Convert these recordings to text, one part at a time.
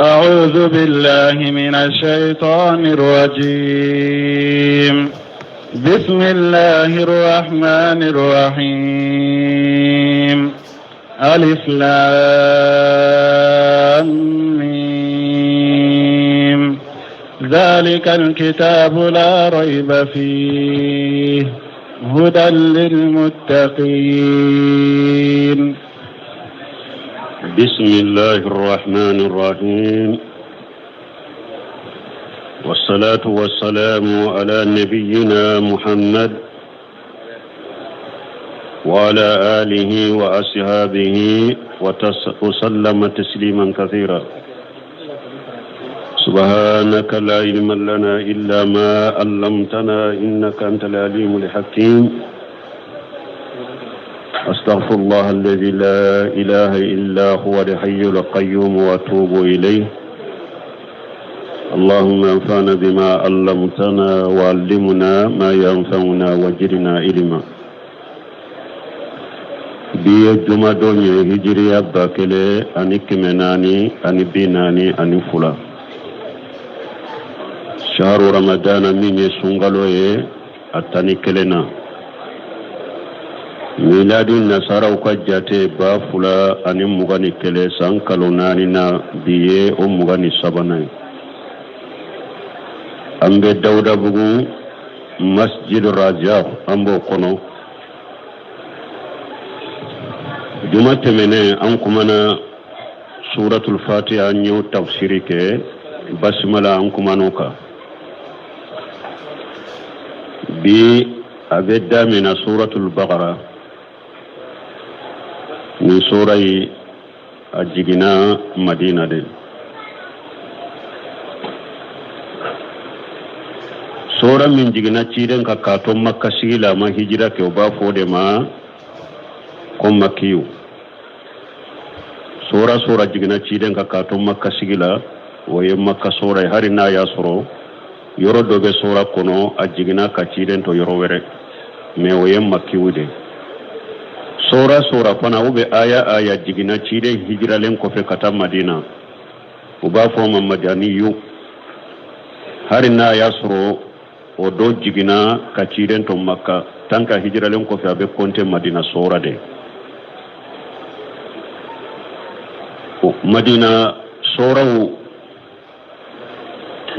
أعوذ بالله من الشيطان الرجيم. بسم الله الرحمن الرحيم. ألف لام ميم. ذلك الكتاب لا ريب فيه هدى للمتقين. بسم الله الرحمن الرحيم، والصلاة والسلام على نبينا محمد وعلى آله وأصحابه وسلم تسليما كثيرا. سبحانك لا علم لنا إلا ما علمتنا إنك أنت العليم الحكيم. أستغفر الله الذي لا إله إلا هو الحي القيوم وأتوب إليه. اللهم انفعنا بما علمتنا وعلمنا ما ينفعنا وزدنا علما. بي جمعة دوني هجرية باكلي أني كمناني أني بيناني أني فلا. شهر رمضان من يسونغلوه أتاني كلنا. miladi nasaraw ka jate ba fula ani mugani kele san kalo naani na biye o mugani sabana ambe dawda bugu masjid raja ambo kono juma temene an kumana suratul fatiha nyu tafsiri ke basmala an kumanoka bi abedda mina suratul baqara ni sorai a jigina madina de sora min jigina ciren ka katon makka sigila ma hijira ke ba fode ma kon makiyu sora jigina ciren ka katon makka sigila waye makka sora hari na ya soro yoro dobe sora kono a jigina ka ciren to yoro were me waye makiyu de sora fana ube aya jigina cide hijiralen kofe kata madina uba fo mamadaniyu hari na ya soro o do jigina ka ciden to makka tanka hijiralen kofe abe konte madina sora de madina sora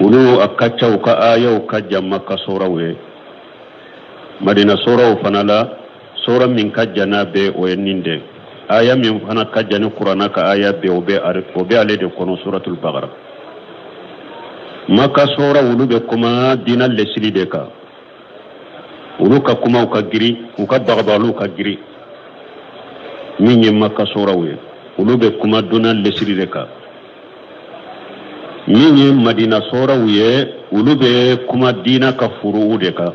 ulu akacha ka aya ka jamma ka sora we madina sora fana la sura min kajjana be o yenninde aya min fana kajjani qur'ana ka aya be o be ale de kono suratul baqara maka sura wulube kuma dinal lesili de ka uluka kuma ka giri uka dagbalu ka giri min yin maka sura we ulube kuma dunal lesili de ka min yin madina sura we ulube kuma dina ka furu de ka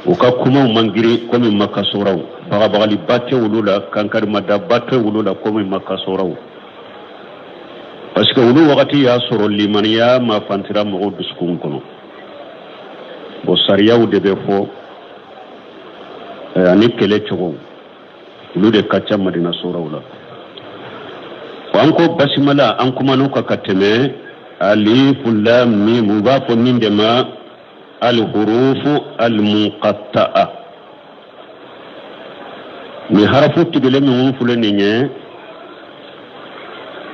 uka kuma mangiri komi makka soraw bagali batte wulula kankar madda batte wulula komi makka soraw parce que wulu wakati ya soro limaniya ma fantira mo duskun kono bo sariya de be fo ani kele chogo wulu de kacha madina soraw la wanko basmala an kuma no ka kateme alif lam mim ba fo nindema الحروف المقطعة من حرف تقول من فلانية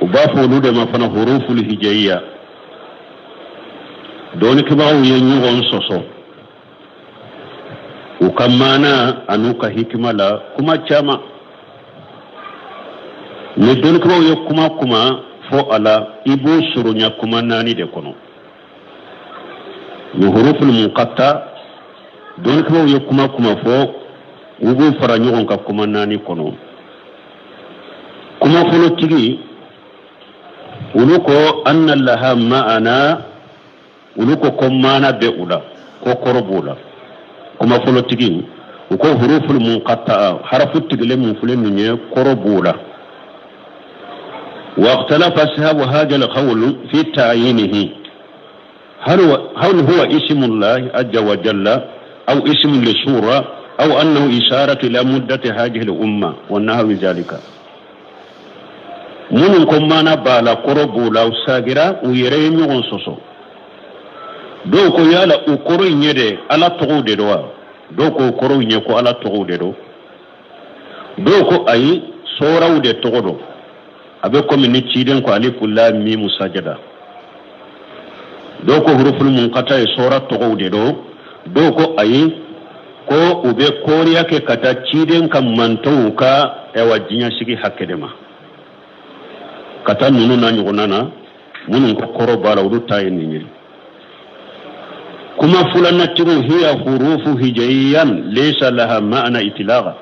وبافولو دما فنا حروف الهجائية دونك باو ينيغون سوسو وكمانا أنوك حكمة لا كما تشاما ندونك باو يكما كما فو على إبو سرونيا كما ناني دي كونو الحروف المقطعة دونك هو يكما كما فوق وبو فرانيون كما ناني كونو كما فلو تيجي ولوكو أن لها معنا ولوكو كمانا بأولا كوكوربولا كما فلو تيجي وكو حروف المقطعة حرف تيجي من فلان كوربولا واختلف أصحاب هذا القول في تعيينه هل هو اسم الله عز وجل أو اسم للسورة أو أنه إشارة إلى مدة هذه الأمة والنحو ذلك munun ko mana bala koro bula usagira u yere nyogon soso do ko yala u koro nyede ala togo de do do ko koro nye ko ala togo de do ko ayi soraw de togo do abe ko min ciden ko alif lam mim sajada do ko huruful munqata e sora togo de do ko ayi ko ube koriya ke kata ciden kam manto ka e wajinya sigi hakkedema kata nunu na nyugonana munun ko koro bala wudu tayin ni kuma fulana tiru hiya hurufu hijaiyan laysa laha ma'na itilagha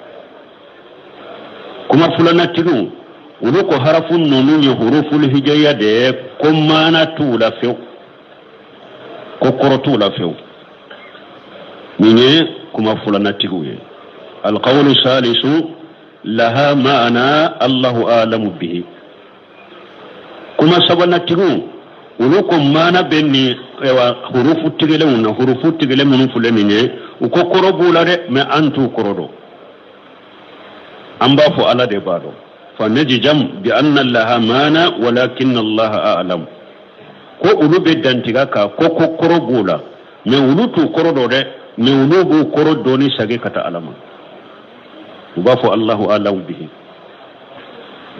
kuma fulana tiru wudu ko harafun nunu ni huruful hijaiya de ko mana tula few ko koro tula few ni kuma fulana tiru ye alqawlu salisu laha ma'na Allahu a'lamu bihi kuma sabana tiru unuko mana benni ewa hurufu tigele mun fulani ne uko korobula de me antu korodo amba fu ala de bado fa najjam bi anna allaha mana walakin allaha a'lam ko ulube dantiga ka ko korobula me ulutu korodo de me ulubu korodo ni sage kata alama ubafu allahu a'lam bihi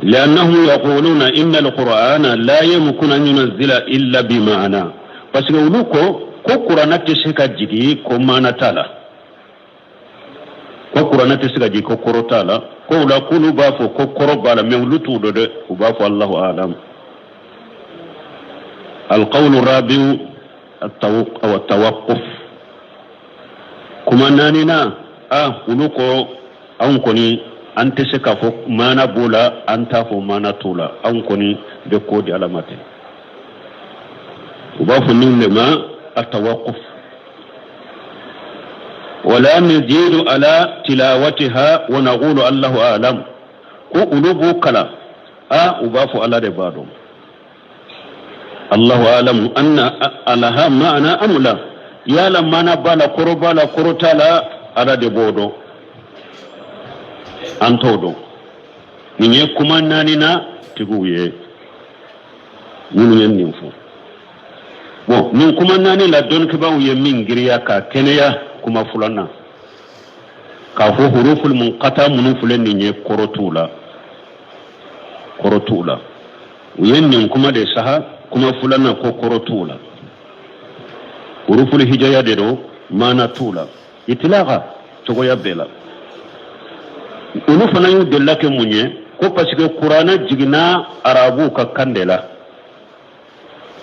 لأنهم يقولون إن القرآن لا يمكن أن ينزل إلا بمعنى بس يقولوا كو قرآن تسكى جدي كو معنى تالا كو قرآن تسكى جدي كو قرآن تالا كو لا كل بافو كو قرآن بالا مولوتو دود وبافو الله أعلم القول الرابع التوقف كما نانينا ولوكو أنكوني ante se ka fo mana bula anta fo mana tula an koni de ko di alamate uba fo nin lema atawaqquf wala nazidu ala tilawatiha wa naqulu Allahu a'lam ko ulubu kala uba fo ala de bado Allahu a'lam anna alaha ma'ana amla yala mana bala korotala ala de bodo antodo ninye kuma nani na tiguye nunu yen ninfo bon nin kuma nani la don ke bawo ye min giriya ka keneya kuma fulana ka fo huruful munqata munu fulen ninye korotula yen nin kuma de saha kuma fulana ko korotula huruful hijaya de do mana tula itlaqa to ya bela ulu fana yu della ke munye ko parce que qur'ana jigina arabu ka kandela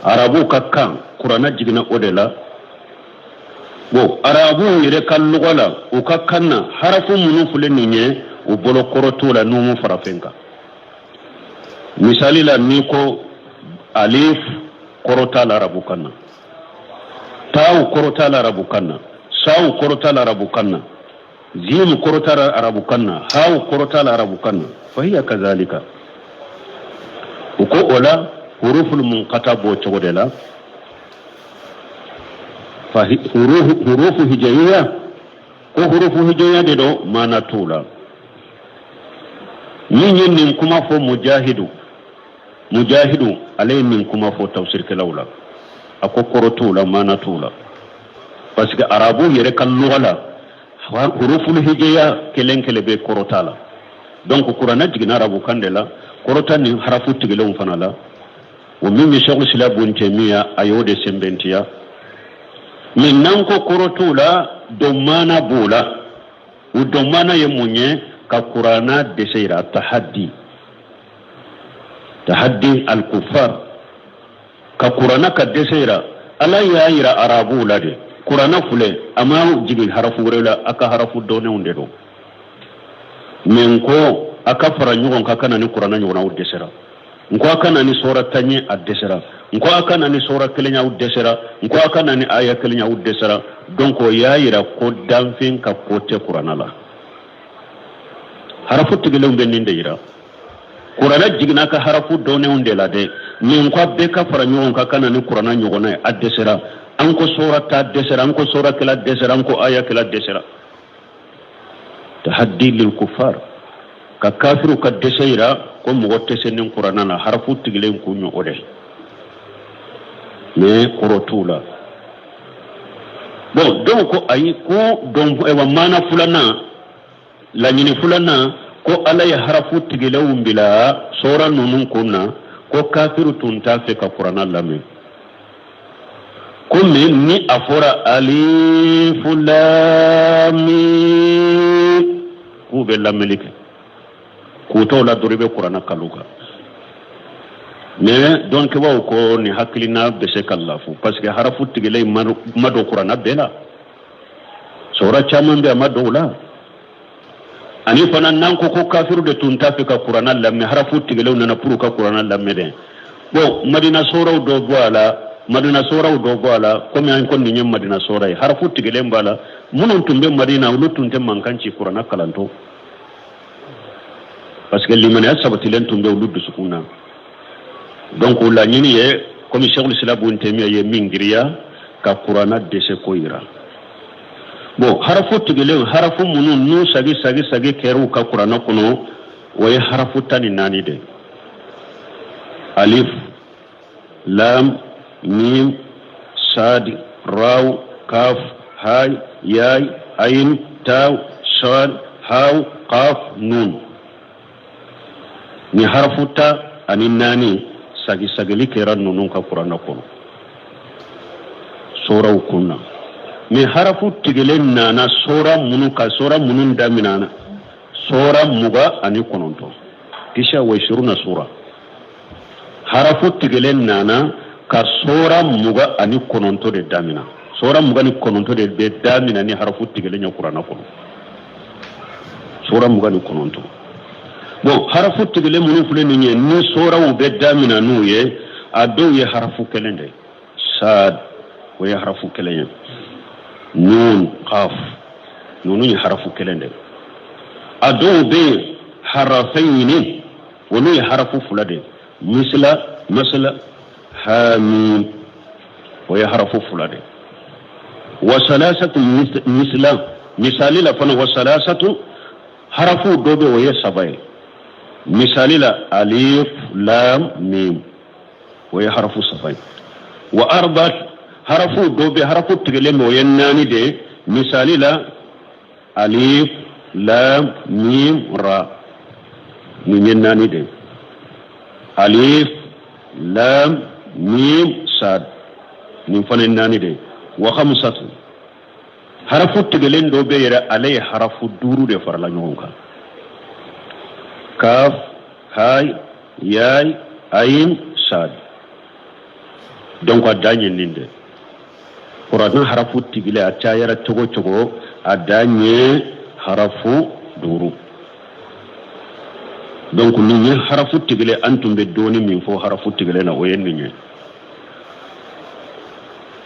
arabu ka kan qur'ana jigina odela bo arabu yire kallu wala o ka kanna harafu munu fulen ninye o bolo koroto la numu farafenka misali la niko alif korota la arabu kanna taw korota la arabu kanna saw korota la arabu kanna زيم كروتال عربو كنا هاو كروتال عربو كنا فهي كذلك وكولا حروف المنقطع بوچودلا حروف هجائيه حروف هجائيه دو ما طولا من كما فو مجاهد عليه من كما فو تفسير كلاولا اكو كروتولا ما طولا parce que arabu yere kalluwala huruful hijaya kelen be korotala donc qur'ana digina arabu kandela korota ni harafu tigilon fanala wa mimi shaykh islam ibn taymiya ayode sembentiya min nan ko korotula do mana bula u do mana yemunye ka qur'ana de sayra tahaddi al-kuffar ka qur'ana ka de sayra ala yaira arabu lade qur'ana fule ama jigin harafu wurela aka harafu done unde do men ko aka fara nyugon ka kana ni qur'ana nyugona udde sera nko aka na ni sura tanye adde sera nko aka na ni sura kelenya udde sera nko aka na ni aya kelenya udde sera donc yaira ko danfin ka kote qur'ana la harafu tigele unde ninde yira qur'ana jigina ka harafu done unde la de men ko be ka fara nyugon ka kana ni qur'ana nyugona adde sera anko sura ta desera anko sura kala desera anko aya kala desera tahaddi lil kuffar ka kafiru ka desera ko mogotte senen qur'ana na harfu tigilen kunyo ode me korotula bon donc ko ayi ko don e wa mana fulana la nyini fulana ko alay harfu tigilen bila sura nunun kunna ko kafiru tunta fe ka qur'ana lamme comme ni afora alif lam mim ku be lamelike ku to la doribe qur'ana kaluka mais donc wa ko ni haklina be se kallafu parce que harafu tigele mado qur'ana bela sura chaman be mado la ani fana nan ko kafiru de tunta fe ka qur'ana lamme harafu tigele nana puru ka qur'ana lamme de bon madina sura do boala madina sora do bala comme an kon ni madina sora harfu tigele mbala munon tumbe madina ulu tunte mankanci qur'ana kalanto parce que limane sabati len tumbe ulu dusukuna donc la nyini ye comme cheikh l'islam ibn taymiya ye mingriya ka qur'ana dese koira bon harfu tigele harfu munun nu sagi keru ka qur'ana kono way harfu tani nani de alif lam ميم صاد راو كاف هاي ياي عين تاو صاد هاو قاف نون ni harfuta ani nani sagi likiran nunun ka qur'ana kono sura kunna ni harfu tigelen nana sura munun daminana sura muga ani kononto kisha wa 20 sura harfu tigelen nana ka sora muga ani kononto de damina sora muga ni kononto de be damina ni harfu tigele nya qur'ana kono sora muga ni kononto bon harfu tigele munu fule ni sora u be damina nu ye ado ye harfu kelende sad wa ya harfu kelende nun qaf nunu ye harfu kelende ado be harafaini wonu ye harfu fulade masala حاميم ويحرف فلان وثلاثة مثال لا فن وثلاثة حرف دوبه وهي سبعة مثال لا ألف لام ميم وهي حرف سبعة وأربعة حرف دوبه حرف تكلم وهي ناني ده مثال لا ألف لام ميم را ميم ناني ده ألف لام ميم صاد من فن ناني دي وخمسة حرف تجلين دو بير عليه حرف دورو دي فرلا نيونكا كاف هاي ياي عين صاد دونك داني نيندي قران حرف تجلي اتايرا تشوغو اداني حرف دورو donc ni harafu tigele antum be doni min fo harafu tigele na oyen ni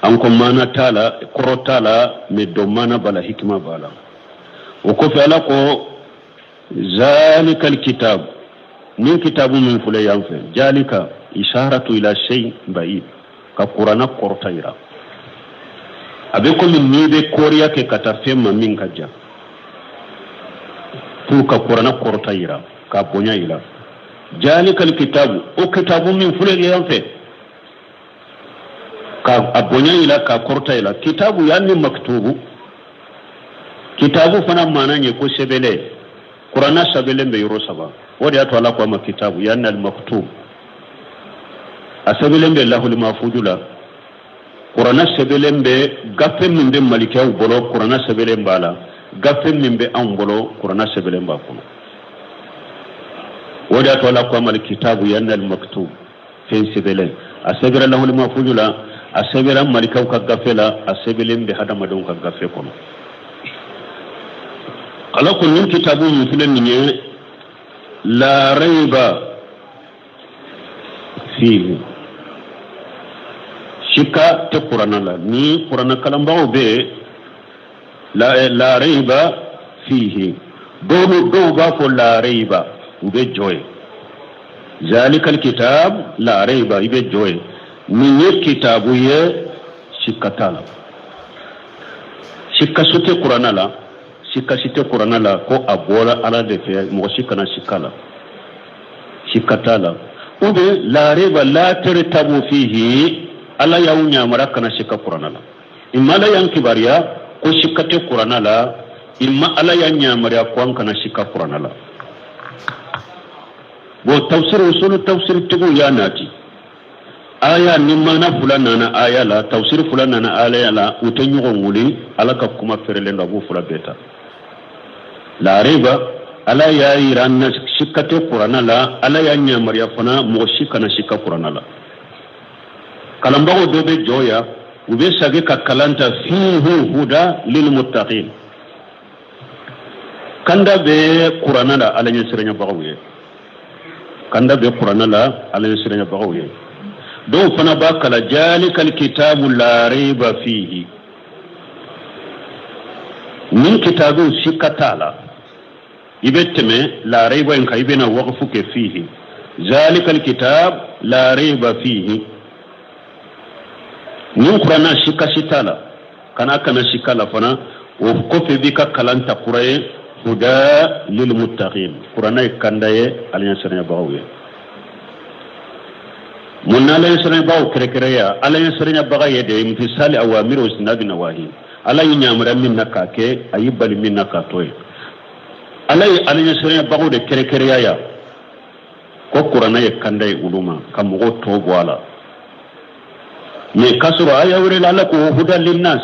an ko mana tala korotala me do mana bala hikma bala o ko fela ko zalikal kitab min kitabu min fule yanfe jalika isharatu ila shay ba'id ka qur'ana kortaira abe ko min ni be koriya ke katafema min kajja tu ka qur'ana kortaira ka bonya ila jalikal kitabu o kitabu min fule yanfe ka abonya ila ka korta ila kitabu yani maktubu kitabu fana mana nye ko sebele qur'ana sabele be yoro saba wodi ato ala ko ma kitabu yani al maktub asabele be lahul mahfuzula qur'ana sebele be gafe min be malikaw bolo qur'ana sebele mbala gafe min be an bolo qur'ana sebele mba kono wodi ato ala ko ma kitabu yani al maktub fi sebele asabira lahul mahfuzula asabira malikaw ka gafela asabelem be hada madon ka gafe kono ala ko nin kitabu min fulen ni la rayba fihi shika te qur'ana la ni qur'ana kalamba be la rayba fihi do ba fo la rayba be joy zalikal kitab la rayba be joy min ye kitabu ye shikkatala shikka sute qur'ana la shikka site qur'ana la ko abola ala de fe mo shikka na shikkala shikatala ube la riba la tartabu fihi ala yawnya marakana shika qur'ana la imma la yankibariya ko shikate qur'ana la imma ala yanya mariya ko kana shika qur'ana la bo tafsir usul tafsir tibu ya nati aya nimma na fulana na aya la tafsir fulana na aya la utanyu nguli ala ka kuma ferele ndo bu fula beta la riba ala ya iran shikate qur'ana la ala ya nyamar ya fana mo shikana shika qur'ana la kalambago dobe joya ube sage ka kalanta fihi huda lil muttaqin kanda be qur'ana la ala nya sirenya bagawe kanda be qur'ana la ala nya sirenya bagawe do fana ba kala jalikal kitabu la riba fihi min kitabu shikatala ibetme la riba in kaibena waqfu ke fihi zalikal kitab la riba fihi min qur'ana shikashitala kana shikala fana o ko fe bika kalanta qur'an huda lil muttaqin qur'ana kandaye alinya sirnya bagawe munna la yasrina baw krekreya ala yasrina bagaye de imtisali awamir wa istinad nawahi ala yinyamra minna kake ayibal minna katoy ala yasrina baw de krekreya ya ko qur'ana kandaye uluma kam go to wala me kasro aya wure la ko huda lin nas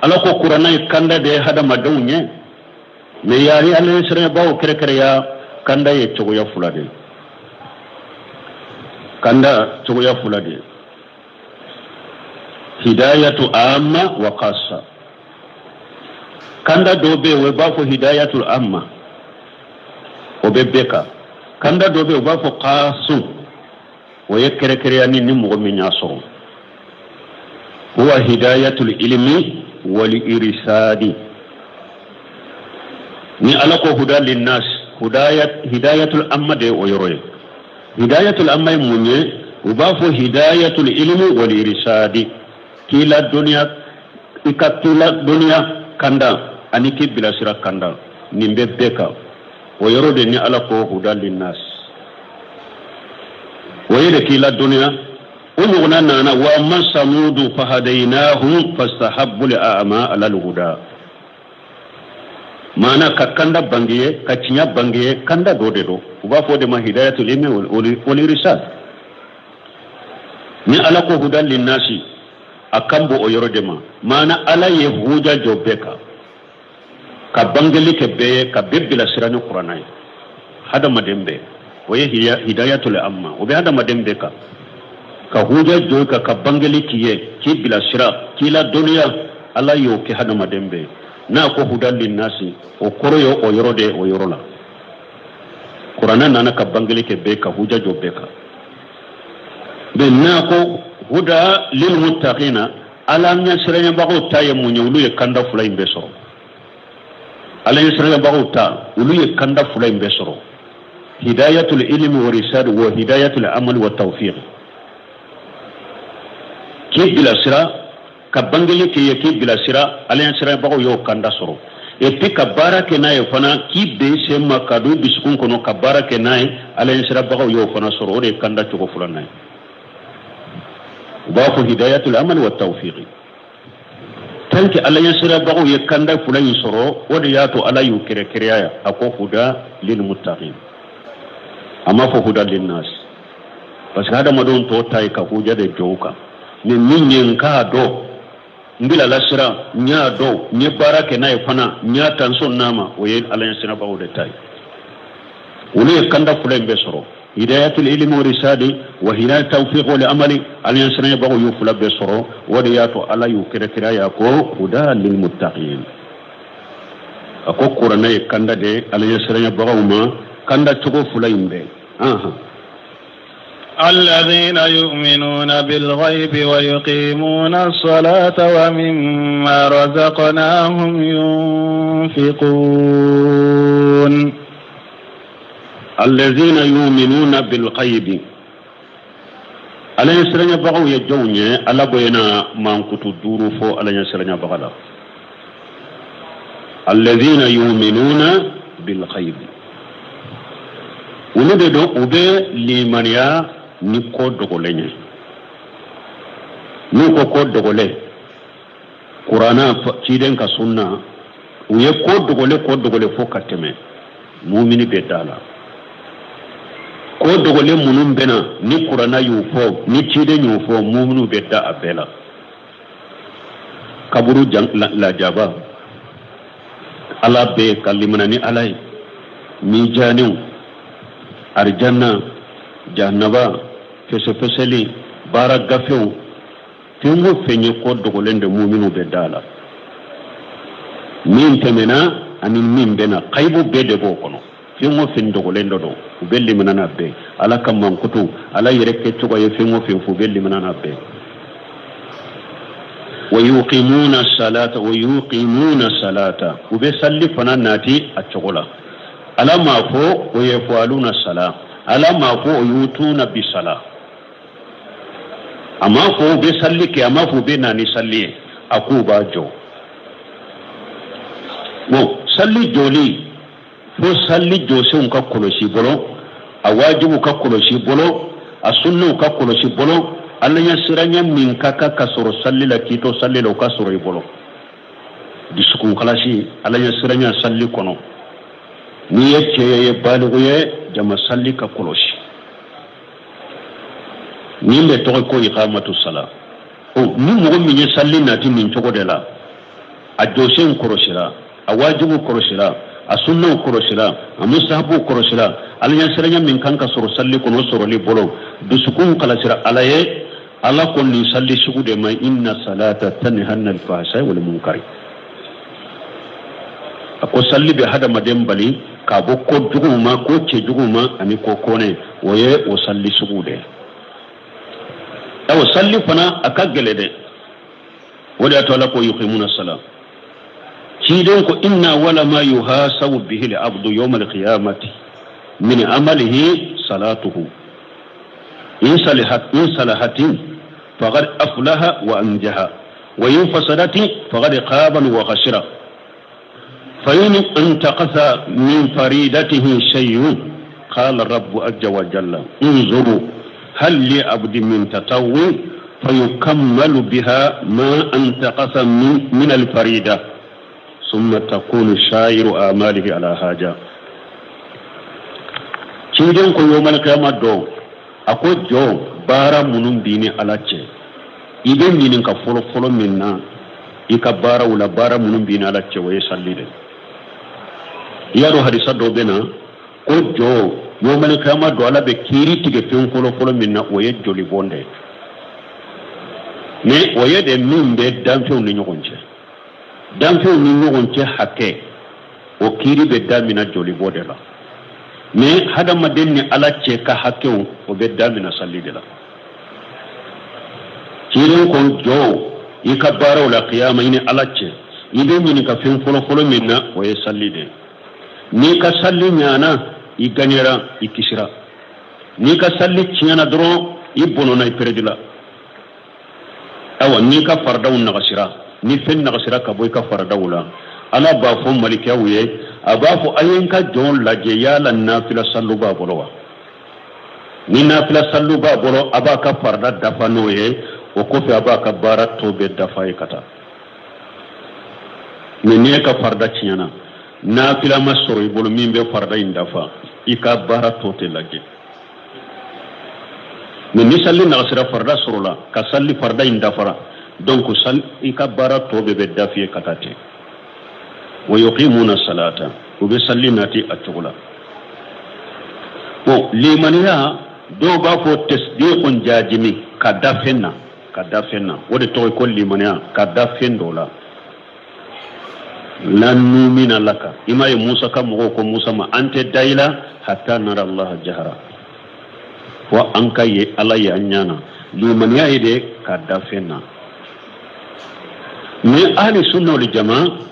ala ko qur'ana kanda de hada madawnya me yari ala yasrina baw krekreya kandaye to ya fulade kanda tuya fulade hidayatu amma wa khassa kanda dobe we bafo hidayatul amma o bebeka kanda dobe we bafo qasu o yekere kere yani ni mo min yaso huwa hidayatul ilmi wal irsadi ni alako huda lin nas hidayatul amma de o yoroye hidayatul amma munye ubafo hidayatul ilmi wal irshadi kila dunya ikatula dunya kanda aniki bila sira kanda nimbe beka woyoro de ni ala ko hudal linnas woyede kila dunya umugna nana wa masamudu fahadainahum fastahabbu li'ama ala al-huda mana kakanda bangiye kacinya bangiye kanda dode do uba fode ma hidayatul ilmi wal irshad ni ala ko hudal linnasi akambo o yorodema mana ala yehuja jobeka ka bangeli ke be ka bibbila sirani qur'anai hada madembe waye hidayatul amma obe hada madembe ka huja joka ka bangeli kiye ki bila sira kila dunya ala yo ke hada madembe na ko hudal linnasi o koroyo o yorode o yorola qur'ana nana ka bangeli ke be ka huja jobeka be na ko huda lil muttaqina ala nya siranya bago taye munyulu ye kanda fulay mbesoro ala nya siranya bago ta ulu ye kanda fulay mbesoro hidayatul ilmi wa risad wa hidayatul amal wa tawfiq ki bila sira ka bangeli ke ye ki bila sira ala nya siranya bago yo kanda soro e pi ka barake nae fana ki be se makadu biskun kono ka barake nae ala nya siranya bago yo fana soro re kanda chugo fulana باخو هداية العمل والتوفيق تنك على يسرى بغو يكندا فلان يسرو ودياتو على يكري كريايا أكو هدى للمتقين أما فهدى للناس بس هذا ما دون توتاي كهوجة دي جوكا من ينكا دو نبلا لسرى نيا دو نبارك ناي فنا نيا تنسون ناما وين على يسرى بغو دي تاي ولي يكندا فلان بسرو هداية العلم والرشاد وهداية التوفيق والعمل على ينسرنا بغو يفلا بسرو ودياتو على يكركرا يكو هدى للمتقين أكو قرآن كندا دي على ينسرنا بغو ما كندا تغو فلا يمبي الذين يؤمنون بالغيب ويقيمون الصلاة ومما رزقناهم ينفقون الذين يؤمنون بالغيب على يسرنا بغو يجوني على بينا ما نكتو دورو فو على يسرنا بغلا الذين يؤمنون بالغيب ولد دو أبي لمنيا نكو دغولين نكو كود دغولين قرانا تيدن كسنة ويكود دغولين فوق التمي مؤمن بدالا كود دغولين منون بنا ني قرانا يوفو ني تيدن يوفو مؤمن بدا أبلا kaburu la jaba ala be kalimana ni alai mi janu arjanna jahannaba feseli bara gafew tingo fenye ko dogolende mu'minu be dala min temena ani min bena qaybu be de bo kono tingo fen dogolendo do belli manana be ala kam man kutu ala yereke tugo ye fengo fen fu belli manana be ويقيمون الصلاة وبيصلي فناناتي الشغلة ألا ما فوق ويفعلون الصلاة ألا ما فوق يؤتون بالصلاة أما فوق بيصلي كأما فوق بينا نصلي أكوبا جو صلي جولي فو صلي جوسون ككلوشي بلو أواجب ككلوشي بلو السنة ككلوشي بلو alla nya siranya min kaka kasoro salli la kito salli la kasoro ibolo disukun kalashi alla nya siranya salli kono ni yake ye balugo ye jama salli ka koloshi ni le to ko iqamatu sala o ni mo min ye salli nati min to godela a dosen koroshira a wajibu koroshira a sunna koroshira a mustahabu koroshira alla nya siranya min kan kasoro salli kono soro li bolo disukun kalashira alaye ala kon ni salli sugude ma inna salata tanha anil fahsai wal munkari ako salli be hada madem bali ka bo ko juguma ko ce juguma ani ko kone waye o salli sugude aw salli fana akagele de wada to ala ko yuqimuna salat ci den ko inna wala ma yuhasabu bihi al abdu yawm al qiyamati min amalihi salatuhu إن صلحت فقد أفلح وأنجح وإن فسدت فقد خاب وخسر فإن انتقص من فريدته شيء قال الرب عز وجل انظروا هل لعبد من تطوع فيكمل بها ما انتقص من الفريدة ثم تكون شائر آماله على حاجة كيدن كل يوم القيامة دو ako jo bara munun bini alache ibe minin ka folo minna ika bara wala bara munun bini alache waye sallide yaro hadisa do bena ko jo yomal kama do ala be kiri tige fen folo minna waye joli bonde ne waye de min be damfew ni nyogonche hakke o kiri be damina joli bonde la mais hadama denni alace ka hakkew o be damina sallide la ciren kon jo ika bara wala qiyama ini alace ibe min ka fen folo minna o ye sallide ni ka salli nyana i ganera i kisira ni ka salli ciana dro i bonona i perdila awa ni ka fardaw nagasira ni fen nagasira ka boy ka fardawla ala ba fo malikawiye abafu ayenka jon laje yala nafila sallu ba bolowa ni nafila sallu ba bolo abaka farda dafa noye o ko fi abaka barat to be dafa kata ni ka farda ciana nafila masoro bolo mimbe farda indafa ika barat to te laje ni salli na sira farda sorola ka salli farda indafara donc sal ika barat to be dafa kata te ويقيمون الصلاة وبيصليناتي التغلا لمن دو بافو تصديق جاجمي كدافنا ودي توي كل لمن كدافن دولا لن نؤمن لك إما موسى كمغوكو موسى ما أنت دايلا حتى نرى الله جهرا وأنك الله يأنيانا لمن يهدي كدافنا من أهل السنة والجماعة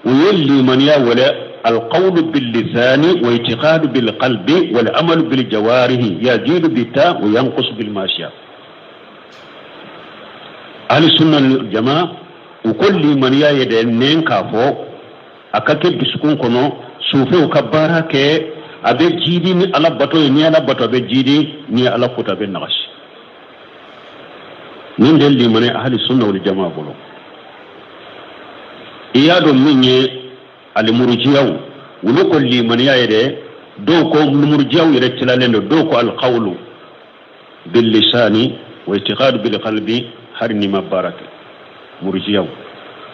ويلي من يولى القول باللسان واعتقاد بالقلب والعمل بالجوارح يزيد بالتاء وينقص بالماشية أهل السنة والجماعة وكل من يدين كافو أكاكب بسكون كنو سوفي وكبارا كي abe jidi ni ala bato ni ala bato abe jidi ni ala kuta be nagashi min del limane ahli sunna wal jamaa bolo iyado minye al murjiyaw wulu ko limane ya yede do ko murjiyaw yede tilalendo do ko al qawlu bil lisani wa i'tiqad bil qalbi harni mabaraka murjiyaw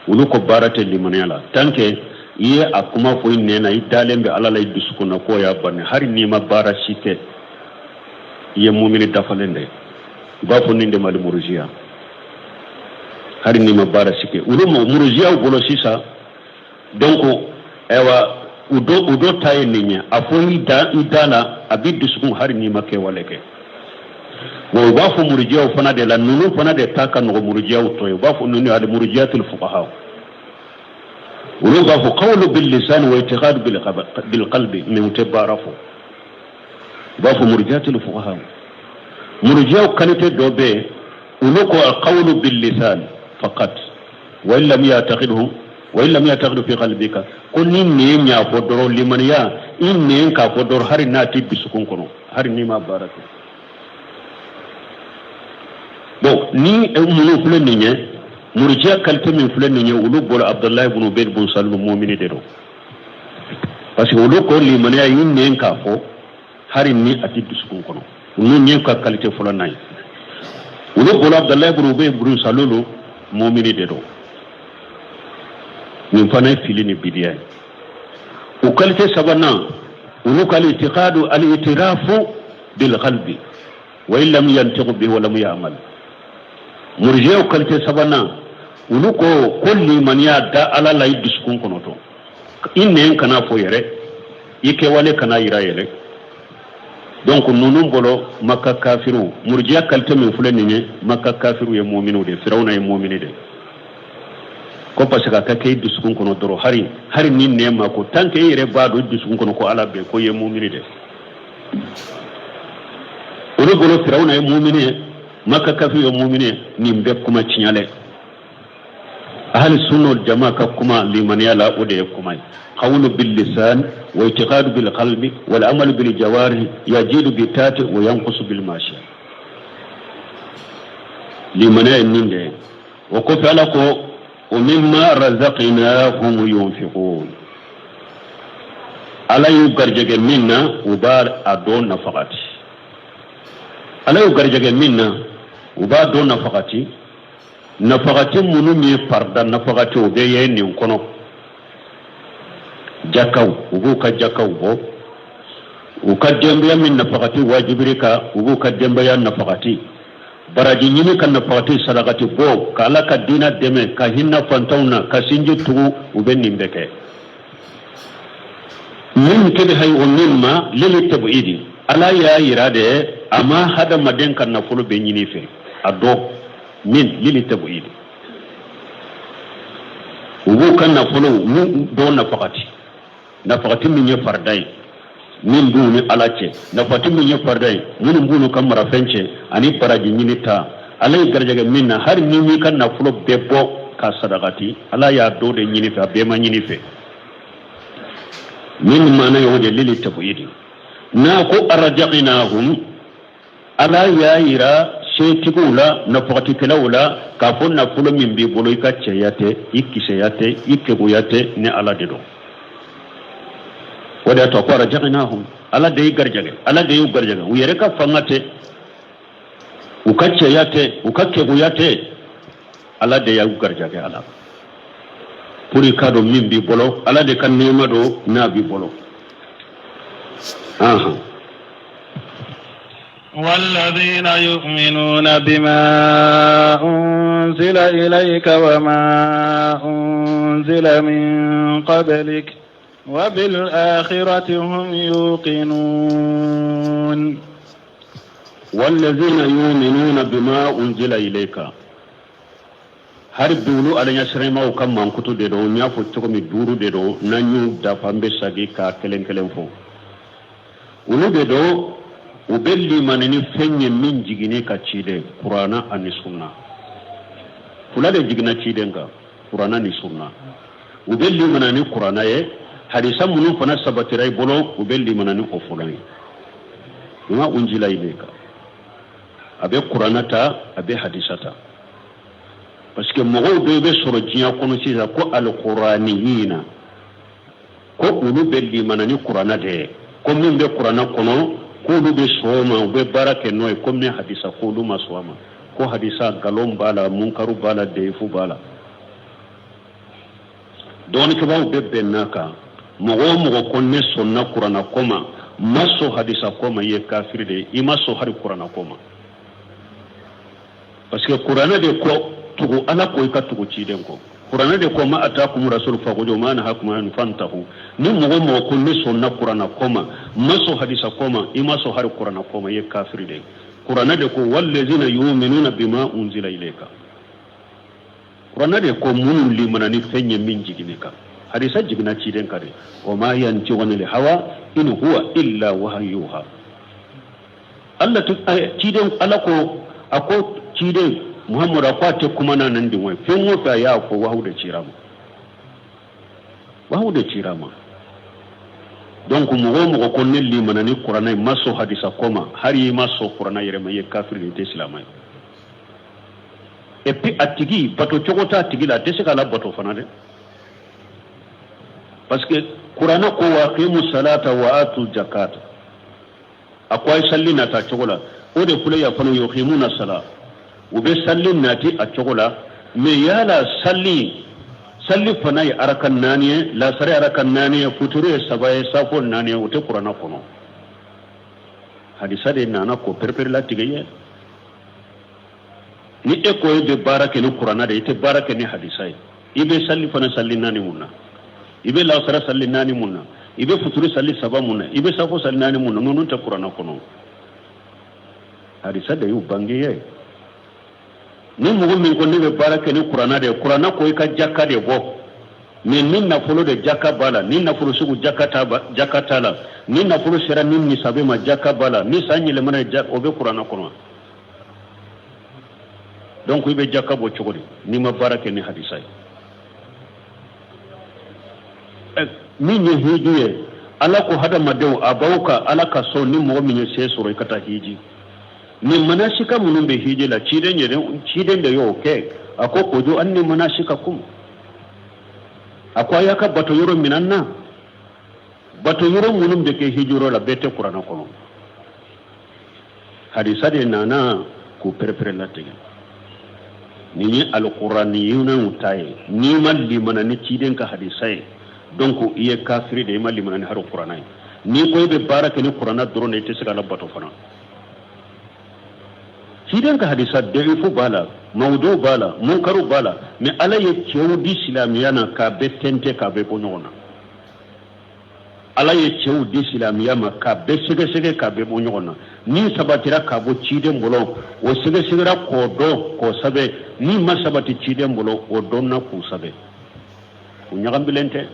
wulu ko barate limane la tanke iye akuma fo nena idalembe ala lay dusukuna ko ya banne harni mabara shike iye mu'mini dafalende ba fo ninde mal murjiya harni mabara shike wulu murjiya bolo sisa donc ewa udo taye ninya afo idala abidusukun harni make waleke wo ba fo murjiya fana de la nunu fana de taka no murjiya to ba fo nunu al murjiyatul fuqaha ولغة قول باللسان واعتقاد بالقلب من تبارفه ضاف مرجات الفقهاء مرجاء كانت دوبه ولغة القول باللسان فقط وإن لم يعتقده في قلبك كن نين يا فدر لمن يا إن كفدر هر ناتي بسكون كنو هر نما بارك بو ني منو فلنيه murjiya kalite min fulen ni ulu bol abdullah ibn ubayd bin salul mu'mini de do parce que ulu ko li man ya yin ka fo hari ni ati dusukun kono ulu nyen ka kalite fulan nay ulu bol abdullah ibn ubayd bin salul mu'mini de do min fana filini bidiya o kalite sabana ulu kal i'tiqadu al i'tirafu bil qalbi wa illam yantiq bihi wa lam ya'mal murjiya kalite sabana ulu ko kulli man ya da ala lay diskun kono to inne kana fo yere ike wale kana ira yele donc nunum bolo makka kafiru murjiya kalite min fulani ne makka kafiru ye mu'minu de firawna ye mu'mini de ko parce que kay diskun kono doro hari nin ne ma ko tanke yere ba do diskun kono ko ala be ko ye mu'mini de ulu bolo firawna ye mu'mini makka kafiru ye mu'mini nimbe kuma cinyale أهل السنة والجماعة كما لمن يلا ودي كما قول باللسان واعتقاد بالقلب والعمل بالجوارح يزيد بالتات وينقص بالماشي لمن ينين وقف لكم ومما رزقناهم ينفقون ألا يقرجك منا وبار أدون نفقتي ألا يقرجك منا وبار أدون نفقتي nafaqati munu mi farda nafaqati o be yen kono jakaw ubu ka jakaw bo u ka dembe min nafaqati wajibirika ubu ka dembe ya nafaqati baraji nyini kan nafaqati sadaqati bo kala ka dina deme ka hinna fantawna ka sinji tugu ube nimbeke min kede hay o mimma lili tabidi ala ya irade ama hada maden kan nafulu be nyini fe ado min lili tabuid ubu kan na folo mu do na fakati min ye fardai min bu ni alace na fakati min ye fardai mun bu no kamara fence ani paraji nyinita alai garjaga minna har ni mi kan na folo bebbo ka sadaqati ala ya do de nyinifa be ma nyinife min mana yo de lili tabuid na ko arjaqnahum ala ya ira shetigula na fakati kelawula ka fon na fulo min bi bolo ka ceyate ikiseyate ikebuyate ne ala de do wada to ko rajagnahum ala de garjage ala de garjage u yere ka fangate u ka ceyate u ka kebuyate ala de ya garjage ala puri kado min bi bolo ala de kan nema do na bi bolo aha والذين يؤمنون بما أنزل إليك وما أنزل من قبلك وبالآخرة هم يوقنون والذين يؤمنون بما أنزل إليك har dulu ala nyasre ma o kam man kutu de do nya fo to mi duru de do nanyu da fambe sagi ka kelen fo ulu de do ubelli manani fenye min jigine ka cide qur'ana ani sunna kula de jigina cide nga qur'ana ni sunna ubelli manani qur'ana ye hadisa munun fana sabatirai bolo ubelli manani ofulani ma unjila ilayka abe qur'anata abe hadisata parce que mogo do be soro jiya kono sisa ko alquraniyina ko ulu belli manani qur'ana de ko min be qur'ana kono ko ulu be soma be barake noy ko min hadisa ko ulu maswama ko hadisa galom bala munkaru bala defu bala don ke bawo be benaka mogo konne sonna qur'ana koma maso hadisa koma ye kafir de imaso har qur'ana koma parce que qur'ana de ko tugu ala ko ka tugu ciden ko qur'ana de ko ma atakum rasul fa gojo man hakum an fantahu ni mogo konne sonna qur'ana koma maso hadisa koma imaso har qur'ana koma ye kafir de qur'ana de ko wallazina yu'minuna bima unzila ilayka qur'ana de ko mun limanani fenye min jiginika hadisa jigna ciden kare o ma yanti wani hawa in huwa illa wahyuha Allah ciden alako ako ciden Muhammad akwate kuma nan din wai fin wata ya ko wahu da cirama donc mugo konne limana ni qur'ana maso hadisa koma har yi maso qur'ana yere mai kafir de islamai et puis atigi bato chogota atigi la tesika la bato fana de parce que qur'ana ko wa qimu salata wa atu zakat akwai sallina ta chogola o de kula ya fano yuqimuna sala ube sallin nati a chogola me yala salli fana ya arakan naniye la sare arakan naniye future sabaye safon naniye ute qur'ana kono hadisa de nana ko perper la tigaye ni e ko be barake ni qur'ana de ite barake ni hadisa ibe salli fana salli nani munna ibe la sare salli nani munna ibe future salli saba munna ibe safo salli nani munna nonun ta qur'ana kono hadisa de yu bangiye ni mugu min ko ne be barake ni qur'ana ko ka jakka de bo min na folo de jakka bala ni na folo sugu jakka tala ni na folo sera ni sabe ma jakka bala ni sanyi le mana jakka o be qur'ana kono donc ibe jakka bo chogori ni ma barake ni hadisai min ni hijiye ala ko hada madew abauka ala ka so ni mugu min se soro ikata hiji ni manashika munun be hijila ciden da yau ke ako kojo an ni manashika kum akwai yaka bato yoro minanna bato yoro munun be ke hijiro la bete qur'ana kono hadisa de nana ku perpere latege ni alquraniyuna utaye ni malli manani ciden ka hadisai donc iye kafiri de malli manani har qur'ana ni koy be baraka ni qur'ana drone ite sika la bato fana ciden ka hadisa daifu bala mawdu bala munkaru bala mais ala ye cewdi islamiyana ka be tente ka be bonyona ala ye cewdi islamiyama ka be sege ka be bonyona ni sabatira ka bo ciden bolo o sege ra ko do ko sabe ni masabati ciden bolo o donna ku sabe o nyagambilente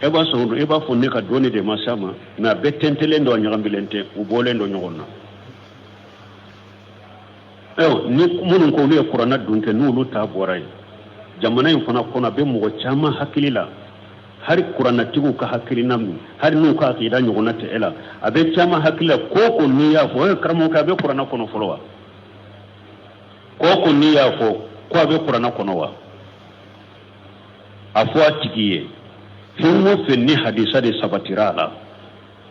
eba so eba fonne ka doni de masama na be tente le ndo nyagambilente u bolendo nyogonna ni munun ko le qur'ana dunke nulu ta boray jamana yin fana kona be mo chama hakilila har qur'ana tigu ka hakilina har nu ka aqida nyugona te ela abe chama hakila ko ni ya fo karamo ka be qur'ana kono folwa ko ni ya fo ko be qur'ana kono wa afwa tigiye hinwo fe ni hadisa de sabatirala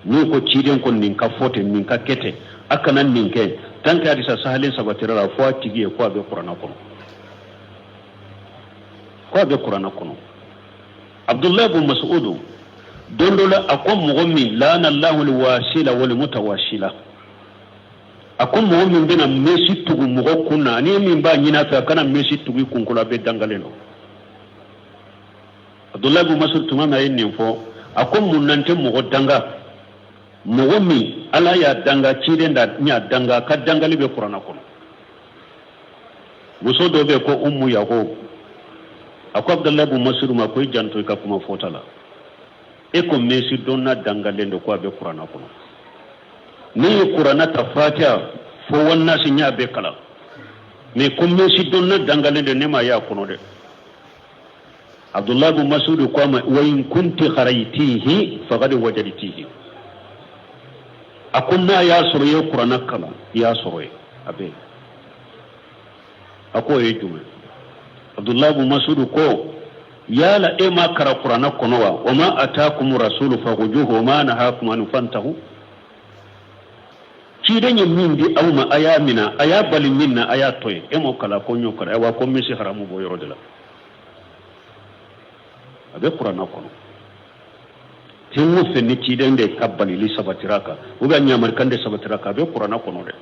ni ko ciden kon nin ka fote nin ka kete akanan nin ke tanka hadisa sahalin sabatirala fo tigiye ko be qur'ana kono abdullah ibn mas'ud dondola akom mogommi lana allah alwasila wal mutawashila akom mogommi bena mesi tugu mogo kunna ani min ba nyina fa kana mesi tugu kunkula be dangaleno abdullah ibn mas'ud tumama yin fo akom munante mogo danga mogommi ala ya danga cirenda nya danga ka dangali be qur'ana kono muso do be ko ummu yaqub akwai abdullahi bin mas'ud ma koy janto ka kuma fotala e ko mesi donna dangale ndo ko be qur'ana kono ni qur'ana ta fatiha fo wonna si nya be kala me ko mesi donna dangale ndo ne ma ya kono de عبد الله بن مسعود قام وإن كنت قريتيه فقد وجدتيه أقولنا يا سوري قرآن كلا يا سوري أبي أقول يجمع عبد الله بن مسعود قال يا لا إما كرا قرآن كنوا وما أتاكم رسول فخذوه وما نهاكم عنه فانتهوا ciiden ye min di aw ma a y'a mina a y'a bali min na a y'a to ye e m'o kala ko ɲ'o kala wa ko misi haramu b'o yɔrɔ de la a bɛ kuranna kɔnɔ ten o fɛ ni ciiden de ka balili sabatira kan ou bien ɲamarikan de sabatira kan a bɛ kuranna kɔnɔ dɛ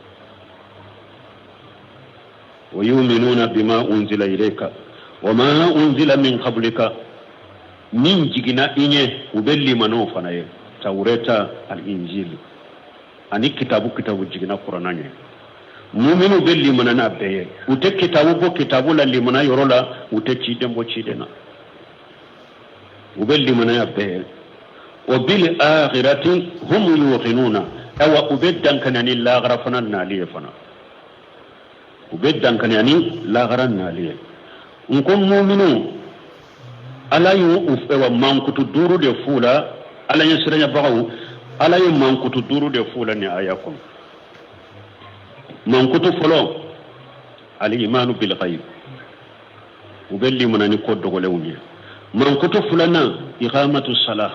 wa yuminuna bima unzila ilayka wa ma unzila min qablika min jigina i ɲɛ u bɛ limanaw fana ye tawreta al injili ani kitabu jigina qur'ana ɲe mu'minu be limana na beye u te kitabu la limana yoro la u te ciden bo cidena u be limana ya beye wa bil akhirati hum yuqinuna awa u be dankanani la garafana naliye fana u be dankanani la garan naliye nko mu'minu ala yu ufewa mankutu duru de fula ala yin siranya bagawu ala ye mankutu duru de fula ni aya kon mankutu folo al imanu bil ghaib ubelli manani ko dogole wuni mankutu fulana iqamatu salah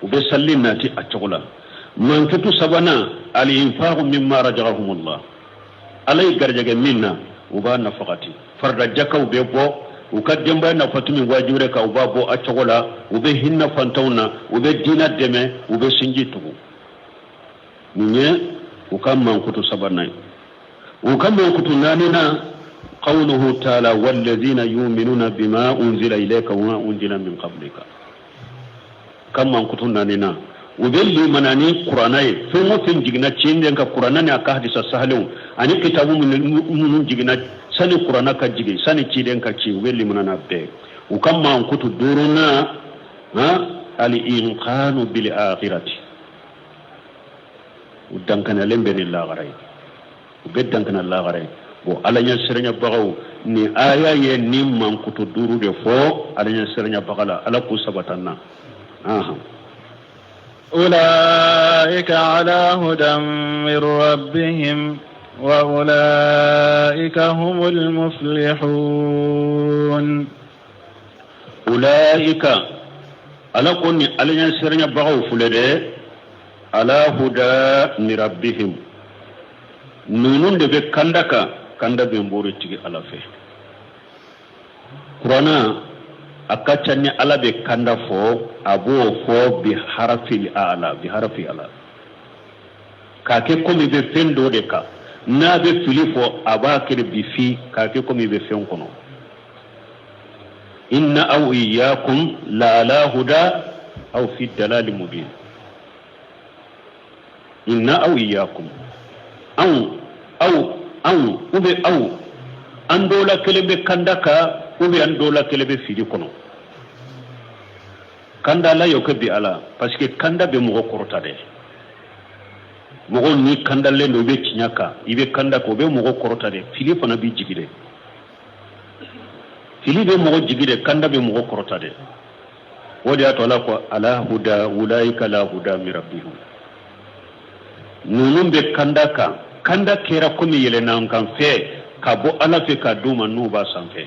ube sallinati atqula mankutu sabana al infaqu mimma rajahum Allah alay garjage minna uba nafaqati farda jakaw be bo ukadem bay na fatumi wajure ka ubabo achogola ube hinna fantawna ube dina deme ube sinjitu nye ukamman kutu sabanay ukamman kutu nanina qawluhu ta'ala walladhina yu'minuna bima unzila ilayka wa unzila min qablika kamman kutu nanina ube limanani qur'anay fengo fen jigna cinde ka qur'anani aka hadisa sahlu ani kitabu mun jigna sani qur'ana ka jigi sani ciden ka ci welli munana be u kamma on kutu duruna al inqanu bil akhirati u dankana lembe ni la garay u be dankana la garay bo alanya serenya bagaw ni aya ye ni man kutu duru de fo alanya serenya bagala ala ku sabatanna أولئك على هدى من ربهم وأولئك هم المفلحون أولئك على كوني على ينسرنا بغو فلده على هدى من ربهم نونون دبي كندا بمبوري تيجي على فيه قرانا akachani ala be kanda fo abo fo bi harafi ala kake komi be fendo de ka na be fili fo abakir bi fi kake komi be fen kono inna aw iyyakum la la huda aw fi dalal mubin inna aw iyyakum aw ube aw andola kelebe kandaka ube andola kelebe fili kono kanda la yokebi ala parce que kanda be mo korota de mogo ni kanda le no be tinyaka ibe kanda ko be mogo korota de fili fana bi jigide fili be mogo jigide kanda be mogo korota de wodi atola ko ala huda ulaika la huda mi rabbihum nunum be kanda ka kanda kera ko mi yele nan kan fe ka bo ala fe ka duma nu ba san fe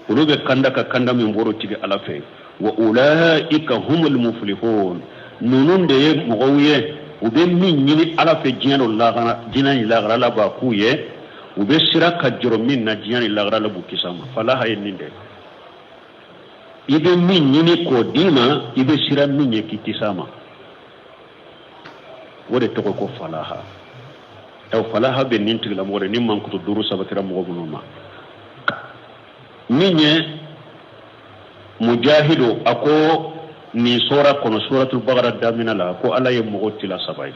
ulube kanda ka kanda mi mboro tigi ala fe wa ulaika humul muflihun nunun de ye mogoye ube min nyini ala fe jiano lagana jinani lagara la ba kuye ube sira ka joro min na jinani lagara la bukisama fala hayen ninde ibe min nyini ko dima ibe sira min ye kitisama wode to ko falaha taw falaha be ninti la mo re nimman ko to duru sabatira mo gonoma minye mujahidu ako ni sura kono suratul baqara damina la ko ala ye mogoti la sabay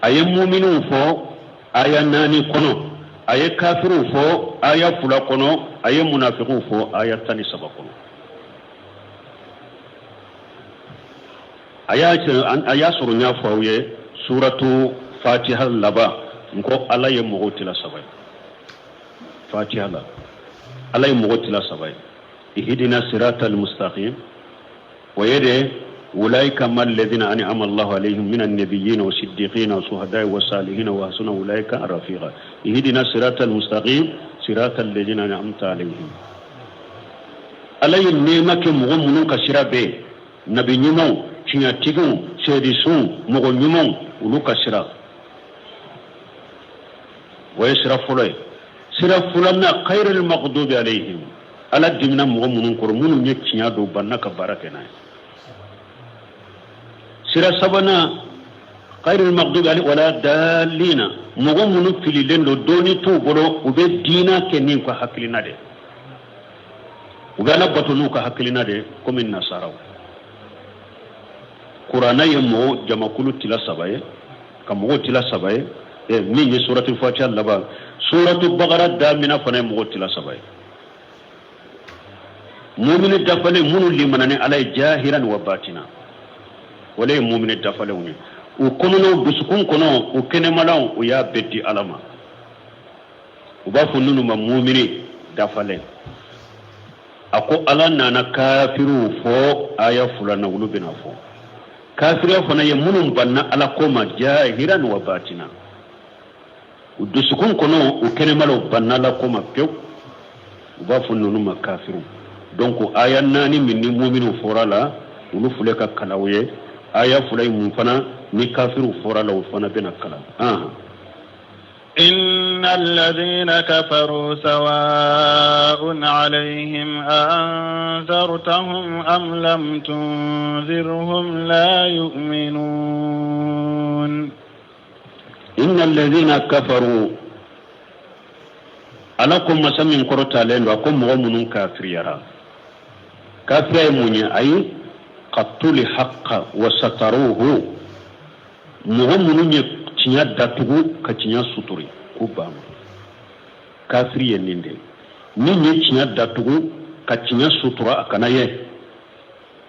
aye mu'minu fo aya nani kono aye kafiru fo aya fula kono aye munafiqu fo aya tani saba kono aya suru nya fawye suratu fatiha laba ko ala ye mogoti la sabay fatiha la alay mo tila sabay ihdina siratal mustaqim wa yade ulaika mal ladina an'ama Allahu alaihim minan nabiyyin wa siddiqin wa shuhada'i wa salihin wa hasuna ulaika rafiqa ihdina siratal mustaqim siratal ladina an'amta alaihim alay nemake mo munun ka sirabe nabi nyumo tinya tigun sedi sun mo nyumo uluka sira wa yasrafulay sirafulana khairul maghdubi alaihim ala dimna mo munun ko munun nye tinya do banna ka barakena sira sabana khairul maghdubi alaihim wala dalina mo munun fililen do doni to bolo ube dina kenin ko hakilina de ugana batunu ka hakilina de comme nasaraw qur'ana yemo jamakulu tila sabaye kamo tila sabaye min ye suratul fatiha laba suratul baqara damina fana mo tila sabaye mu'min dafale munu limanani alay jahiran wa batina wala mu'min dafale woni o kono dusukun kono o kenemalaw o ya beddi alama o ba fununu ma mu'mini dafale ako ala nana kafiru fo aya fulana wulubina fo kafiru fana ye munun banna ala koma jahiran wa batina udusukun kono o kenemalo banna ala koma pew ba fununu ma kafiru donc aya nani minni mu'minu forala wulu fule ka kalawye aya fulay mun fana ni kafiru forala o fana bena kala إن الذين كفروا سواء عليهم أأنذرتهم أم لم تنذرهم لا يؤمنون إن الذين كفروا ألكم مسمين كرتا لين وكم مؤمنون كافر يرى كافر مني أي قتل حق وستروه مؤمنون tinya datugu ka tinya suturi ku bama kafiri yeninde ninye tinya datugu ka tinya sutura akana ye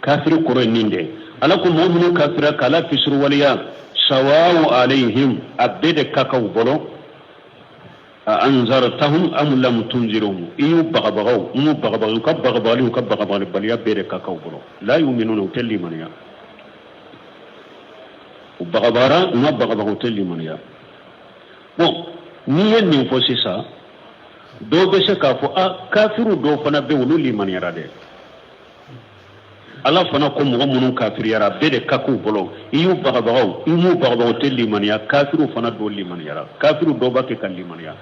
kafiri koro ninde alako mu'minu kafira kala fisru waliya sawaa'u alaihim abede kakau bolo anzartahum am lam tunzirhum iyu bagabagaw mu bagabagaw ka bagabali baliya bede kakau bolo la yu'minuna utalli maniya bagabara ma bagabagaw telli maniya bon ni yen fo sisa do be se ka fo kafiru do fana be wulu limaniyara de ala fana ko mo munun kafiriyara be de kaku bolo iyu bagabagaw telli maniya kafiru fana do limaniyara kafiru do ba ke kan limaniya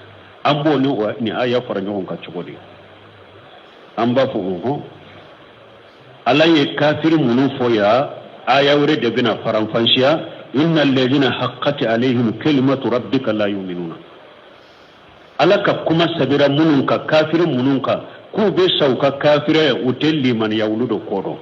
ambo ni aya fara nyon ka chugodi amba fo ala ye kafiru munun fo ya aya wure de bina faran fanshiya inna alladhina haqqat alaihim kalimatu rabbika la yu'minuna alaka kuma sabira mununka kafir mununka ku be sauka kafire utelli man yawludo kodo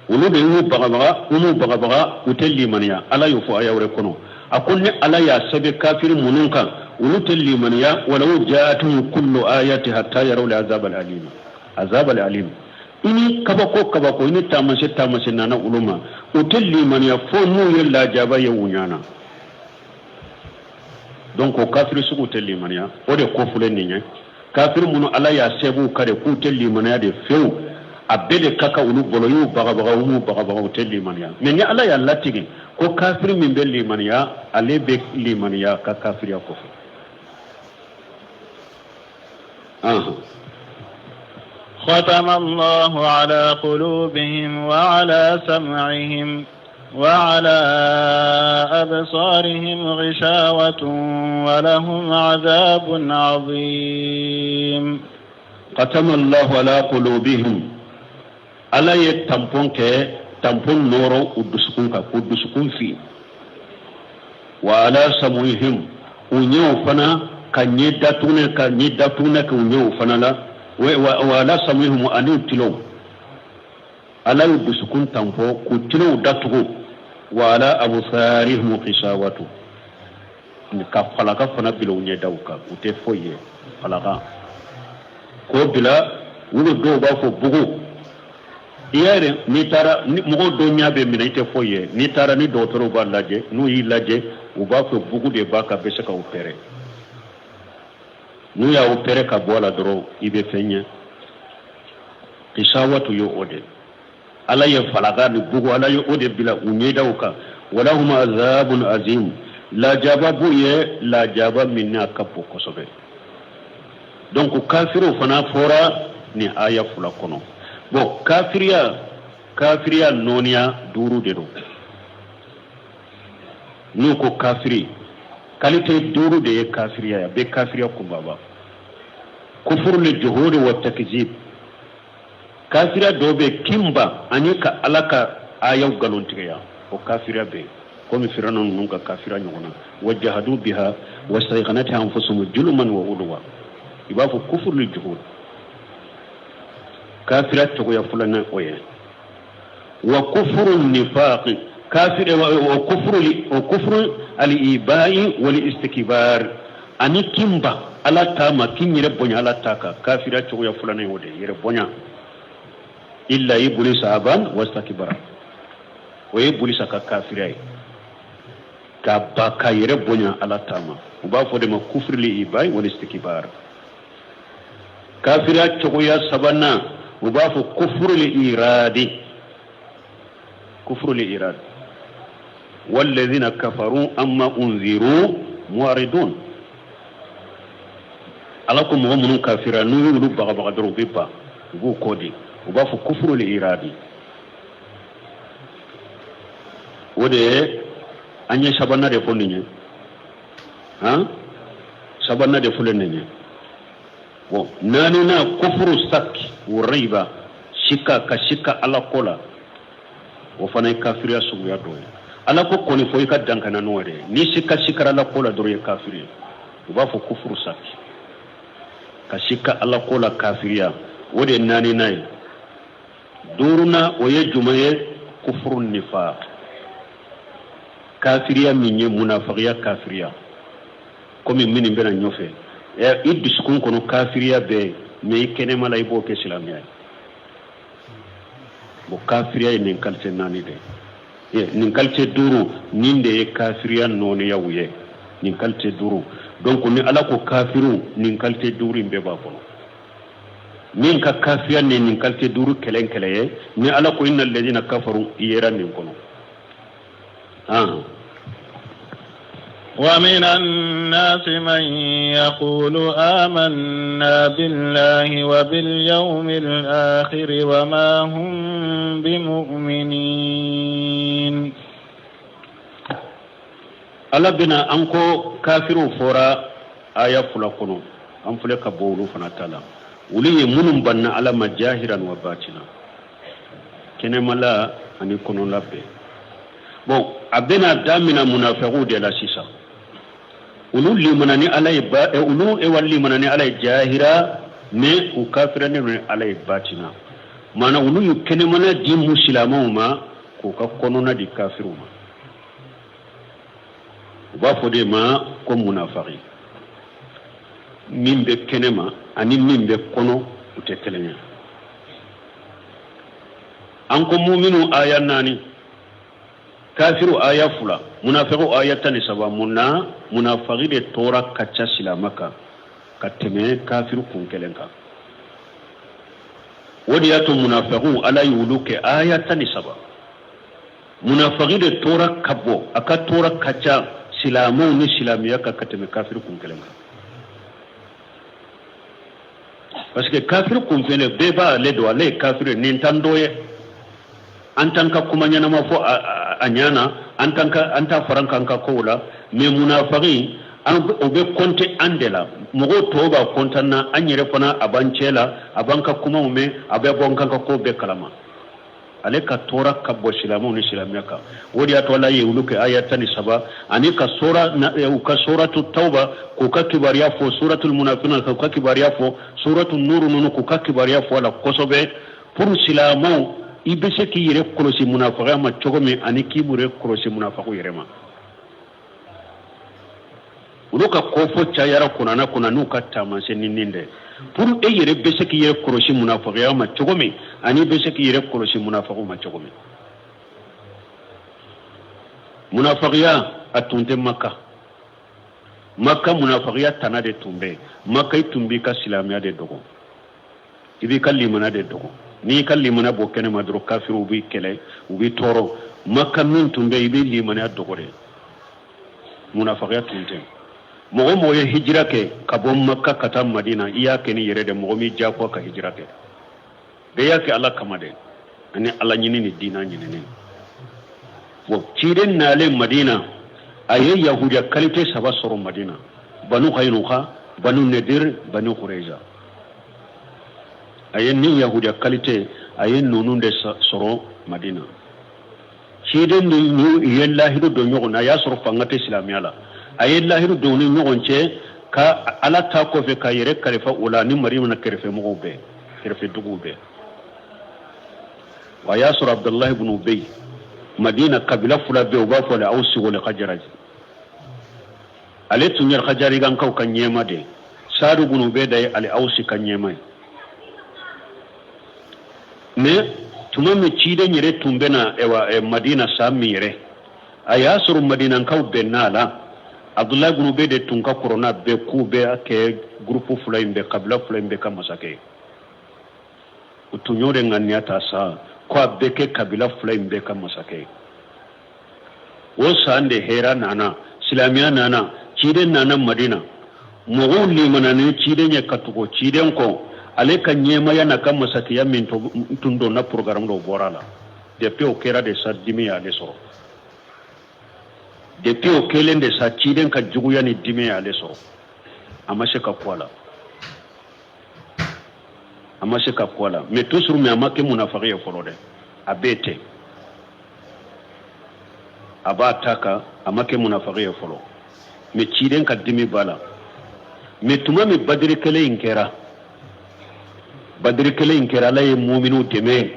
wuludo yu bagabaga utelli man ya ala yufu ayawre kono akunni ala ya sabe kafir mununka utelli man ya walau ja'atuhum kullu ayati hatta yarawla azab al-alim ini kabako ini tamase nana uluma utelli man ya fo mu yella jaba ya wunyana donc o kafir su utelli man ya o de ko fulen ni nya kafir munu ala ya sebu kare ku utelli man ya de few abede kaka ulu bolo yu baga utelli man ya men ya ala ya latigi ko kafir min be liman ya ale be liman ya ka kafir ya ko ختم الله على قلوبهم وعلى سمعهم وعلى أبصارهم غشاوة ولهم عذاب عظيم ختم الله على قلوبهم ألا يتمپون نورو قدسكون في وعلى سمعهم ونيو فنا كان يداتونك ونيو فنا لا وعلى سمعهم أنيو تلو ألا يدسكون تنفو كتلو داتو وعلى أبصارهم غشاوة كفلaka fana bilo nye dauka ute foye falaka ko bila wulo do ba fo bugu iyare ni tara mo do nyabe mi ite foye ni tara ni docteur ba laje nu yi laje u ba fo bugu de ba ka be se ka opere nu ya opere ka bola doro ibe fenye qisawatu yo ode ala ya falaga ni bugu ala yo ode bila unyeda uka wala huma azabun azim la jababu ye la jaba minna kapo kosobe donc kafiru fana fora ni aya fula kono bo kafiriya nonia duru de do nu ko kafiri kalite duru de ye kafiriya ya be kafiriya kumbaba kufur li juhudi wa takzib kafiriya do be kimba anika alaka ayaw galontiya o kafiriya be komi firana nun ka kafira nyona wajahadu biha wastayqanat anfusuhum julman wa ulwa ibafu kufur li juhud kafira to ya fulana oye wa kufru nifaq kafir wa kufru al-ibai wal istikbar ani kimba ala tama kinyire bonya ala taka kafira to ya fulana yode yere bonya illa iblis aban wastakbara wa iblis ka kafirai ka baka yere bonya ala tama uba fo de ma kufru al-ibai wal istikbar kafira to ya sabana uba fo kufru al-iradi كفر الإرادة والذين كفروا أما أنذروا معرضون alakum mo mun kafira nu yulu baga baga dro bipa go kodi o ba fu kufru li iradi wode anya sabana de foninye ha sabana de fulenye wo nanu na kufru sakki uriba shika ka shika ala kola wo fana kafiriya sugu ya do ala ko koni fo ka dankana no de ni shika shikara la kola do ye kafiri o ba fu kufru sakki ka shika ala kola kafiriya wode nani nay duruna o ye jumaye kufru nifaq kafiriya minye munafiqiya kafiriya komi mini bena nyofe e idiskun kono kafiriya be me kene mala ibo ke islamiya bo kafiriya nin kalce nani de ye nin kalce duru ninde ye kafiriya noni ya wuye nin kalce duru donc ni ala ko kafiru nin kalce duru be ba kono min ka kafiriya nin kalce duru kelen keleye ni ala ko innal ladina kafaru yera nin kono ومن الناس من يقول آمنا بالله وباليوم الآخر وما هم بمؤمنين ألا بنا أنكو كافر فورا آية فلقنو أنفلك بولو فنتالا ولي منم بنا على مجاهرا وباتنا كنما لا أن يكونوا لبه bon abena damina munafiqu de la sisa ulu limanani alay ba ulu e walli manani alay jahira me u kafirani ne alay batina mana ulu yukene mana di muslimama ko ka konona di kafiruma ba fode ma ko munafiqi mimbe kenema ani mimbe kono utekelenya anko mu'minu ayanani kafiru aya fula munafiqu ayatan saba munna munafiqi de tora kacha silamaka kateme kafiru kunkelenka wodi yato munafiqu ala yuluke ayatan saba munafiqi de tora kabo aka tora kacha silamu ni silamiyaka kateme kafiru kunkelenka parce que kafiru kunkele beba ledo ale kafiru nintandoye antanka kumanyana mafo anyana anta faranka kola me munafiqi an obe konte andela mugo toba kontana anyere fana abancela abanka kuma me abe bonka ko be kalama aleka tora kabbo silamu ni silamiyaka wodi atola yuluke ayatani saba anika sura na ka suratu tauba ko ka kibariya fo suratul munafiqun ko ka kibariya fo suratul nur nunu ko ka kibariya fo la kosobe pour silamu ibese ki yere kolosi munafiqa ma chogome ani kibure kolosi munafiqu yerema uloka kofo chayara kunana kunanu katama seninde pour e yere bese ki yere kolosi munafiqa ma chogome ani bese ki yere kolosi munafiqu ma chogome munafiqiya atunte makka makka munafiqiya tanade tumbe makka tumbi ka silamiya de dogo ibi kallimana de dogo ni kallimana bo kene madro kafiru bi kele ubi toro makka min tumbe ibi limana dogo de munafiqiya tunte mogo mo ye hijira ke ka bo makka kata madina iya keni yere de mogo mi jako ka hijira ke be yake Allah kamade ani Allah nyini ni dina nyini ni wo ciiden nale madina aye yahudiya kalite saba soro madina banu khaynuqa banu nadir banu qurayza aye ni yahudiya kalite aye nonunde soro madina ciiden ni yellahido do nyogona ya soro fangate islamiyala aye lahido do ni nyogonce ka ala ta ko fe ka yere kalifa wala ni marimu na kerefe mo be kerefe dugu be wa yasur abdullah ibn ubay madina kabila fula be uba fo le ausi wala khajraj ale tunyar khajari gan kaw kan nyema de sadu ibn ubay day ale ausi kan nyema ne tuma me cide nyere tumbena ewa madina samire ayasur madina kaw benala abdullah ibn ubay de tunka corona be ku be ake groupe fula imbe kabila fula imbe kama sake utunyore nganyata sa kwa beke kabila fula imbe kama sake wo sande hera nana silamiya nana cide nana madina mogo limana ne cide nya katugo cide ko ale kan nyema yana kama sake ya min tundo na program do borala depuis o kera de sa dimiya de so depuis o kelen de sa cide ka juguya ni dimiya de so amashe ka kwala mais toujours me amake munafiqiya folode abete abataka amake munafiqiya folo me ciden ka dimi bala me tuma me badri kele inkera la ye mu'minu deme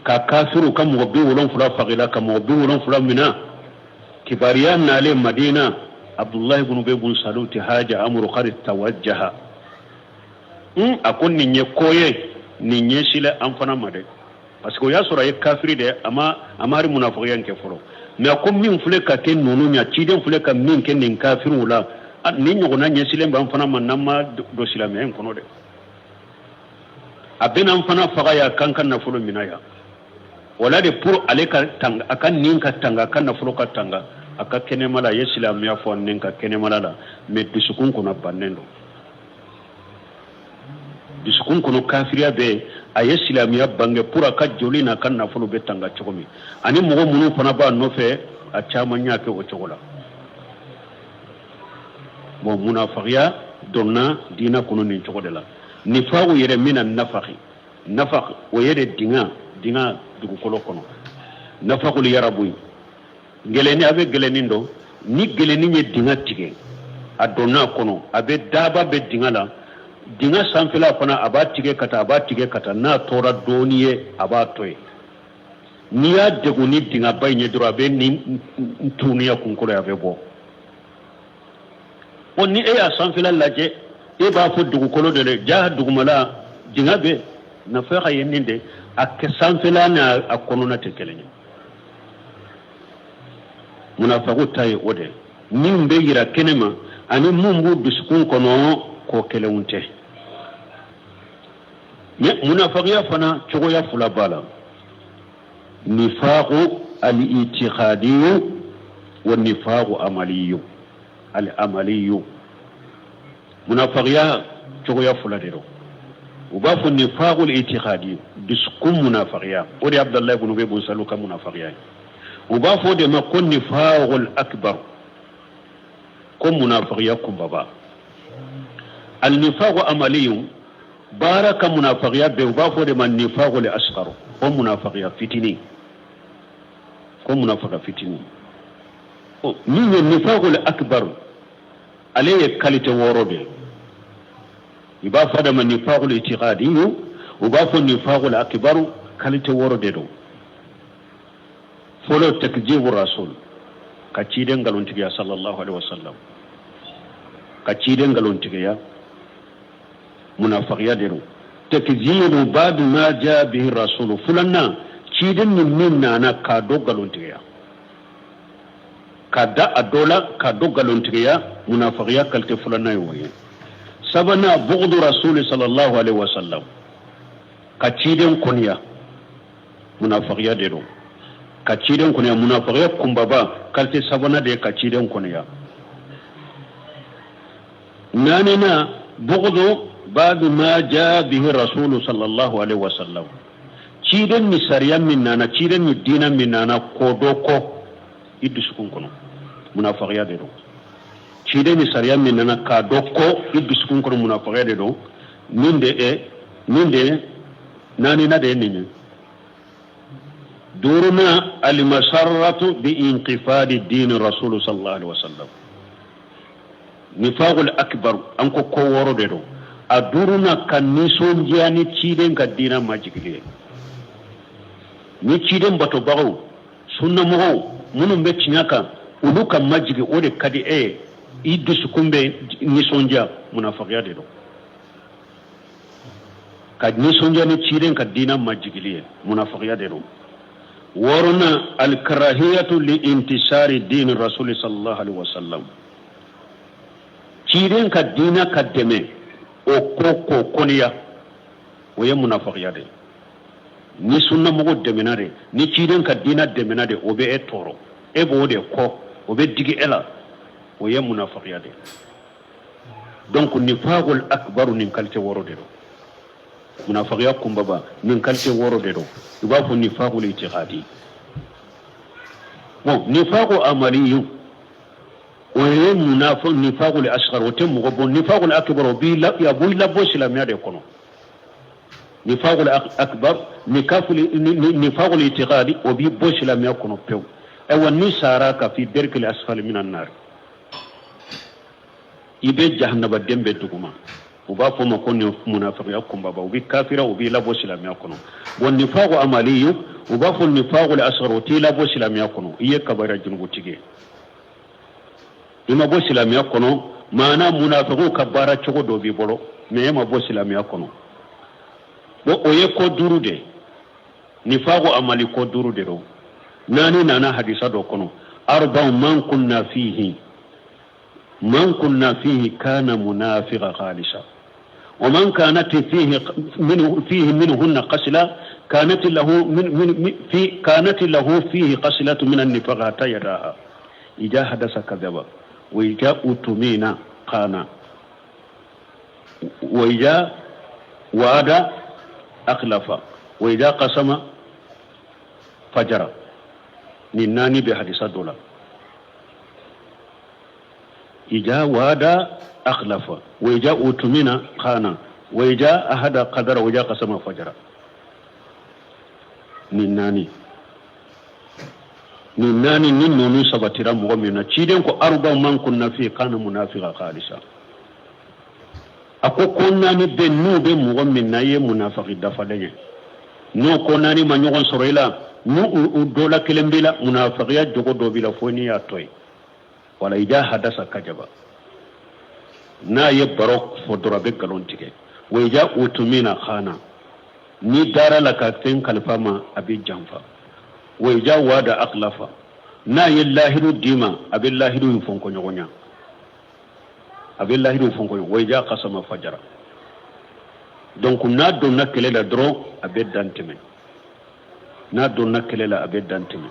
ka kafiru kam mobi wolon fula faqila kam mobi wolon fula mina kibariyan nale madina abdullah ibn ubay ibn saluti haja amru kharit tawajjaha akon ninye koye ninye sile amfana made parce que ya sura ye kafiri de amari munafiqiyan ke folo mais akon min fule ka ken nonu nya ciden fule ka min ken nin kafiru la ni nyogona nye sile ba amfana manama do silame en kono de abena amfana faga ya kankan na folo minaya wala de pour aleka tanga akan nin ka tanga kan na folo ka tanga aka kene mala ye silamiya fo nin ka kene mala la mais disukun kono bannendo disukun kono kafiriya be aye silamiya bange pura ka joli na kan nafolo be tanga chogomi ani mogo munu fana ba no fe a chama nyake o chogola bo munafiqiya donna dina kono ni chogodela nifaqu yere mina nafaq o yere dinga dugu kolo kono nafaqul yarabuy geleni abe geleni ndo ni geleni nye dinga tige adonna kono abe daba be dinga la dinga sanfila fana abatige kata na tora doniye abatoy ni ya degu ni dinga baynye dura be ni tuniya kunkolo ya bebo onni e ya sanfila laje e ba fo dugu kolo de ja dugu mala dinga be na fa yeninde ak sanfila na akono na tekelenya munafiqu tay ode ni mbe yira kenema ani mumbu biskun kono ko kelewunte munafiqiya fana chogoya fula bala nifaqu al-i'tiqadi wa nifaqu al-amali munafiqiya chogoya fula dero ubafu nifaqu al-i'tiqadi biskum munafiqiya odi abdullah ibn ubay ibn salul kam munafiqiya ubafu de ma kun nifaqu al-akbar kum munafiqiya kum baba al-nifaqu amaliyun baraka munafiqiya be ubafu de man nifaqu al-asghar kum munafiqiya fitini o ni nifaqu al-akbar alayya kalite worode ibafu de man nifaqu al-i'tiqadi ubafu nifaqu al-akbar kalite worode do folo takjibu rasul ka ciden galontiya sallallahu alaihi wasallam ka ciden galontiya munafiqiya dero takjibu ba'd ma jaa bihi rasul fulanna ciden min nana ka do galontiya kada adola kado galontiya munafiqiya kalte fulana yoye sabana bughdu rasul sallallahu alaihi wasallam kaciden kunya munafiqiya dedo kaciden kunya munafiqiya kumbaba kalte sabana de kaciden kunya nanina bughdu بعد ما جاء به الرسول صلى الله عليه وسلم ciden ni sariya min nana ciden ni dina min nana kodoko idusukun kono munafiqiya de do ciden ni sariya min nana kadoko idusukun kono munafiqiya de do ninde nani na de nini duruna al masarratu bi inqifadi din rasul sallallahu alaihi wasallam nifaqul akbar anko ko woro de do aduruna kan nison jani ciden ka dina majigide ni ciden bato bago sunna mo munum be cinyaka ulu kan majigi ode kadi iddu sukumbe nison ja munafiqiya de do kad nison jani ciden ka dina majigile munafiqiya de do waruna al karahiyatu li intisari din rasul sallallahu alaihi wasallam ciden ka dina kademe o koko koniya o ye munafiqiya de ni sunna mogo demenade ni ciden ka dina demenade o be e toro e bo de ko o be digi ela o ye munafiqiya de donc nifaqul akbar nin kalte woro de do munafiqiya kumbaba nin kalte woro de do iba fo nifaqul itiqadi bon nifaqu amaliyu oye munafiq nifaqul asghar wote mo bon nifaqul akbar bi la ya boy la bo islamia de kono nifaqul akbar nifaqul itiqadi o bi bo islamia kono pew e wonni saraka fi derkil asfal min an-nar ibe jahannaba dembe duguma o ba fo mo kono munafiq yakum baba o bi kafira o bi la bo islamia kono bon nifaqu amaliyu o ba fo nifaqul asghar wote la bo islamia kono iye kabara junugo tige ima bo silamiya kono mana munafiqu kabara chogo do bi bolo me ma bo silamiya kono bo oye ko durude nifaqu amali ko durude do nani nana hadisa do kono arba man kunna fihi kana munafiqa khalisa ومن كانت فيه منهن قسلة كانت له فيه قسلة من النفاق حتى يداها إذا حدث كذبا وإذا أتمنى قانا وإذا وعد أخلف وإذا قسم فجر نناني بحديث الدولة إذا وعد أخلف وإذا أتمنى قانا وإذا أحد قدر وإذا قسم فجر نناني ننو سبتira mu'mina ciden ko arba man kunna fi kana munafiqa khalisa ako konnani bennu be mu'mina ye munafiqi dafadanye no konnani ma nyogon soroila no dola kelembila munafiqiya jogo do bila foni ya toy wala ida hadasa kajaba na ye barok fodora be galontige wayja utumina khana ni dara lakaten kalfama abi jamfa wayja wada aqlafa na yillahiru dima abillahiru fonko nyogonya abillahiru fonko wayja qasama fajara donc na do nakele la dro abedantime na do nakele la abedantime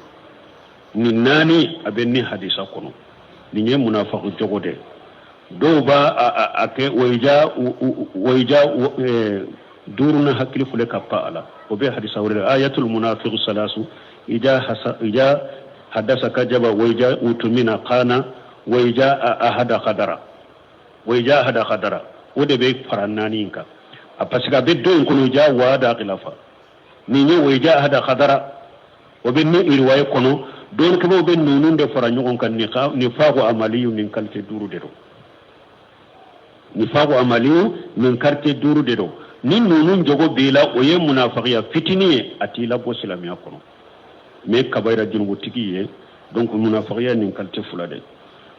ni nani abenni hadisa kono ni nye munafiqu jogode do ba ake wayja duruna hakili fule kappa ala obe hadisa wala ayatul munafiq salasu ija hadasa kajaba wayja utumina qana wayja ahada qadara wode be farannani inka apasika be do kono ja wada khilafa ni ni wayja ahada qadara obe ni riwaya kono don ko be nununde faranyo kan ni faqu amaliyu min kalte duru de do ni faqu amaliyu min kalte duru de do ni nunun jogo bila oye munafiqiya fitini atila bo silamiya kono me kabayra junugo tikiye donc munafiqiya nin kalte fulade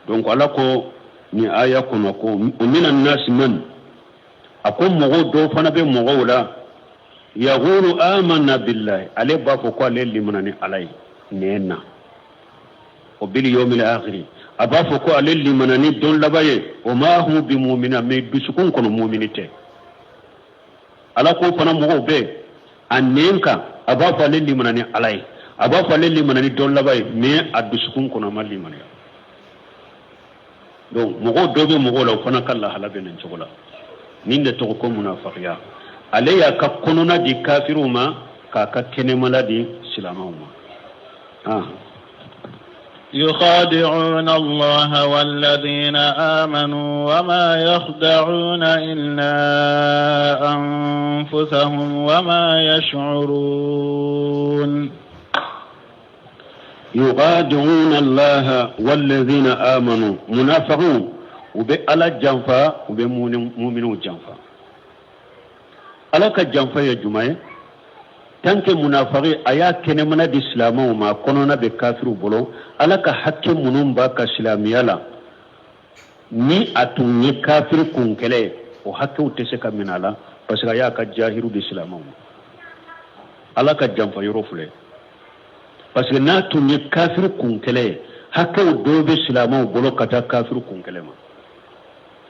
donc ala ko ni aya kono ko minan nas man akom mogo do fana be mogo wala yaqulu amanna billahi ale ba ko ale limanani alai nena وباليوم الآخر أبافكو على مناني دون لباي وما هم بمؤمنين مي بسكون كن مؤمنين على كو فنا مغو بي أنينكا أبافو على مناني علي أبافو على مناني دون لباي مي أدسكون كن مالي مني donc مغو دوبي مغو لو فنا كلا حلا بين شغلا نين تقوم منافقيا عليا ككوننا دي كافروما ككنملا دي سلاموما يخادعون الله والذين آمنوا وما يخدعون إلا أنفسهم وما يشعرون يخادعون الله والذين آمنوا منافقون وبألا الجنفا وبمؤمنون الجنفا ألا كالجنفا يا جماعة tanke munafaqi aya kene mana di islamu ma konona be kafiru bolo alaka hakke munum ba ka islamiyala ni atunye kafir kunkele o hakke utese ka minala parce que aya ka jahiru di islamu alaka jamfa yorofule parce que na tunye kafir kunkele hakke dobe islamu bolo kata kafir kunkele ma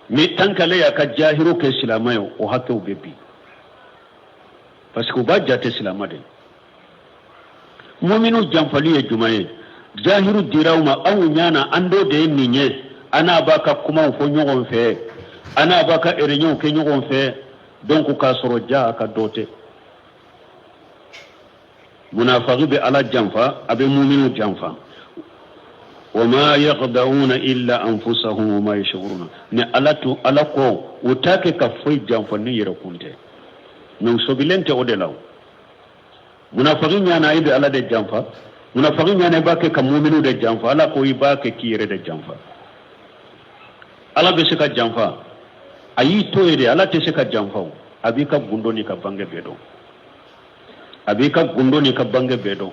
mi tankale ya ka jahiru ke islamu o hakke ubebi parce que ba jate silamade mu'minu janfali ya jumaye jahiru dirawma aw nyana ando de ninye ana baka kuma fo nyogon fe ana baka erenyo ke nyogon fe donc ka soro ja ka dote munafiqi be ala janfa abe mu'minu janfa wama yaqdauna illa anfusahum wama yashuruna ne alatu alako utake ka foi janfa ni yere kunte non sobilente o de law munafiqin yana ibe ala de jamfa munafiqin yana bake ka mu'minu de jamfa ala ko ibake kire de jamfa ala be se ka jamfa ayi to ede ala te se ka jamfa abika gundoni ka bange bedo abika gundoni ka bange bedo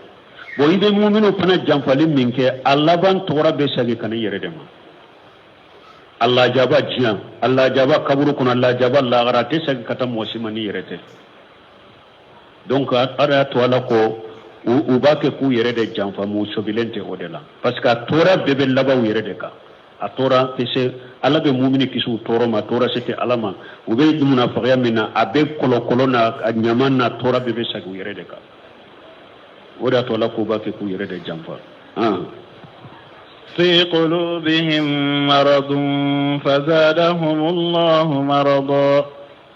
bo ibe mu'minu pana jamfa liminke alla ban tora be sagi kan yere de ma Allah jaba jiyan Allah jaba kaburu kun Allah jaba la garate sagi kata mosimani yerete donc ara to ala ko u bake ku yere de janfa mu sobilente odela parce que tora bebe laba yere de ka a tora pese ala be mu'mini kisu toro ma tora sete alama u be munafiqiya mina abe kolo na nyaman na tora bebe sagi yere de ka oda to ala ko bake ku yere de janfa في قلوبهم مرض فزادهم الله مرضا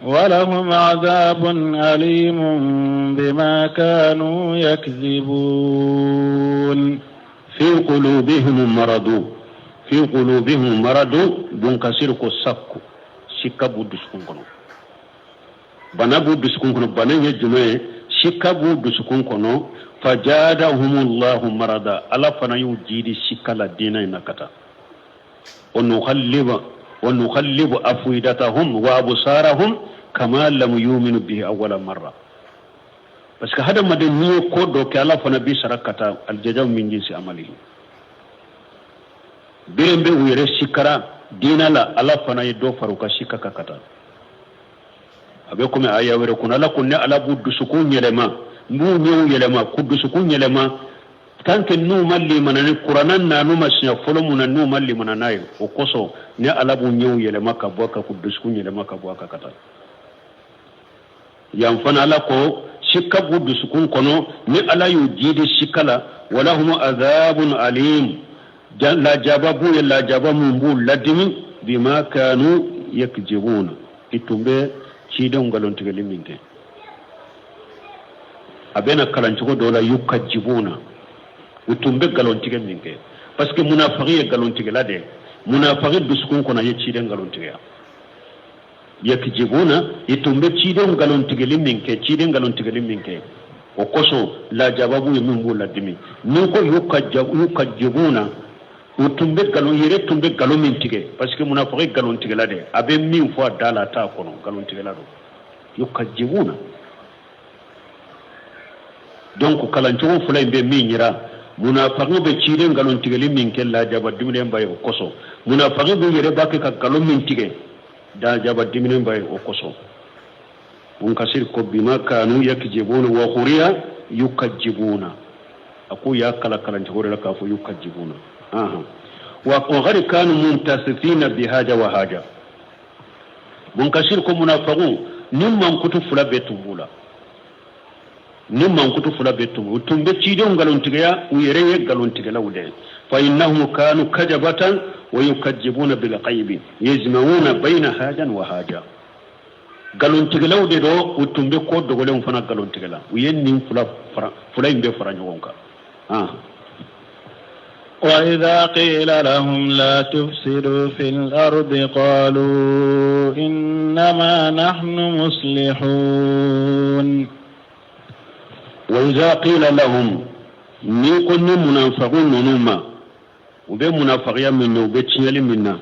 ولهم عذاب أليم بما كانوا يكذبون في قلوبهم مرض دون كسير كسك شكابو دسكون كنو بنابو دسكون كنو بنين يجمع شكابو دسكون كنو فجادهم الله مرضا ألا فنيو جيدي شكال الدين إنكتا ونخلب أفئدتهم وأبصارهم كما لم يؤمنوا به أول مرة بس هذا ما دنيو كودو كألا فنبي سركتا الجزاء من جنس عمله بيرم بي ويري شكرا دينا لا ألا فنيدو فروكا شكا كتا أبيكم آية ويركون ألا كنا ألا بود سكون يلما mu ñew yelema kuddusu ku ñelema tanke nu malli manani qur'anan na nu masnya folo mun nu malli mananay o koso ne alabu ñew yelema ka boka kuddusu ku ñelema ka boka kata yam fana ala ko shikka kuddusu kun kono ni ala yu jidi shikala wala hum azabun alim la jababu la jabamu bu ladimi bima kanu yakjibuna itumbe ci don galon tigaliminke abena kalanchugo dola yukajibuna utumbe galontige minke parce que munafiqi galontige la de munafiqi duskun kona ye chide galontige yakjibuna itumbe chide galontige galontige liminke o koso la jababu yimbu la dimi nuko yukajibuna utumbe galon yere tumbe galomintige parce que munafiqi galontige la de abe min fo dala ta kono galontige la do yukajibuna donc kalanchogo fulay be minyira munafiqu be chire ngalon tigeli min kella jaba dimne mbay o koso munafiqu be yere bakke ka galon min tige da jaba dimne mbay o koso mun kasir ko bima kanu yakjibuna wa khuriya yukajibuna aku ya kala kalanchogo la ka fo yukajibuna وغير كانوا ممتثلين بهذا وهذا منكسركم منافقون نمن كتب فلا بيتوبولا نمن كتب فلا بيتوبولا تنبتشيدون قالون تجيا ويريه قالون تجلا ودين فإنهم كانوا كذبة ويكذبون بالغيب يجمعون بين هذا وهذا قالون تجلا ودو وتنبكو دغلون فنا قالون تجلا وينين فلا ينبه فرانيونكا وإذا قيل لهم لا تفسدوا في الأرض قالوا إنما نحن مصلحون وإذا قيل لهم نيكون منافقون نوما وبين منافقين منا وبتشيل منا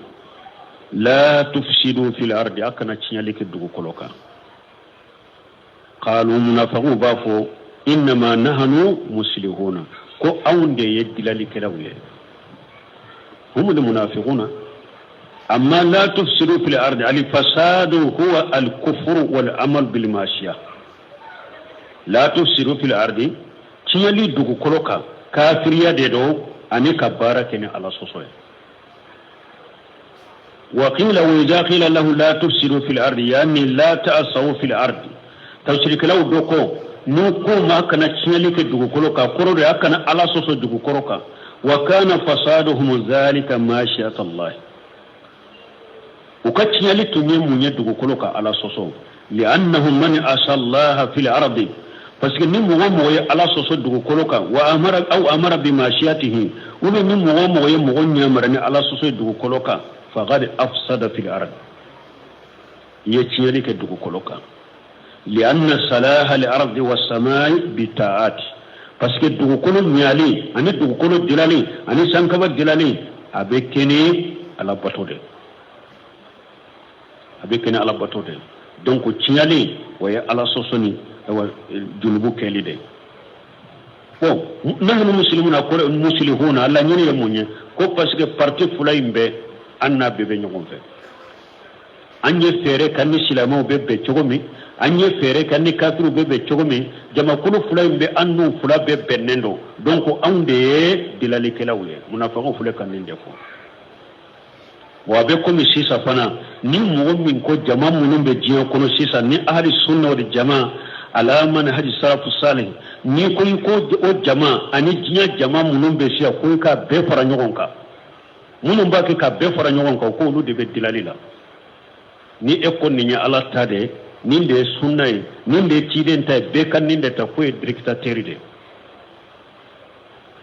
لا تفسدوا في الأرض أكنا تشيل كدو كلوكا قالوا منافقون بافو إنما نحن مصلحون ko aunde yeddilali kelawye هم المنافقون أما لا تفسدوا في الأرض الفساد هو الكفر والعمل بالمعصية لا تفسدوا في الأرض تيالي دوكو كلوكا كافريا ديدو أني كبارة كني على صوصوه وقيل وإذا قيل له لا تفسدوا في الأرض يعني لا تأسوا في الأرض تشرك له دوكو نوكو ما كان تشيالي كدوكو كلوكا كورو يا كان على صوصو دوكو كلوكا وكان فسادهم ذلك ماشية الله وكتشيالي تنيم من يدوكو كلوكا على صوصو لأنهم من أسى الله في الأرض parce que ni mɔgɔ mɔgɔ ye ala sɔsɔ dugukolo kan wa amara bi masiyatihi ou bien ni mɔgɔ mɔgɔ ye mɔgɔ ɲamara ni ala sɔsɔ dugukolo kan faqad afsada fil ard ye tiɲɛli kɛ dugukolo kan lianna salaha al ardi was samai bi ta'at parce que dugukolo ɲali ani dugukolo dilali ani sankaba dilali a bɛ kɛnɛ ala bato de donc tiɲɛli o ye ala sɔsɔ ni junubu kɛli de bon nahnu muslimuna ko muslihuna alla ñene ye muñe ko parce que parti fula imbe anna bebe ñogon fe anye fere kan ni silamaw bebe cogomi anye fere kan ni kafiru bebe cogomi jama kulu fula imbe annu fula bebe nendo donc ande dilali kelawye munafiqo fula kan ni defo wa be komi sisa fana ni mo min ko jama munum be jiyo kono sisa ni ahli sunna wal jamaa ala manhaj salafu salih ni ko o jama ani jinya jama munum be siya ko ka be fara nyogon ka munum ba ka be fara nyogon ka ko lu de be dilalila ni e ko ni nya ala tade ni de sunna ni de tiden ta be kan ni de ta ko e dictateur de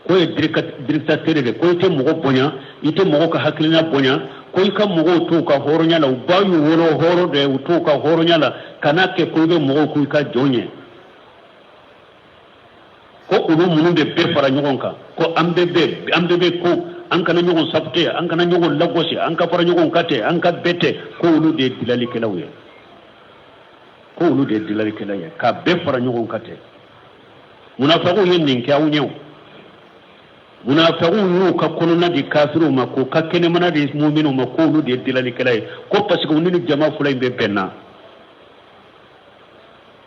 ko e dictateur de ko te mo bonya ite mo ka haklina bonya ko ka mo to ka horonya la bayu woro horo de to ka horonya la kanake ko be mo ko ka jonye ko ulu munun de be fara nyogon ka ko ambe be ko an kana nyogon sapte an kana nyogon lagosi an ka fara nyogon kate an ka bete ko ulu de dilali kelawye ka be fara nyogon kate munafiqu yin nin ka unyo munafiqu yu ka kono na di kafiru ma ko ka kene mana di mu'minu ma ko ulu de dilali kelay ko parce que unini jama fulay be benna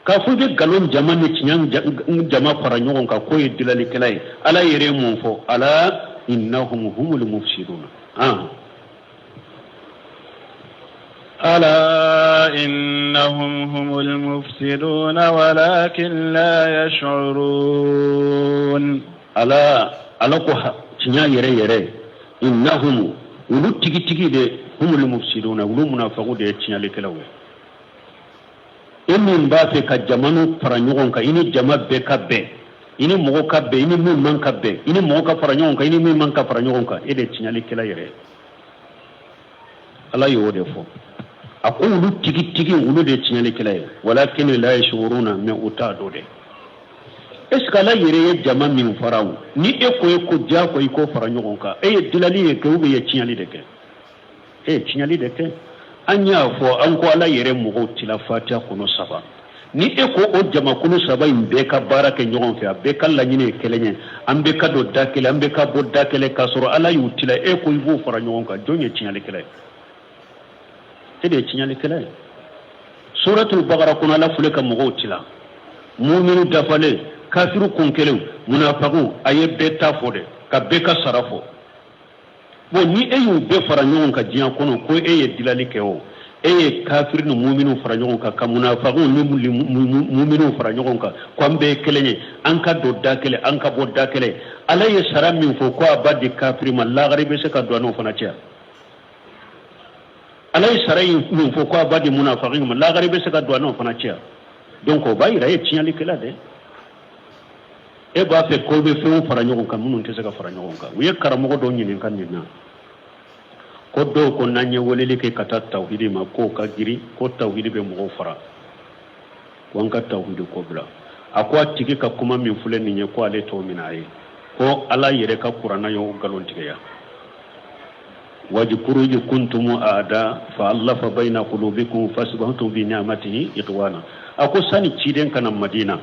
ka fuje galon jama ni cinyang jama fara nyogon ka ko dilali kelay ala yere mun fo ala innahum humul mufsidun ألا إنهم هم المفسدون ولكن لا يشعرون ألا كوها تنيا يري إنهم ولو تيجي ده هم المفسدون ولو منافقون ده تنيا لكلاوي إنهم بافي كجمانو فرانيون كإني جما بكابة إني مو كابة إني مو من كابة إني مو كفرانيون كإني مو من كفرانيون كإيه تنيا لكلاوي ألا يودفو أقول تيجي ولو ده تنيا لكلاوي ولكن لا يشعرون من أتادو ده est-ce la yere jama min faraw ni e ko ja ko fara nyogon ka e dilali e ko be tinyali de ke anya fo an ko ala yere mu ko tilafata kuno saba ni e ko o jama kuno saba imbe ka baraka nyogon fe be kala nyine kelenye ambe ka do dakele ambe ka bo dakele kasoro ala yutila e ko ibo fara nyogon ka jonye tinyali kele e de tinyali kele suratul baqara kuna la fuleka mu ko tila mu'minu dafale kafiru kunkelew munafiqu aye beta fode ka beka sarafo bo ni eyu be fara nyon ka diyan kono ko eye dilali ke o eye kafir no mu'minu fara nyon ka munafiqun ni mu'minu fara nyon ka ko be kelenye an ka do da kele an ka bo da kele alaye saram min fo ko abadi kafir ma la garibe se ka do no fana tia alaye saray min fo ko abadi munafiqin ma la garibe se ka do no fana tia donc o bayira e tiali kala de e ba fe ko be fe fara nyon ka munun te se ka fara nyon ka wiye karamo do nyini kan ni na ko do ko nanye wolele ke kata tawhidi ma ko ka giri ko tawhidi be mo fara wanka tawhidi ko bla akwa tigi ka kuma min fule ni nye ko ale to minaye ko ala yere ka qur'ana yo galon tiga wajkuruji kuntum aada fa allafa baina qulubikum fasbahtum bi ni'matihi ikhwana ako sani ciden kana madina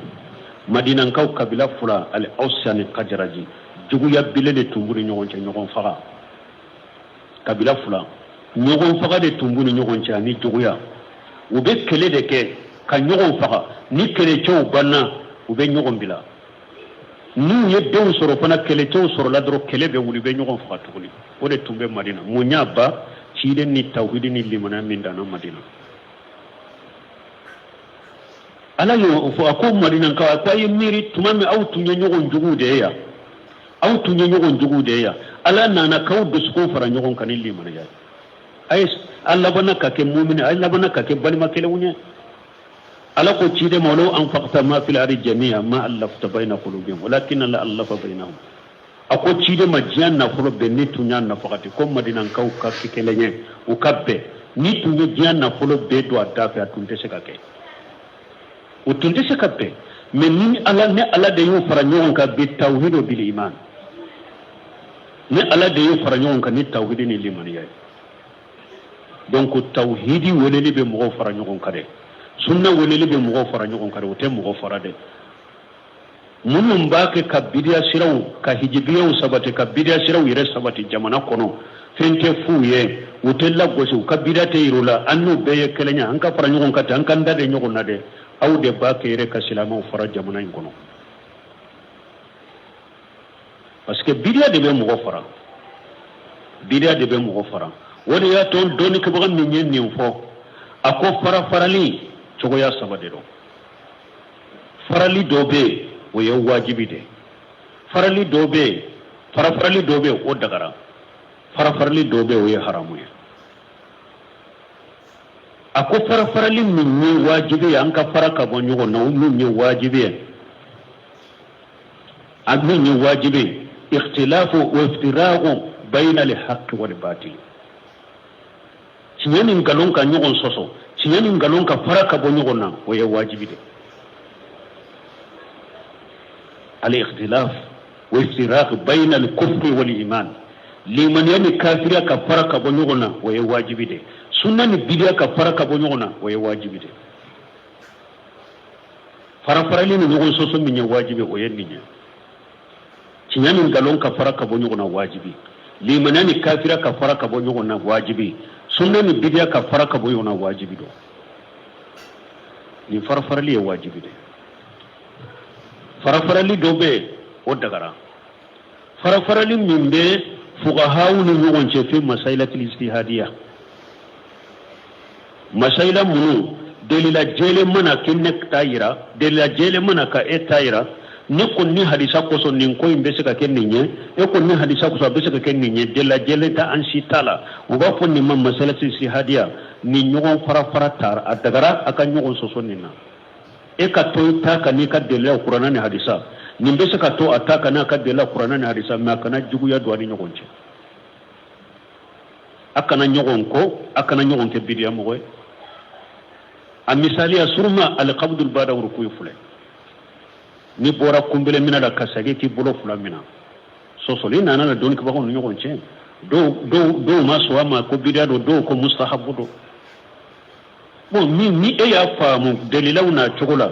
kaw kabila fula al awsani qajraji jugu ya bilele tumburi nyogon faga kabila fula nyogon faga de tumbuni nyogon cha ni juguya ube kele de ke ka nyogon faga ni kele chow banna ube nyogon bila ni ye dew soro fana kele chow soro la dro kele be wuli be nyogon faga tuguni o de tumbe madina munya ba ciden ni tawhid ni limana min dana madina ala yo fo ako madina ka kwa yimiri tumame au tunye nyogon jugu de ya au tunye nyogon jugu de ya ala nana kaw dusko fara nyogon kanil limana ya ay alla bana ka ke mu'min alla bana ka ke balma kele wunya ala ko cide mawlo an faqta ma fil ari jami'a ma allafta baina qulubihim walakin la allafa bainahum ako cide ma jianna furo be ni tunya na faqati ko madina kaw ka kelenye u kabbe ni tunya jianna furo be do adafa atunte se ka ke utunte se kabbe mais ni ala ne ala de yo fara nyogon ka bi tawhid bil iman ne ala de yo fara nyogon ka ni tawhid ni liman yaay donc tawhidi woleli be mo fara nyogon ka de sunna woleli be mo fara nyogon ka de o te mo fara de munum baake ka bidiya siraw ka hijibiyaw sabate ka bidiya siraw yere sabati jamana kono fente fuye wotella gosu ka bidiya te irula annu beye kelenya anka fara nyogon ka tan kan dade nyogon na de aw de baake yere ka silama fara jamana kono parce que bidiya de be mo fara bidiya de be mo fara wani ya ton doni ka bagan min yen nin fo ako farali cogo ya sabade do farali dobe o ya wajibi de farali dobe o dagara farali dobe o ya haramu ya ako farali min ni wajibi an ka faraka bon yugo na min ni wajibi amin ni wajibi ikhtilafu wa iftiraqu bayna al-haqq wal batil tiɲɛni ngalon ka ɲɔgɔn sɔsɔ tiɲɛni ngalon ka fara ka bɔ ɲɔgɔn na o ye wajibi de al-ikhtilaf wa iftiraq bayna al-kufri wal iman limaniya ni kafiriya ka fara ka bɔ ɲɔgɔn na o ye wajibi de sunna ni bidiya ka fara ka bɔ ɲɔgɔn na o ye wajibi de farafarali ni ɲɔgɔn sɔsɔ min ye wajibi o ye nin ye tiɲɛni ngalon ka fara ka bɔ ɲɔgɔn na wajibi limaniya ni kafiriya ka fara ka bɔ ɲɔgɔn na wajibi sunna ni bidiya ka fara ka bɔ ɲɔgɔn na wajibi do ni farafarali ye wajibi de farafarali dɔ bɛ o dagara farafarali min bɛ fuqahaw ni ɲɔgɔn cɛ fi masailatil ijtihadiyya masaila minnu delila jɛlen mana kɛ ne ta yira delila jɛlen mana ka e ta yira ne ko ni hadisa koso nin ko in bɛ se ka kɛ nin ye e ko ni hadisa koso a bɛ se ka kɛ nin ye delila jɛlen ta an si t'a la u b'a fɔ nin ma masailatil ijtihadiyya ni ɲɔgɔn fara ta a dagara a ka ɲɔgɔn sɔsɔ nin na e ka to ta ka n'i ka delila kuranna ni hadisa nin bɛ se ka to a ta ka n'a ka delila kuranna ni hadisa mais a kana juguya don a ni ɲɔgɔn cɛ a kana ɲɔgɔn kɔ a kana ɲɔgɔn kɛ bidiya mɔgɔ ye a misaliya suruma alqabdul bada rukuyi filɛ ni bɔra kunbele mina la ka sage k'i bolo fila mina sɔsɔli nana la dɔɔni kabagaw ni ɲɔgɔn cɛ dɔw ma sɔn a ma ko bidiya don dɔw ko mustahabu don bon ni e y'a faamu dalilaw n'a cogo la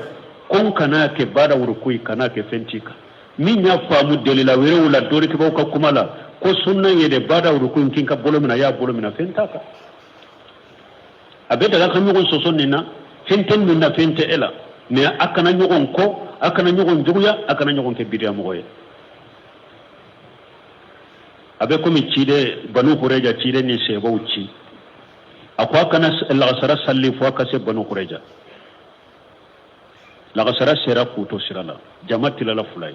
ko n kana kɛ bada rukuyi kana kɛ fɛn t'i kan min y'a faamu dalila wɛrɛw la dɔɔni kabagaw ka kuma la ko sunna ye de bada rukuyi kin ka bolo mina y'a bolo mina fɛn t'a kan a bɛ daga ka ɲɔgɔn sɔsɔ nin na fɛn tɛ nin na fɛn tɛ e la mais a kana ɲɔgɔn kɔ a kana ɲɔgɔn juguya a kana ɲɔgɔn kɛ bidiya mɔgɔ ye abe komi cide banu hureja cide ni sebo uci akwa kana lagasara salli fo akase banu hureja lagasara sera kuto sirala jamati la fulay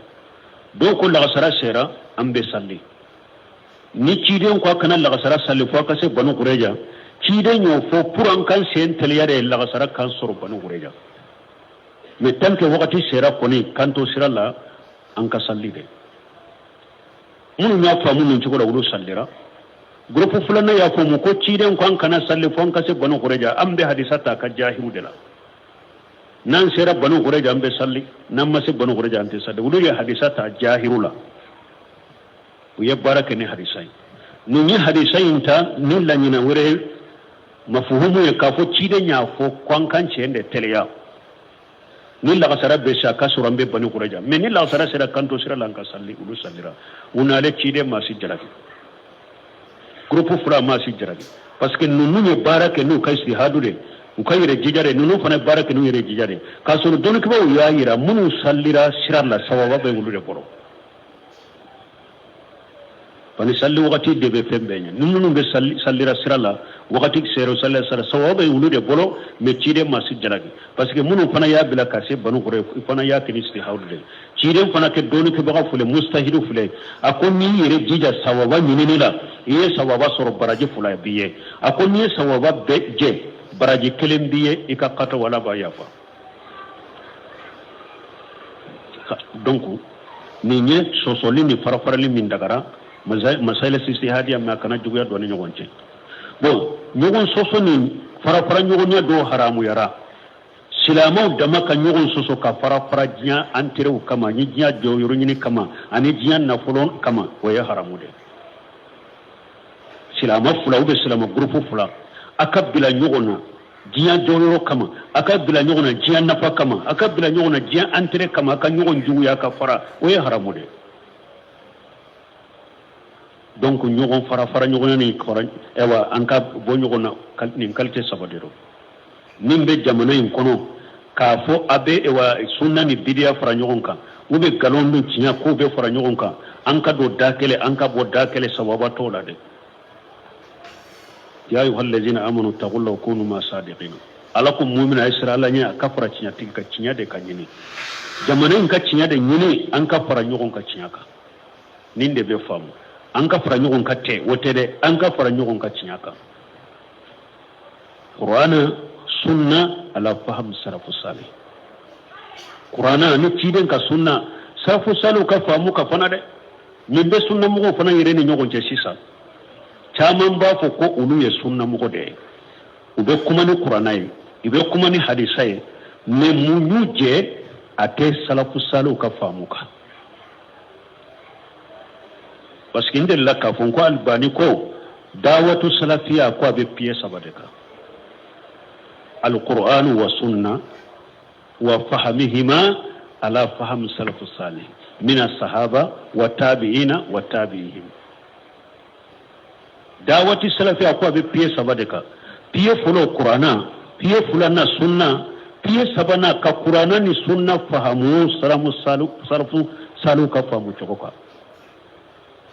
do ko lagasara sera ambe salli ni cide ko kana lagasara salli fo akase banu hureja cide nyo fo pour an kan sen teliyare lagasara kan soro banu hureja me tanke wakati sera koni kanto sirala an ka salli de mun ya famu mun ci ko da wuro sallira groupe fulana ya famu ko ciden ko an kana salli fon kase banu hureja ambe hadisata ka jahiru de la nan sera banu hureja ambe salli nan mase banu hureja ante salli wuro ya hadisata jahiru la uye baraka ni hadisai ni ni hadisai ta ni la ni na wure mafuhumu ya kafo ciden ya fo kwan kan ce ende teleya ni la kasara be sha kasura mbe banu hureja mais ni la kasara sera kanto sera lanka salli ulu sallira unale cide masi jarabi groupe fura masi jarabi parce que nunu ye baraka nu kai istihadu de ukayire jijare nunu fana baraka nu yire jijare kasuru donu kiba ya yira munu sallira siralla sawaba be ulu de boro pani salli wakati de be fembenya nunu be sallira siralla wakati sero sallira sara sawaba be ulu de boro me cide masi jarabi parce que munu fana ya bila kase banu hore fana ya kini istihadu de cide fana ke donu kiba fule mustahidu fule akoni yire jija sawaba nyini la iye sawaba soro baraji fula biye akoni ye sawaba be je baraji kelem biye ikakata wala ba yafa donc ni nye sosoli ni farafarali min dagara masaila istihadi amma kana juguya do ni nyogonce bon nyogon soso ni farafara nyogonya do haramu yara silamaw dama ka nyogon soso ka farafara jiya antirew kama ni jiya do yoro ni kama ani jiya na fulon kama waya haramu de silama fula ube silama groupe fula akabila nyogona jiya do yoro kama akabila nyogona jiya nafa kama akabila nyogona jiya antre kama aka nyogon juya ka fara waya haramu de donc nyogon farafara nyogona ni koran ewa anka bo nyogona ni kalite sabadero nimbe jamana in kono ka fo abe ewa sunna ni bidiya fara nyogon kan ube galon dun cinya ko be fara nyogon kan anka do dakele anka bo dakele sababa tola de ya ayyuhal ladzina amanu taqullaha wa kunu ma sadiqin alakum mu'mina isra Allah nya kafara cinya tinka cinya de kanyini jamana in ka cinya de nyini anka fara nyogon ka cinya ka ninde be famu anka fara nyogon ka te wote de anka fara nyogon ka cinya ka qur'ana sunna ala faham salafu salih qur'ana ni ciden ka sunna salafu salih ka famu ka fana de ni be sunna mo fana yire ni nyogon je sisa chaman ba fo ko ulu ye sunna mo de ube kuma ni qur'ana yi ube kuma ni hadisa yi me munyuje ate salafu salih ka famu ka parce que ndel la ka fon ko albani ko dawatu salafiya ko be piye sabadeka القرآن والسنة وفهمهما على فهم سلف الصالح من الصحابة والتابعين والتابعين دعوة السلف أقوى بيه سبادك بيه فلو القرآن بيه فلنا سنة بيه سبنا كقرآن سنة فهمو سلف سالو كفهمو چوكا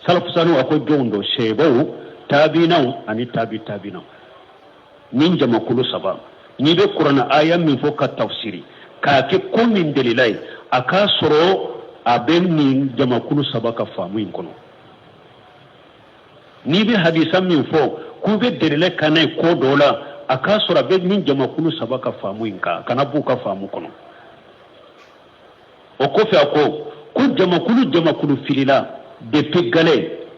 سلف سالو أقوى جوندو شيبو تابينو أني تابينو نينجا مكولو سبا ni be qur'ana aya min fo ka tafsiri ka ke ko min dalilai aka soro aben ni jama kulu sabaka famu in kono ni be hadisa min fo ku be dalilai kanai ko dola aka soro aben min jama kulu sabaka famu in ka kana bu ka famu kono o ko fe ako ku jama kulu filila de pegale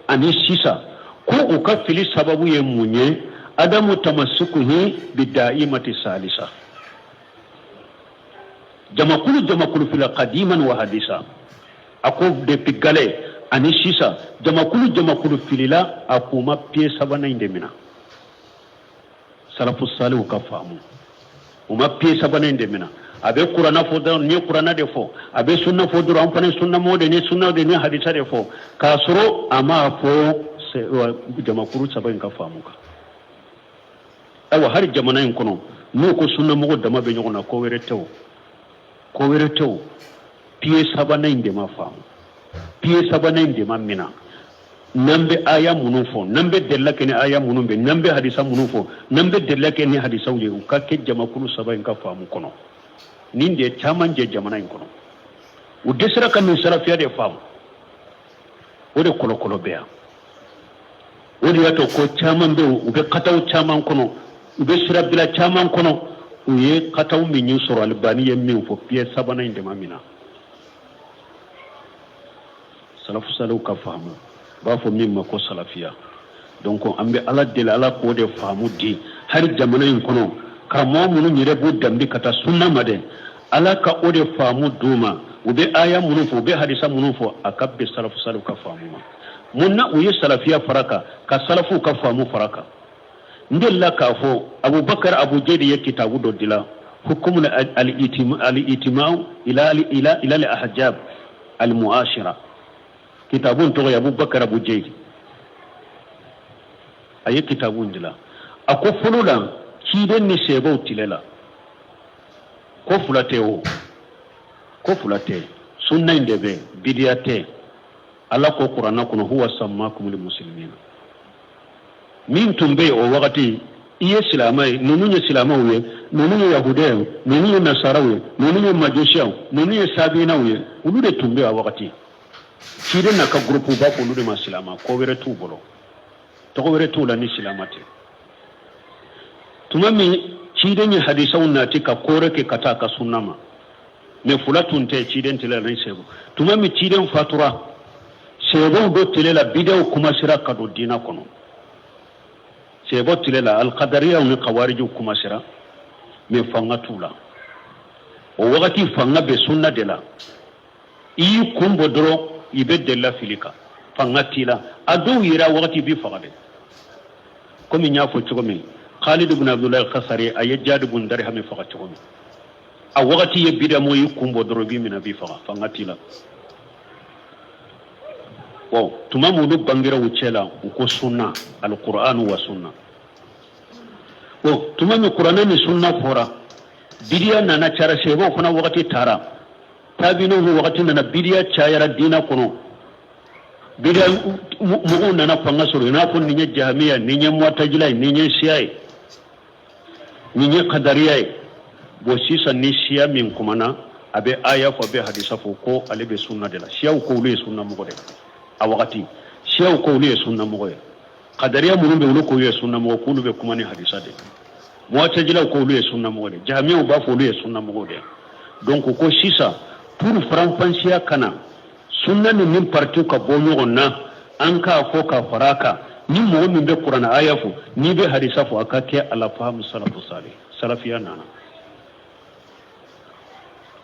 ani sisa ko o ka fili sababu ye munye adamu tamassukuhi bidaimati salisa jamakulu fil qadiman wa hadisa ako de pigale ani sisa jamakulu filila akuma pie sabana indemina salafu salih ka famu uma pie sabana indemina abe qur'ana fo da ni qur'ana de fo abe sunna fo duro ampane sunna mode ni sunna de ni hadisa de fo kasro ama fo jamakulu saban ka famu ka awa har jamana in kono no ko sunna mo dama be nyona ko were tew piye sabana inde ma famu piye sabana inde ma mina nambe aya munufo nambe della kene aya munumbe nambe hadisa munufo nambe della kene hadisa uje ukake jama kulu saba inka famu kono ninde chaman je jamana in kono udesira kan salafiya de famu ode kolo kolo beya ode yato ko chaman be ube kataw chaman kono ube sira bila chaman kono uye kataw min yusoro albani yemmin fo piye sabana inde mamina salafu salu ka famu ba fo min mako salafiya donc ambe ala del ala ko de famu di har jamana in kono karamo munu nyire bu dambi kata sunna made ala ka o de famu duma ube aya munu fo be hadisa munu fo akabbe salafu salu ka famu munna uye salafiya faraka ka salafu ka famu faraka ndella ka fo abubakar abu jaydi yake kitabu do dila hukum al-itima'u ila al-ahjab al-mu'ashira kitabun to ya abubakar abu jaydi ayi kitabun dila ako fulula kiden ni sebo tilela ko fulate sunna indebe bidiyate ala ko qur'ana kuno huwa sammakum lil muslimin min tumbe o wakati iye silamai nununye silamawe nununye yahudawe nununye nasarawe nununye majushawe nununye sabinawe ulude tumbe o wakati kide na ka grupu ba ko ulude ma silama ko were tu bolo to ko were tu la ni silamate tumami kide ni hadisa unnati ka kore ke kata ka sunnama me fulatun te kide ntela ran sebo tumami kide fatura sebo do telela bidaw kuma sira ka do dina kono sebo telela al qadariya ni qawariju kuma sira me fanga tula o wakati fanga be sunna dela i kumbo dro ibe dela filika fanga tila adu yira wakati bi fagade komi nyafo chugomi Khalid ibn Abdullah al-Khasari ayajad ibn Darham faga chugomi a wakati ye bida mo yi kumbo dro bi mina bi faga fanga tila wow tuma mudu bangira wucela uko sunna al-Qur'an wa sunna wow tuma mi Qur'an ni sunna fora bidiya nana cara sebo kuna wakati tara tabino hu wakati nana bidiya chayara dina kono bidiya mu'u nana fanga suru ina kun ninye jahmiya ninye mu'tazila ninye shi'a ninye qadariya bo sisa ni shi'a min kumana abe aya fo be hadisa fo ko alebe sunna de la shi'a ko ule sunna mo de a wakati shi'a ko ule sunna mo de qadariya mun be ulu ko ule sunna mo ko ulu be kumani hadisa de mu'tazila ko ulu sunna mo de jahmiya ba fo ulu sunna mo de donc ko sisa pour franc-pensia kana sunna ni min parti ka bonyo onna an ka fo ka faraka ni mo min be qur'ana aya fo ni be hadisa fo akake ala fahmu salafu salih salafiya nana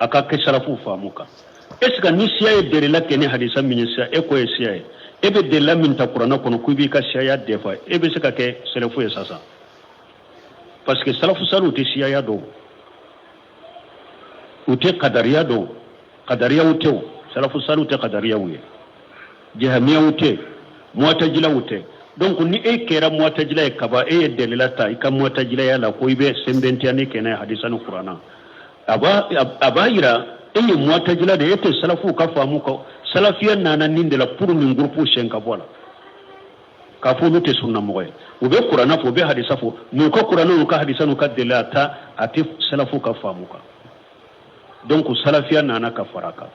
akake salafu famuka eska ni siya de la kene hadisa min siya e ko siya e be de la min ta qur'ana kono ku bi ka siya de fa e be saka ke salafu e sasa parce que salafu salu te siya ya do ute qadariya do qadariya ute salafu salu te qadariya wuye jahmiya ute mu'tazila ute donc ni e kera mu'tazila e kaba e delilata e kam mu'tazila ya la ko ibe sembenti ani kena hadisan qur'ana abayira e mu'tazila de ete salafu ka famu ko salafiyan nana ninde la pour min groupe shenka bola ka fo te sunna moy o be qur'ana fo be hadisa fo no ko qur'ana no ka hadisa no ka delata ati salafu ka famu ka donc salafiya nana ka faraka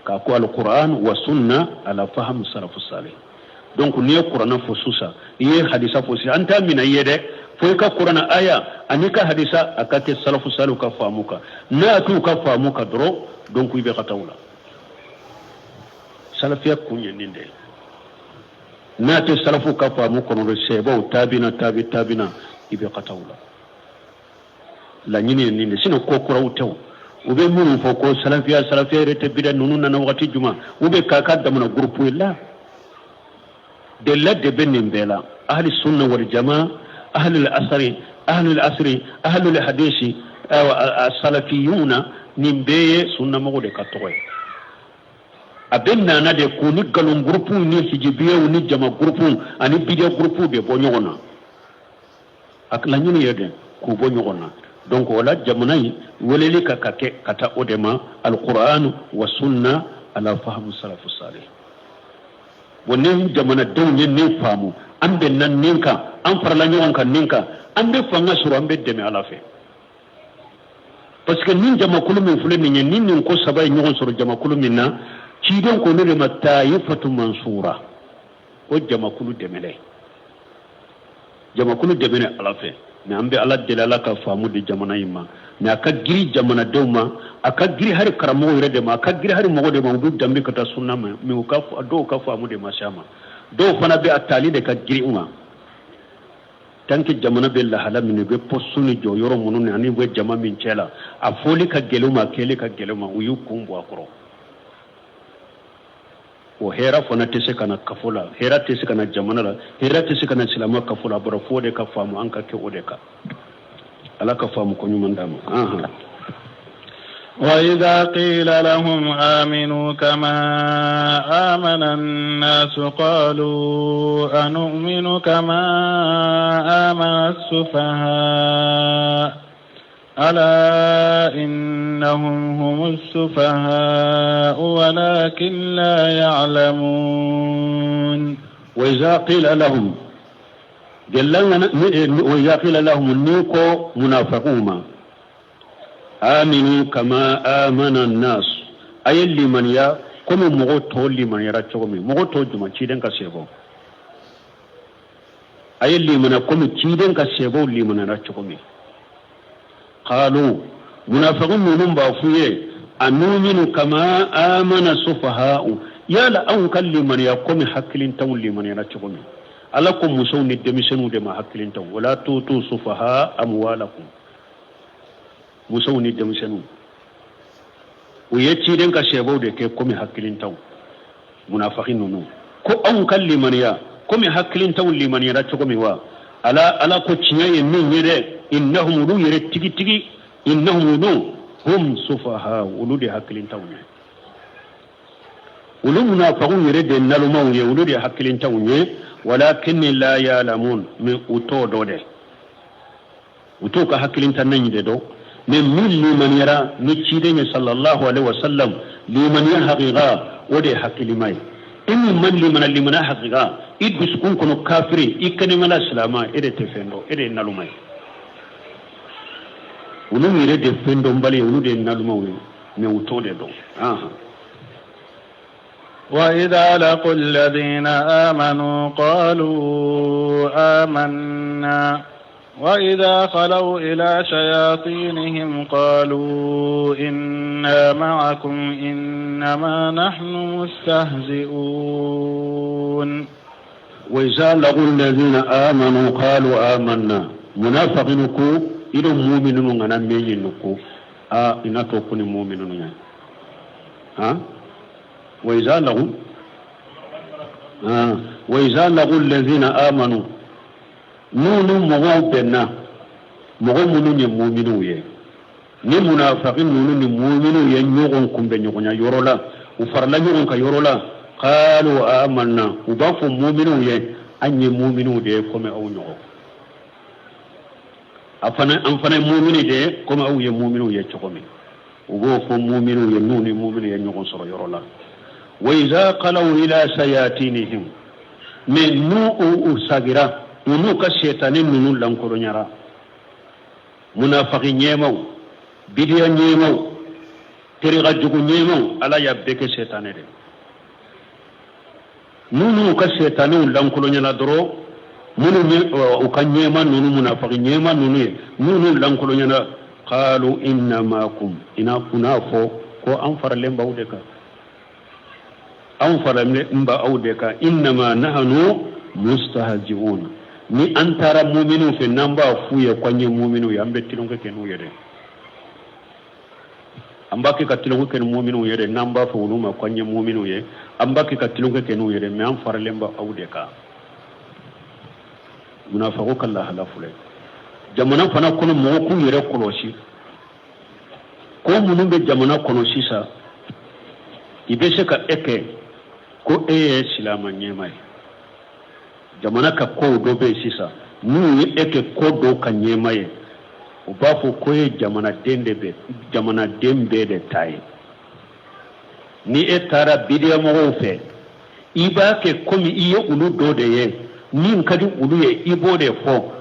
ka ko al-Qur'an wa sunna ala fahm salaf salih donc ni qur'ana fo susa ye hadisa fo si anta mina yede fo ka qur'ana aya anika hadisa akate salaf salih ka famuka na tu ka famuka dro donc ibe katawla salafiya kunya ninde na te salafu ka famuka no sebo tabina ibe katawla la nyini ninde sino ko kura utew ube munu fo ko salafiya rete bidan nunu na wakati juma ube kaka da mana groupe la de la de benin bela ahli sunna wal jamaa ahli al-asri ahli al-hadisi as-salafiyuna nimbeye sunna mo de katoy abenna na de ko ni galon groupe ni hijibiye ni jama groupe ani bidia groupe be bonyona ak la nyini yede ko bonyona donc wala jamunai weleli ka kata odema al-Qur'an wa sunna ala fahm salaf salih wonen jamana dawnya ne famu ambe nan ninka am farla nyon kan ninka ambe fanga suru ambe deme ala fe parce que nin jama kulu min fulen ni nin ko sabay nyon suru jama kulu min na ci don ko ne matta yifatu mansura o jama kulu demele ala fe mais ambe ala delala ka famu de jamana yimma mais aka giri jamana dawma aka giri har karamo yere de ma aka giri har mogo de ma du dambe kata sunna ma mi ka do ka famu de mashama do fana be atali de ka giri uma tanki jamana be la hala min be posuni jo yoro munun ani be jama min cela a foli ka geluma kele ka geluma uyu kumbu akoro o hera fana tese kana kafula hera tese kana jamana la hera tese kana silama kafula boro fode ka famu an ka ke odeka ala ka famu ko nyumandama وإذا قيل لهم آمنوا كما آمن الناس قالوا أنؤمن كما آمن السفهاء ألا إنهم هم السفهاء ولكن لا يعلمون وإذا قيل لهم نيكو منافقون آمنوا كما آمن الناس أي اللي من يا كم مغوتو اللي من يرى تشومي مغوتو جمع تشيدن كسيبو أي اللي من كم تشيدن كسيبو اللي من يرى تشومي قالوا منافقون منهم بافويه أنؤمن كما آمن السفهاء يا لا أنكل لمن يقوم حكلين تون لمن يرى تشومي ألكم مسون الدمسنو دما حكلين تون ولا توتوا سفهاء أموالكم musawni demisenu o yetti den ka shebo de ke komi hakkilin taw munafiqin nunu ko an kalli maniya komi hakkilin taw liman yara to komi wa ala ko ciyaye min yere innahum lu yere tigi innahum lu hum sufaha uludi hakkilin taw ne ulu munafiqun yere de nalumaw ye uludi hakkilin taw ne walakin la ya'lamun min uto dode uto ka hakkilin tan nan de do من لمن يرى نتشيدين صلى الله عليه وسلم لمن يرى حقيقة ودي حق لماي إن من لمن حقيقة إدس كون كنو كافري إكني ملا سلاما إدي تفندو إدي نالوماي ولو يرى تفندو مبالي ولو دي نالوماي نوتو دي دو وإذا لقوا الذين آمنوا قالوا آمنا وإذا خلوا إلى شياطينهم قالوا إنا معكم إنما نحن مستهزئون وإذا لقوا الذين آمنوا قالوا آمنا منافقينكو إلى مؤمنون أنا مينكو إنا توكوني مؤمنون وإذا لقوا الذين آمنوا nunu mogo benna mogo munu ni mu'minu ye ni munafiqin nunu ni mu'minu ye nyogon kumbe nyogonya yorola u farla nyogon ka yorola qalu amanna u ba fu mu'minu ye anye mu'minu de comme aw nyogo an fana mu'minu de comme aw ye mu'minu ye chokomi u go fu mu'minu ye nunu mu'minu ye nyogon soro yorola wa iza qalu ila sayatinihim min nu'u sagira nunu ka shetanin nunu lankoro nyara munafiki nyemaw bidiya nyemaw teriga jugu nyemaw ala ya beke shetane de nunu ka shetanin lankoro nyara doro nunu o ka nyema nunu munafiki nyema nunu lankoro nyara qalu inna ma'akum ina kunafo ko an farlemba udeka an farlemba udeka inna ma nahnu mustahzi'un ni antara mu'minu fe namba fuye kwanye mu'minu ya ambe tilonga kenu yede ambaki katilonga kenu mu'minu yede namba fa uluma kwanye mu'minu ye ambaki katilonga kenu yede me an farlemba awdeka munafiqu kallah halafule jamana fana kono mo ku yere kolosi ko munun be jamana kono sisa ibese ka eke ko silama nyemai jamana ka ko do be sisa nu yi eke ko do ka nyemaye o ba fo ko ye jamana dembe de tay ni etara bidiya mo fe iba ke komi iye ulu do de ye nin kadi ulu ye ibo de fo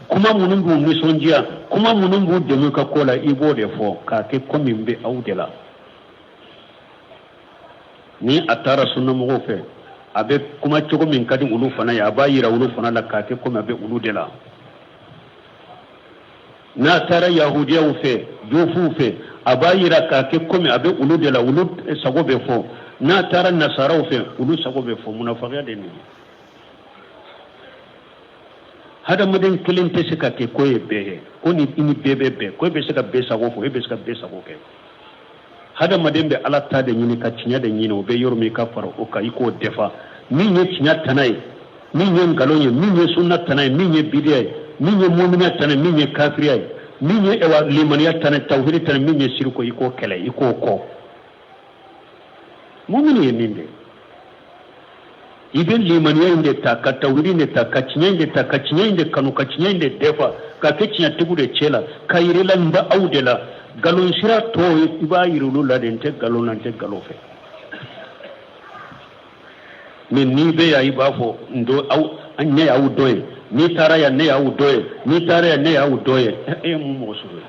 kuma munun bu nisonjiya kuma munun bu demu ka kola ibo de fo ka ke komi be awdela ni atara sunna mo fe abe kuma cogo min kadi ulu fana ya ba yira ulu fana la ka ke komi abe ulu de la na tara yahudiya fe jofu fe aba yira ka ke komi abe ulu de la ulu sago be fo na tara nasara fe ulu sago be fo munafiqiya de ni hada maden kelente sika ke koye be ko ni ini bebe be ko be sika be sago fo be sika be sago ke hada maden be ala ta de nyini ka cinya de nyini o be yormi ka faro o ka iko defa min ye cinya tanai min ye ngalonye min ye sunna tanai min ye bidiya min ye mu'mina tanai min ye kafiriya min ye ewa limaniya tanai tawhid tanai min ye shirko iko kele iko ko mu'mini ye minde iben limaniya inde ta ka tawhid inde ta ka cinya inde ta ka cinya inde kanu ka cinya inde defa ka ke cinya tugude cela ka yirela nda awdela galon sira to iba yirulu la den te galon ante galofe min ni be ya iba fo ndo aw anya ya udoye ni tara ya ne ya udoye ni tara ya ne ya udoye mu mosuwe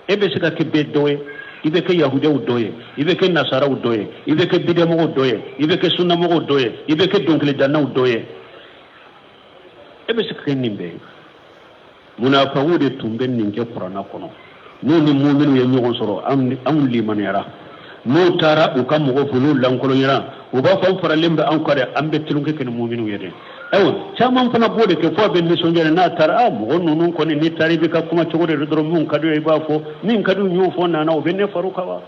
ebe sika ke be doye ibe ke yahude udoye ibe ke nasara udoye ibe ke bidemo udoye ibe ke sunna mo udoye ibe ke donkle dana udoye ebe sika ke nimbe munafiqu de tumben ninge qur'ana kono no ni mu'minu ye nyogon soro am liman yara no tara u kam mo fulu lankolo yara u ba fa fara lembe an kare ambe tilunke ken mu'minu yede ayo chaman fana bode ke fo be mission jere na tara mo nonu ko ni tari be ka kuma chogode rodoro mun kadu e ba fo min kadu nyu fo na na o be ne faruka wa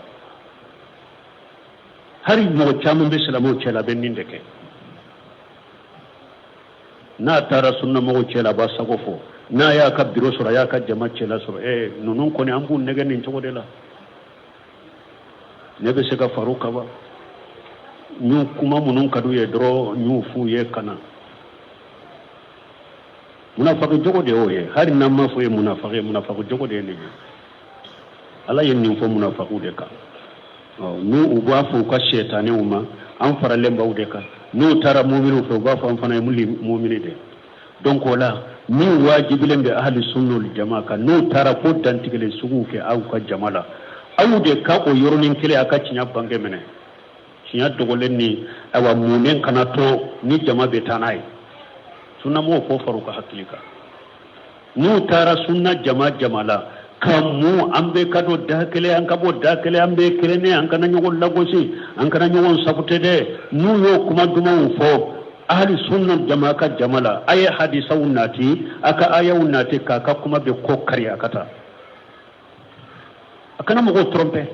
hari mo chaman be salamo chela be ninde ke na tara sunna mo chela ba sago fo na ya ka biro sura ya ka jama chela sura nonu ko ni ambu nege nin chogode la ne be se ka faruka ba nyu kuma munun kadu ye dro nyu fu ye kana munafiqu jogo de oye hari namma fo ye munafiqu jogo de ne ala yen nin fo munafiqu de ka nu uba fo ka shaytani uma an fara lemba de ka nu tara mu'minu fo ba fo an fana mu'mini de donc wala ni wajibilen be ahli sunna wal jamaa ka nu tara ko dantigele sugu ke aw ka jamala aw de ka o yoronin kile aka cinya bange mene cinya dogolen ni awa munen kana to ni jama be tanai sunna mo fo faruka hakilika nu tara sunna jamala kamu ambe kado dakele an kabo dakele ambe kirene an kana nyogol lagosi an kana nyogon safute de nu yo kuma duma fo ahli sunna jamaka jamala ay hadisa unnati aka aya unnati kaka kuma be kokari akata akana mo trompe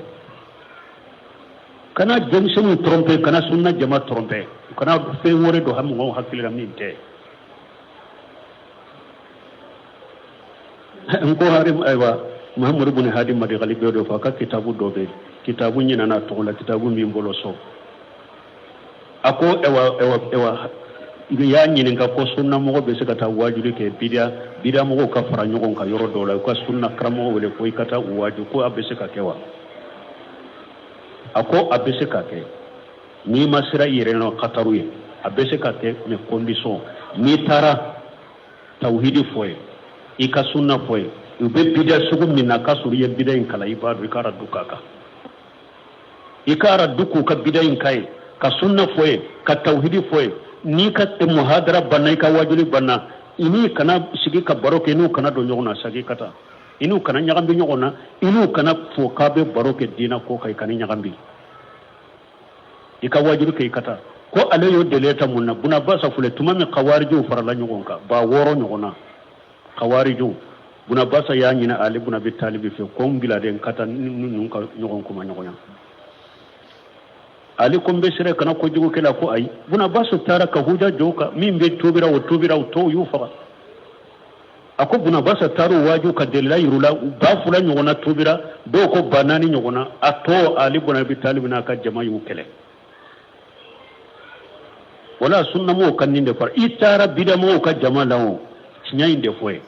kana jamseni trompe kana sunna jama trompe kana fe wore do ham ngo hakilira minte ko harim aywa muhammad ibn hadi madi galibe do fa ka kitabu dobe kitabu nyina na to la kitabu mi mbolo so ako ewa ya nyinin ka ko sunna mo be se kata wajuri ke bidia mo ka fara nyogon ka yoro do la ko sunna kramo wele ko ikata waju ko abese ka kewa ako abese ka ke ni masira yire no qataruye abese ka ke me condition ni tara tawhidi foye ika sunna foye ube bidia sugu minna kasuriye bidia in kala ibadu ikara dukaka ikara duku ka bidia in kai ka sunna foye ka tawhidi foye ni ka muhadara banna ka wajuli banna ini kana sigi ka baroke inu kana do nyogona sagi kata inu kana nyagambi nyogona inu kana fo kabe baroke dina ko kai kana nyagambi ika wajuli kai kata ko alayo deleta munna buna basa fule tumami qawariju farala nyogonka ba woro nyogona qawariju buna basa ya nyina ali buna bitalibi fe ko mbila den kata nun ka nyogon kuma nyogonya ali kombe sere kana ko jugo kala ko ay buna baso tara ka huja joka min be tobira to yufa ako buna basa taro waju ka delila yurula ba fula nyona tobira do ko banani nyona ato ali buna bi talibina ka jama yu kele wala sunna mo kan ninde far itara bida mo ka jama lawo cinyinde foye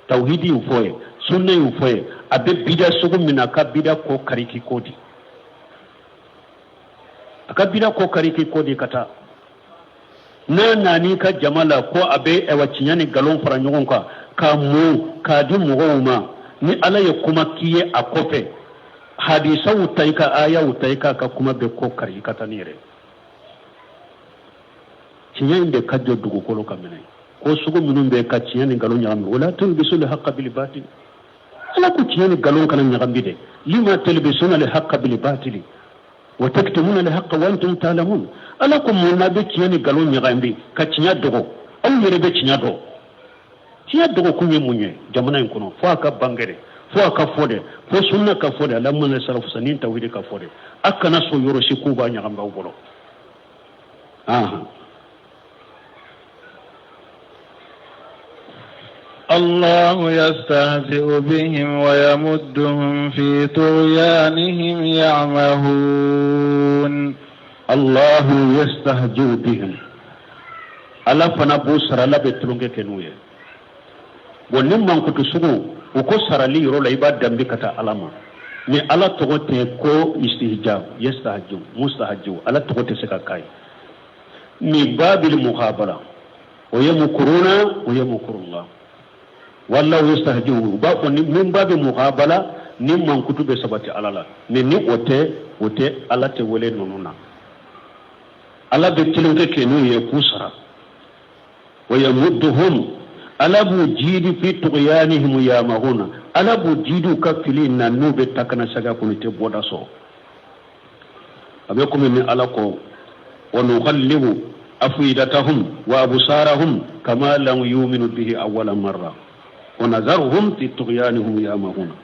tauhidi foye sunna yu foye abe bida sugu mina ka bida ko kariki kodi akabila ko kariki ko di kata na nani ka jamala ko abe e wacinyani galon fara nyogon ka mu ka di mugoma ni ala ya kuma kiye a kofe hadisa utaika aya utaika ka kuma be ko kari kata nire cinyani de kadjo dugu kolo kamene ko sugu minun be ka cinyani galon nyambi wala tulbisu li haqqa bil batil ala ku cinyani galon kana nyambi de lima tulbisuna li haqqa bil batil wa taktumuna li haqqa wa antum ta'lamun ala ku munabi cinyani galon nyambi ka cinya dogo an yere be cinya do cinya dogo kunye munye jamana en kono fo aka bangere fo aka fode fo sunna ka fode ala mun salafu sanin tawhid ka fode akana so yoro shi ku ba nyamba ubolo aha الله يستهزئ بهم ويمدهم في طغيانهم يعمهون الله يستهزئ بهم ألا فنبوسر لا بتلونك كنوية ونمن كتسوق وكسر لي رولا يباد دمبكة ألاما ni ala togote ko istihjab yastahju mustahju ala togote sekakai ni babil muqabala wa yamkuruna wa yamkurullah wallahu yastahju ba ko ni min babil muqabala ni man kutube sabati alala ni ote ala te wole nonuna ala be tilonke kenu ye kusara wa yamudduhum ala bu jidi fi tughyanihim yamahuna ala bu jidu ka filina nube takana saga kunite boda so abe ko min ala ko wa nukhallibu afidatahum wa absarahum kama lam yu'minu bihi awwala marra wa nazaruhum fi tughyanihim yamahuna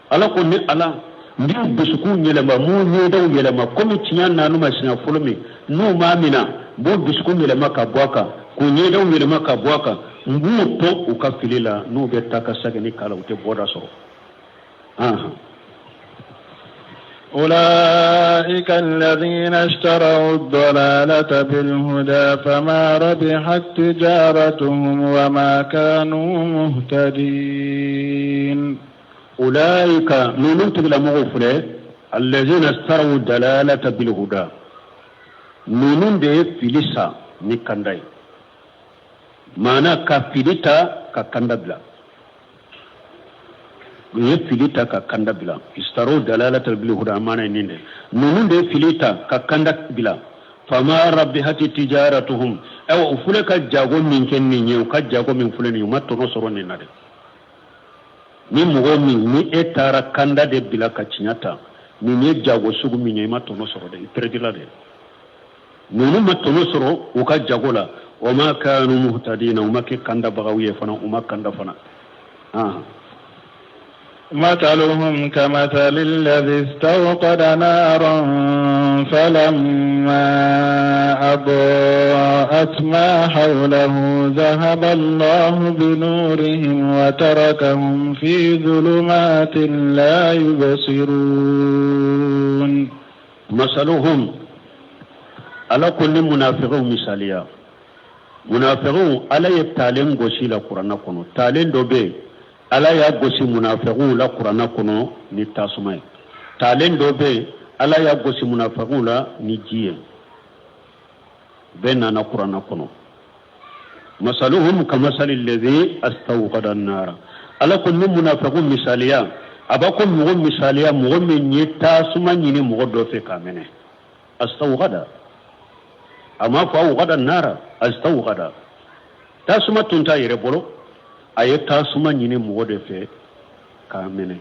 ala ko ni ala ndi busuku nyelema mu nyedaw yelema komi tinya nanu masina fulmi no mamina bo busuku nyelema ka bwaka kunyedaw yelema ka bwaka mbu to ukafilila no betaka sagani kala ute boda so أولئك الذين اشتروا الضلالة بالهدى فما ربحت تجارتهم وما كانوا مهتدين أولئك نونت بلا مغفرة الذين اشتروا الضلالة بالهدى نونون دي فيلسا نكانداي مانا كفيلتا كاندابلا filita ka kanda bila istaro dalalata bil huda mana ninde nunun de filita ka kanda bila fama rabbihati tijaratuhum aw ufulaka jago min kenni nyew ka jago min fulani matto no soro ni nade ni mugo min ni etara kanda de bila ka cinyata ni ne jago sugu min nyew matto no soro de perdila de nunun matto no soro o ka jago la o ma kanu muhtadina o ma ke kanda bagawiye fana o ma kanda fana مثلهم كمثل الذي استوقد نارا فلما أضاءت ما حوله ذهب الله بنورهم وتركهم في ظلمات لا يبصرون مثلهم على كل منافقون مثاليا منافقون على يتعلم غشيل القرآن كنو تعلم دوبي ala ya gosi munafiqun la qur'ana kono ni tasumay talen dobe ala ya gosi munafiqun la ni jiye benna na qur'ana kono masaluhum kamasali alladhi astawqada an-nar ala kullu munafiqun misaliya abakum mugo misaliya mugo min ni tasuma ni mugo do fe kamene astawqada ama fa awqada an-nar astawqada tasuma tunta yere bolo ayeta suma nyine mugo fe kamene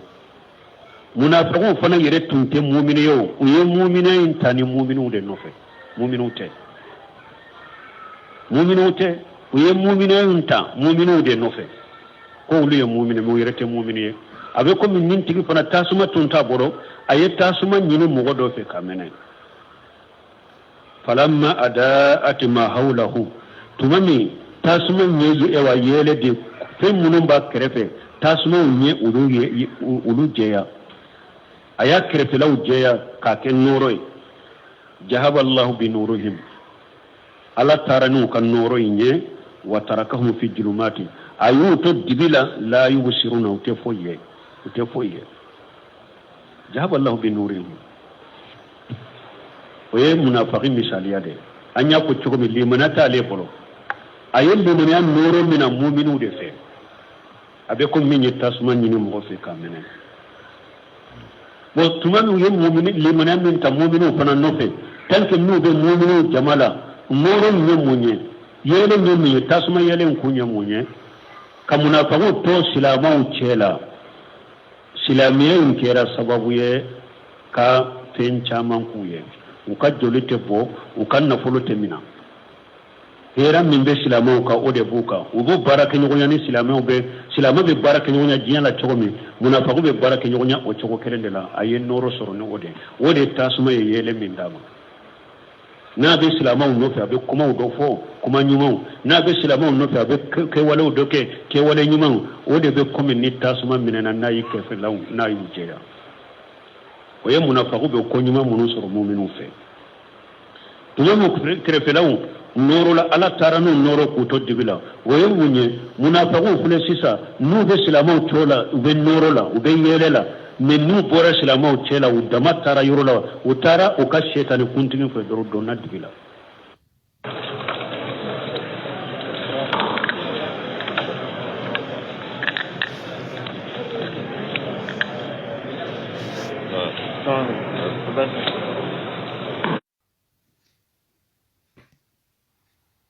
munafiqun fana yere tunte mu'mini yo uye mu'mina intani mu'minu de nofe mu'minu te uye mu'mina inta mu'minu de nofe ko uliye mu'mini mo yere te mu'mini abe ko min nin tigi fana tasuma tunta boro ayeta suma nyine mugo do fe kamene falamma adaat ma hawlahu tumami tasuma nyeji ewa yele de fe munun ba kerefe tasuma unye ulu jeya aya kerefe law jeya ka ken noroy jahaba allah bi nurihim ala taranu kan noroy nye wa tarakahum fi julumati ayu to dibila la yubsiruna ute foye jahaba allah bi nurihim oye munafiqin misaliya de anya ko chugo mi limanata le polo ayel limana noro mina mu'minu de fe abe ko min tasma ni mo fe kamene bo tumanu ye mu'mini limana min ta mu'minu fana no fe tanke nu be mu'minu jamala noro ni munye yele ni tasma yele kunya munye kamuna fago to silamau chela silamiyen kera sababu ye ka fen caman kuye uka jolite bo uka nafolo temina hera min be silamau ka ode buka ubo baraka nyonya ni silamau be baraka nyonya jiyan la chogomi munafago be baraka nyonya o chogo kerende la ayen noro soro no ode tasuma ye yele min dama na be silamau no fe abe kuma do fo kuma nyumau na be silamau no fe abe ke wala do ke wala nyumau ode be komi ni tasuma minena na yike fe law na yujeya o ye munafagu be ko nyuma munu soro mu'minu fe tumo mo krefe law noro la ala taranu noro ko to dibila o ye munye munafagu fule sisa nu be silamau chola ube noro la ube yele la men nu bora silamau chela u damatara yoro la u tara o ka shetani kuntini fe doro donna dibila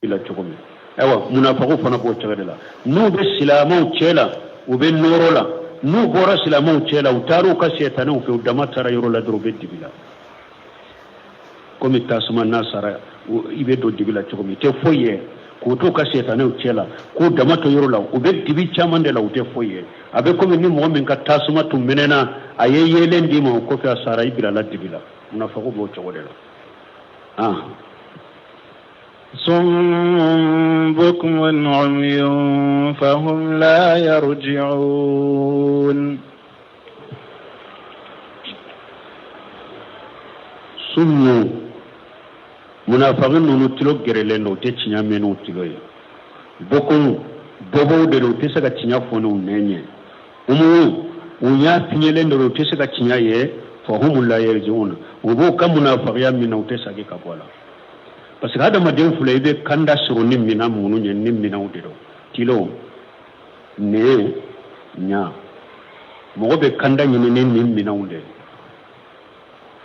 ila chokomi ewa munafiqu fana ko chagala nu be silamau chela u be noro la nu bora silamau chela u taru ka shetani fe u damatara yoro la doro be dibila komi tasuma nasara ibe do dibila chokomi te foye ko to ka shetani u chela ko damato yoro la u be dibi chamande la u te foye abe komi ni mo min ka tasuma tum menena ayeyele ndimo ko fa sara ibila la dibila munafiqu bo chogodela صم بكم عمي فهم لا يرجعون صم منافقين نوتلو غرلن نو تشنيا منو تلوي بكم bobo de lo tesa ka tinya fono nenye unya finyele ndo tesa ka tinya ye fahum la yarjiun ubo kam munafiqiya min no tesa ke kapola parce que hada madin fulay be kanda suru nimina munu nyen nimina udiro tilo ne nya mo be kanda nyini nimina unde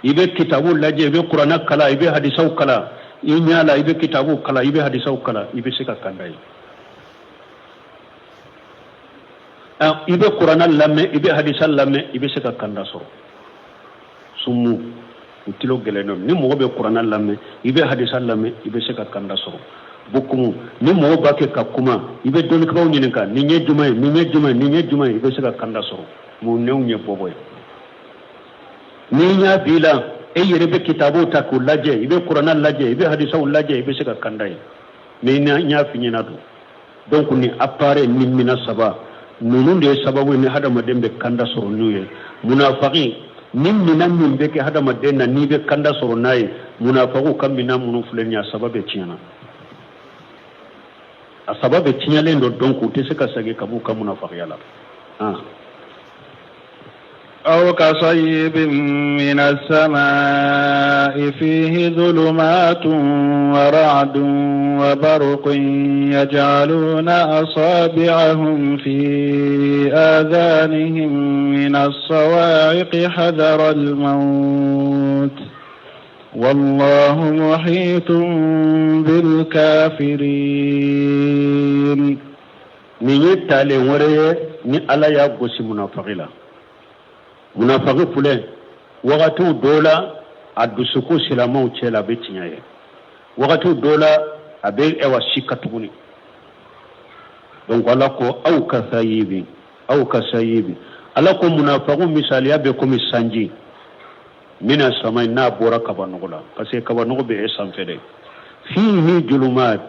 ibe kitabu laje be qur'ana kala ibe hadisau kala inya la ibe kitabu kala ibe hadisau kala ibe sika kanda ibe qur'ana lamme ibe hadisa lamme ibe sika kanda suru sumu utilo geleno ni mo be qur'ana lamme ibe hadisa lamme ibe sika kanda suru bukumu ni mo ba ke kakuma ibe doni ko nyini ka ni nye jumay ibe sika kanda suru mo new nye boboy ni nya bila e yere be kitabu ta ko laje ibe qur'ana laje ibe hadisa laje ibe sika kanda ni nya finyina do donc ni appare ni mina saba nunun de sababu ni hada madembe kanda suru nuye munafiqin nimina min be ke hada madenna ni be kanda suru nayi munafiqu kam mina munu fulenya sababe tiana a sababe tinyale ndo donc te se ka sage kabu kam munafiqiyala أو كصيب من السماء فيه ظلمات ورعد وبرق يجعلون أصابعهم في آذانهم من الصواعق حذر الموت والله محيط بالكافرين من يتالي وريه من ألا يبغس منافقلا munafaqi fule waqatu dola adusuku silamau chela betinyaye waqatu dola abe ewa shikatuguni donc wala ko au kasayibi ala ko munafaqu misali abe ko misanji mina samay na bora kabanugula parce que kabanugo be esanfede fihi julumat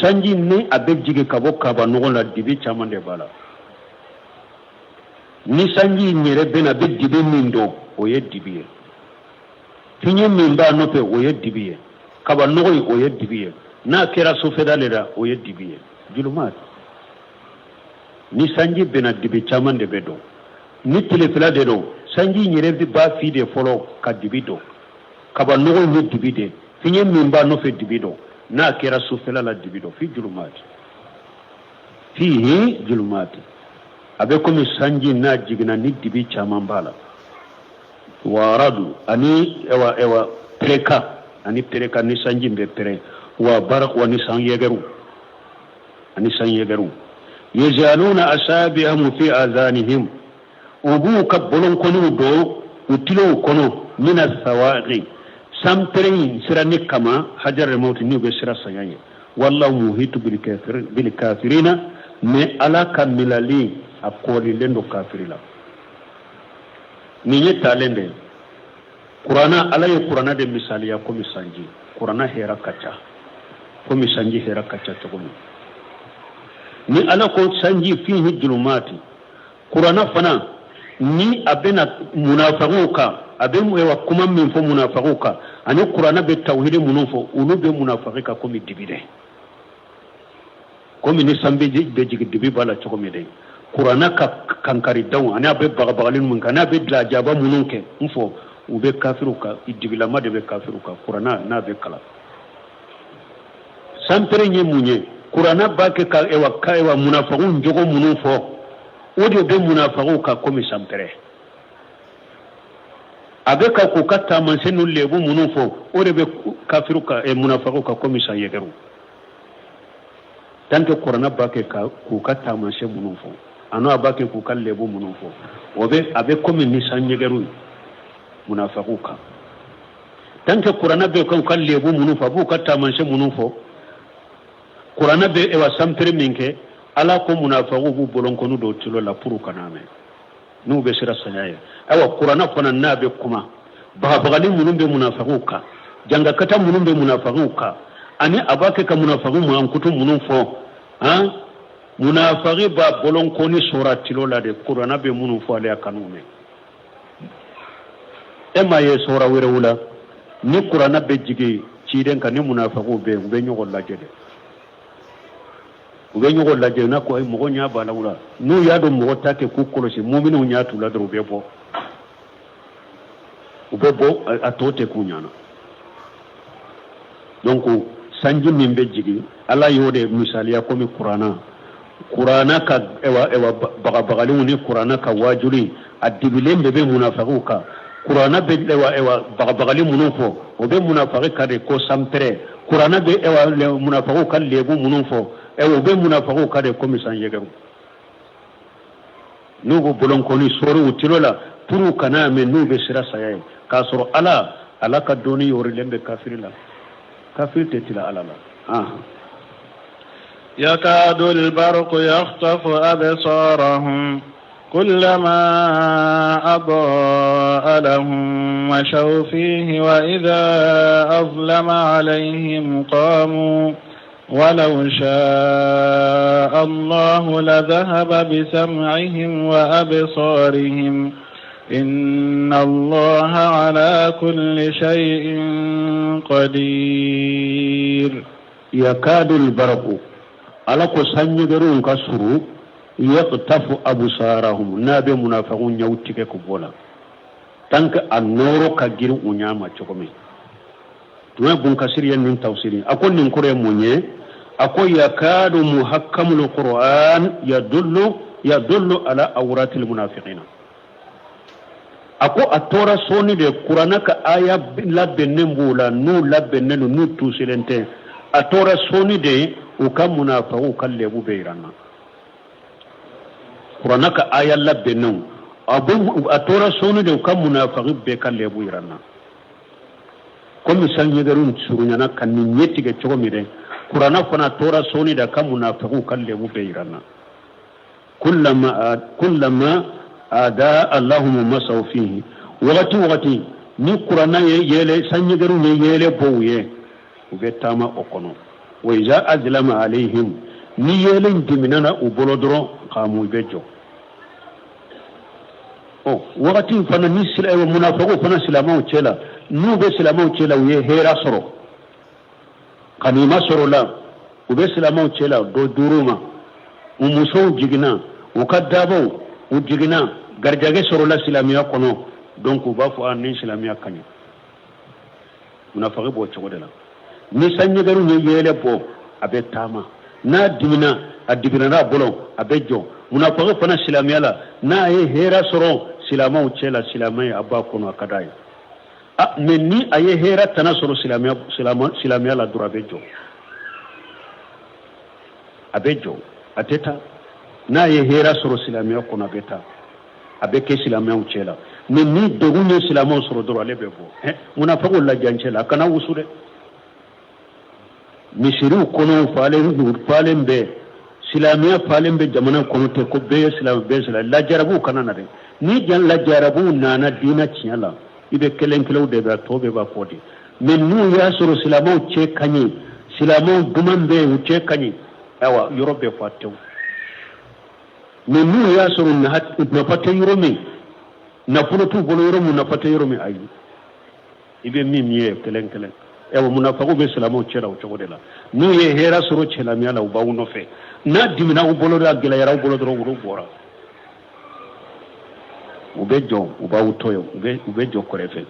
sanji ne abe jige kabo kabanugo la dibi chamande bala ni sanji nyere bena be dibe mindo oye dibiye tinye mimba nope oye dibiye kaba nogoy oye dibiye na kera sofedalera oye dibiye julumat ni sanji bena dibe chamande bedo ni telefila de do sanji nyere bi ba fi de folo ka dibido kaba nogo ni dibide finye mimba no fe dibido na kera sufela la dibido fi julumati fihi julumati abe komi sanji na jigina ni dibi chaman bala waradu ani ewa preka ani preka ni sanji mbe pre wa barak wa ni san yegeru ani san yegeru yajaluna asabi'ahum fi azanihim ubu kabulun kono do utilo kono min as-sawaqi samtrin sirani kama hajar mawt ni be sira sayanye wallahu muhitu bil kafirina me ala kamilali akoli lendo kafirila ni talende qur'ana ala ye qur'ana de misali ya ko misanji qur'ana hera kacha ko misanji hera kacha to ni ala ko sanji fihi julumati qur'ana fana ni abena munafiquka abin wa kuma min fo munafiquka ani qur'ana be tawhid munufo ulu be munafiqika ko mi dibide ko mi ni sambe be jigi dibi bala to ko mi de qur'ana ka kankari daw ani abe bagabalin mun kana be la jaba mununke mfo ube kafiruka idibila made be kafiruka qur'ana na be kala sampere nye munye qur'ana bake ka ewa munafiqun jogo munufo odi be munafiquka ko mi sampere abe ka ko katta man senu lebu munufo odi be kafiruka munafiquka ko mi sayegeru tanto qur'ana bake ka ko katta man se munufo ano abake ko kallebu munufo obe abe ko mi ni sanyegeru munafiquka tanto qur'ana be ko kallebu munufo bu katta man se munufo qur'ana be ewa sampere minke ala ko munafiqu bu bolon ko do tilo la puru kaname nu be sira sanaya awa qur'ana fana nabe kuma bagali munun be munafiquka janga kata munun be munafiquka ani abake ka munafiqu mu an kutum munun fo ha munafiqi ba bolon ko ni sura tilo la de qur'ana be munun fo ala kanume ema ye sura were wula ni qur'ana be jige ci den ka ni munafiqu be nyogol la jede ube ñogo laje na ko ay mo nya bala wala nu ya do mo take ku kolosi mu'minu nya tu la do be bo ube bo atote ku nyana donc sanji min be jigi ala yode misali ya ko mi qur'ana ka ewa bagali ni qur'ana ka wajuri adibilem be munafiquka qur'ana be ewa bagali munufo ube munafiqika de ko sampere qur'ana be ewa munafiquka lebu munufo ewo be munafiqu kade komisan yegaru nugo bolon ko ni soro utilola puru kana me nube sira sayaye kasoro ala ka doni yori lembe kafirila kafirte tila alala يكاد البرق يخطف أبصارهم كلما أضاء لهم مشوا فيه وإذا أظلم عليهم قاموا ولو شاء الله لذهب بسمعهم وأبصارهم إن الله على كل شيء قدير يكاد البرق على كسنجرون كسرو يقطف أبصارهم نابي منافقون يوتك كبولا تنك النور كجير ونعم تشكمي تما بنكسر ين توسيرين أكون نكره منيه أكو يكاد محكم القرآن يدل على أورات المنافقين أكو أتورا سوني de Qur'ana ka aya labenne mbula nu labenne nu tusilente atora soni de ukam munafiqu kallebu beirana Qur'ana ka aya labenne abu atora soni de ukam munafiqu be kallebu irana komi sanye garun surunyana kan ni nyeti ge chogomire Qur'ana fana tora soni da kam munafiqu kallebu beirana kullama ada Allahumma masaw fihi waqti ni Qur'ana yele sanye garun yele bowye ubetama okono wa iza azlama alaihim ni yele ndiminana ubolodro qamu bejo waqti fana ni sila munafiqu fana silama chela nube silama chela uye hera soro kanima soro la ube silama chela do duruma umuso jigina ukadabo ujigina garjage soro la silamiya kono donc ba fu an silamiya kany munafaqi bo chogodela ni sanye garu ni yele bo abe tama na dimina adibina bolo abejo munafaqi fana silamiyala na ye hera soro silama uchela silama abba kono akadai menni aye hera tana soro silamiyala durabejo abejo ateta na ye hera soro silamiya kono abeta abeke silamiya uchela menni dogunye silama soro doro alebebo munafaqi la janchela kana wusude mishiru kono falen be silamiya falen be jamana kono te ko be silam be sila la jarabu kana na de ni jan la jarabu nana dina chiala ibe kelen kelo de ba tobe ba kodi men nu ya soro silamo che kanyi silamo dumande u che kanyi awa europe fatew men nu ya soro na hat na fate europe na puno tu bolo europe na fate europe ayi ibe mimiye kelen ewa munafaqu be silamo che raw chogo de la nu ye hera soro chelamiya la ubawu no fe na dimina u bolo da gila yara u bolo dro wuro bora ubejo ubawu toyo ubejo korefe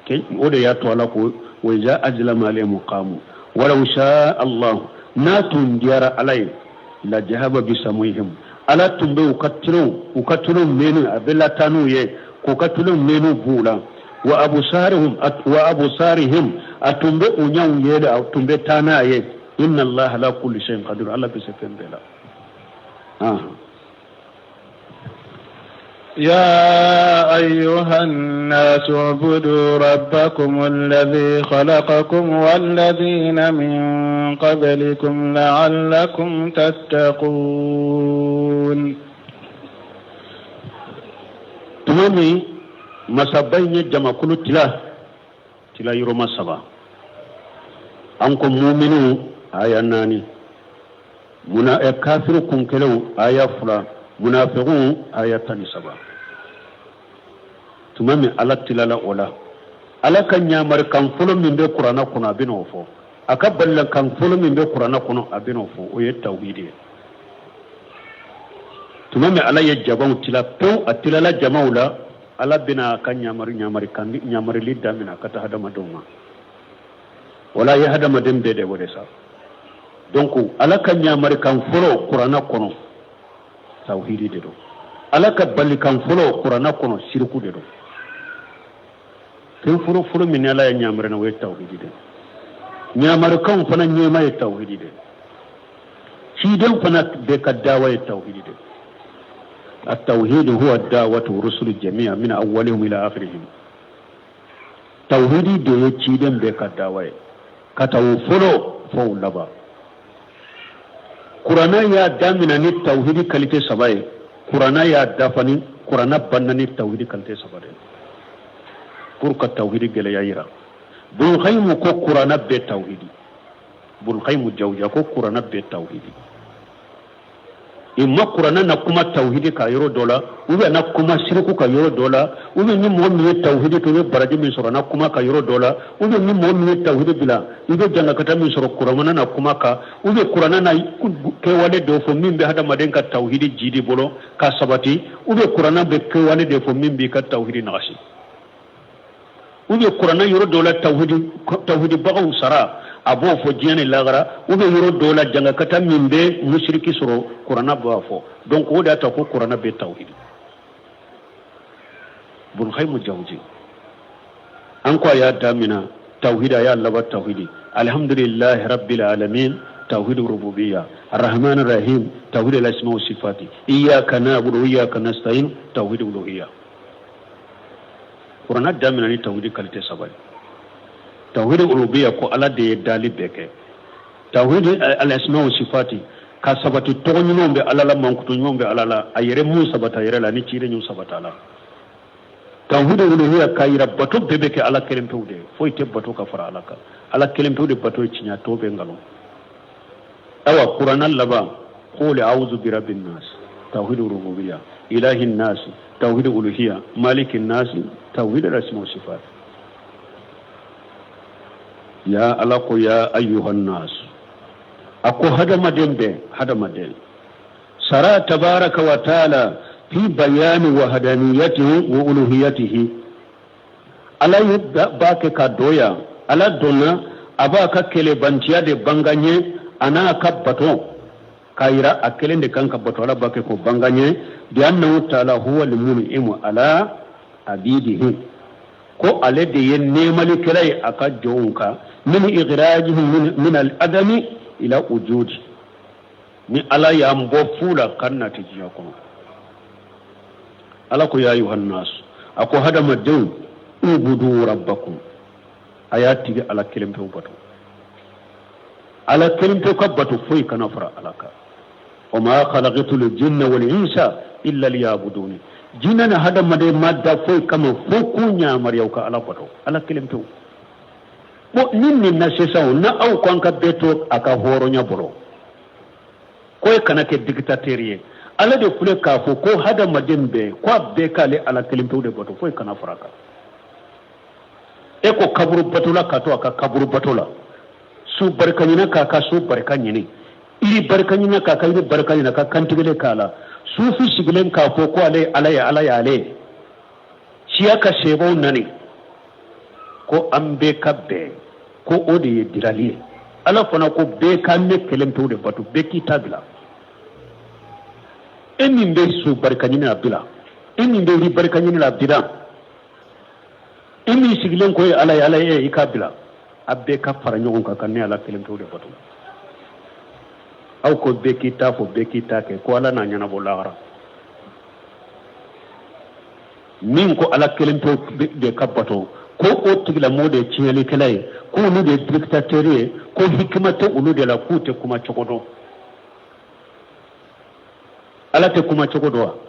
ke ode ya to ala ko waja ajlama ale muqamu wala sha Allah na tun diyara alai la jahaba bi samuhim ala tumbe ukatulu menu abella tanu ye ko katulu menu bula wa abusarihim atumbe unyaw yede atumbe tana ye inna Allah la kulli shay'in qadir Allah bi sifin bela يا أيها الناس اعبدوا ربكم الذي خلقكم والذين من قبلكم لعلكم تتقون تمامي مسابين جمع كل تلا يروم سبا أنكم مؤمنون آية ناني منا كافر كنكلو آية فلا منافقون آية تاني سبا تمامي على تلا ولا على كان يامر كان فلو من بي قرآن كنا بنوفو أكبر كان فلو من بي قرآن كنا بنوفو ويتوحيدي تمامي على يجبون تلا تو أتلا جماولا ala bina kan nyamari lidda mina kata hadama doma wala ya hadama dem de wode sa donc ala kan nyamari kan folo qur'ana kono tawhidi de do ala ka balli kan folo qur'ana kono shirku de do ken folo min ala ya nyamari na we tawhidi de nyamari kan fana nyema ya tawhidi de shi den fana be kaddawa ya tawhidi de التوحيد هو الدعوة ورسل الجميع من أولهم إلى آخرهم توحيد دي يتشيدن بك الدعوة كتوفلو فو لبا قرانا يا دامنا ني التوحيد كالتي سباي قرانا يا دافني قرانا بنني التوحيد كالتي سباي قرق التوحيد قل يايرا بالخيم كو قرانا بالتوحيد بالخيم جوجا كو قرانا بالتوحيد imma qur'ana na kuma tauhidi ka yoro dola ube na kuma shirku ka yoro dola ube ni mo mi tauhidi to be baraji min soro na kuma ka yoro dola ube ni mo mi tauhidi bila ibe janga kata min soro qur'ana na kuma ka ube qur'ana na ke wale do fo min be hada maden ka tauhidi jidi bolo ka sabati ube qur'ana be ke wale de fo min bi ka tauhidi nagashi ube qur'ana yoro dola tauhidi bagaw sara abo fo jeni lagara ube yoro dola janga kata mimbe mushriki soro qur'ana ba fo donc o da ta ko qur'ana be tawhid bun khaymu jawji an ko ya damina tawhida ya Allah ba tawhidi alhamdulillah rabbil alamin tawhid rububiyya arrahman arrahim tawhid al-asma wa sifati iyyaka na'budu wa iyyaka nasta'in tawhid uluhiyya qur'ana damina ni tawhid kalite sabai tawhid rububiyya ko ala de dali beke tawhid al-asma wa sifati ka sabati to nyombe ala la mankuto nyombe ala la ayere mu sabata yere la ni cire nyu sabata la tawhid uluhiyya kayira bato bebeke ala kelem pewde foy te bato ka fara alaka ala kelem pewde bato cinya to be ngalo awa qur'an laba qul a'udhu bi rabbin nas tawhid rububiyya ilahin nas tawhid uluhiyya malikin nas tawhid al-asma wa sifat ya alako ya ayyuhan nas ako hadama den sara tabaraka wa taala fi bayani wahdaniyatihi wa uluhiyatihi alay bake ka doya ala donna aba ka kele bantiya de banganye ana ka bato kaira akelen de kan ka bato ala bake ko banganye bi annahu ta'ala huwa al-mun'imu ala abidihi ko ale de yen nemali kirai aka jonka min ighrajihi min al-adami ila wujudi ni ala ya mbo fula kanna tijiya ko ala ko ya ayuhan nas ako hada madun ubudu rabbakum ayati ala kelimpe bato ala kelimpe ko bato foy kana fara alaka wa ma khalaqatul jinna wal insa illa liyabuduni jinna na hada made madda foy kama foku nyamar yauka ala bato ala kelimpe bo ninni na sesa na au kwanka beto aka horo nyaboro koy kana ke dictatorial ala de fule ka fo ko hada madembe ko be kale ala kelimpe de bato foy kana faraka e ko kaburu batula ka to aka kaburu batula su barkanyina ka ka su barkanyini iri barkanyina ka ka iri barkanyina ka kantigele kala su fi sigilen ka fo ko ale ala ya ale shi aka shebo nani ko ambe kabbe ko ode dirali ala fana ko be kanne kelimpe de bato be kitabila emin be su barkanyina abdula emin be ri barkanyina abdula imi sigilen koy ala e ikabila abbe ka fara nyogon ka kanne ala kelimpe de bato aw ko be kita fo be kita ke ko ala na nyana bolagara min ko ala kelimpe de kabato ko o tigla mode cieli kelay ko nu de dictatorial ko hikmata ulu de la kute kuma chokodo ala te kuma chokodo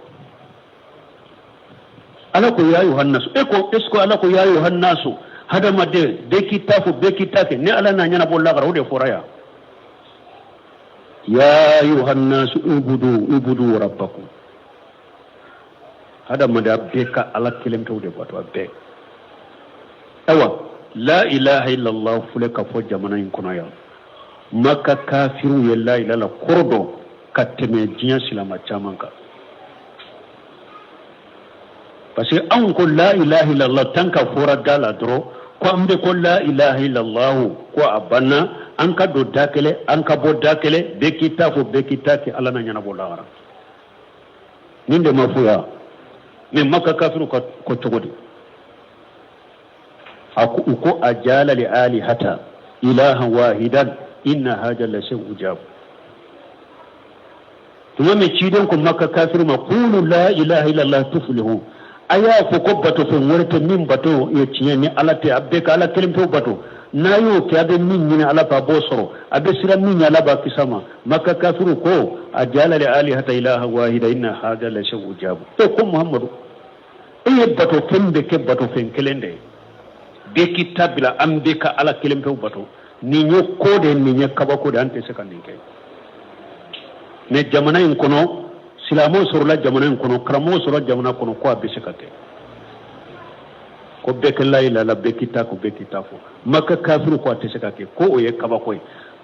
ala ko ya yohannasu esko ala ko ya yohannasu hada madde be kitafu be kitake ne ala na nyana bolla gara ode foraya ya yohannasu ubudu rabbakum hada madde be ka ala kelimte ode bato be awa la ilaha illa allah fulaka fo jamana in kono ya makka kafiru ya la ilaha kordo kateme jinya silama chamanka parce que an ko la ilaha illallah tanka fora dala dro ko ambe ko la ilaha illallah ko abanna an ka do dakele an ka bo dakele be kitafo be kitake ala na nyana bolara ninde mafuya me makka kafiru ko togodi aku ko ajala li alihata ilahan wahidan inna hada la shay'un ujab tuma me cidon ko makka kafiru ma qulu la ilaha illallah tuflihu aya ko ko bato fo worte min bato e tieni alate abbe ka ala kelimto bato nayo ke abe min ni ala ba bosoro abe sira min ala ba kisama makka kafiru ko ajala li alihata ilaha wahida inna hada la shay'un ujab to ko muhammadu e bato fembe ke bato fen kelende be kitabila ambe ka ala kelimto bato ni nyo kode ni nya kabako de ante sekandi kay ne jamana in kono silamo sorla jamana in kono kramo sorla jamana kono ko abbe sekate ko be kala ila la be kitako be kitafo makka kafiru ko ate sekake ko o ye kabako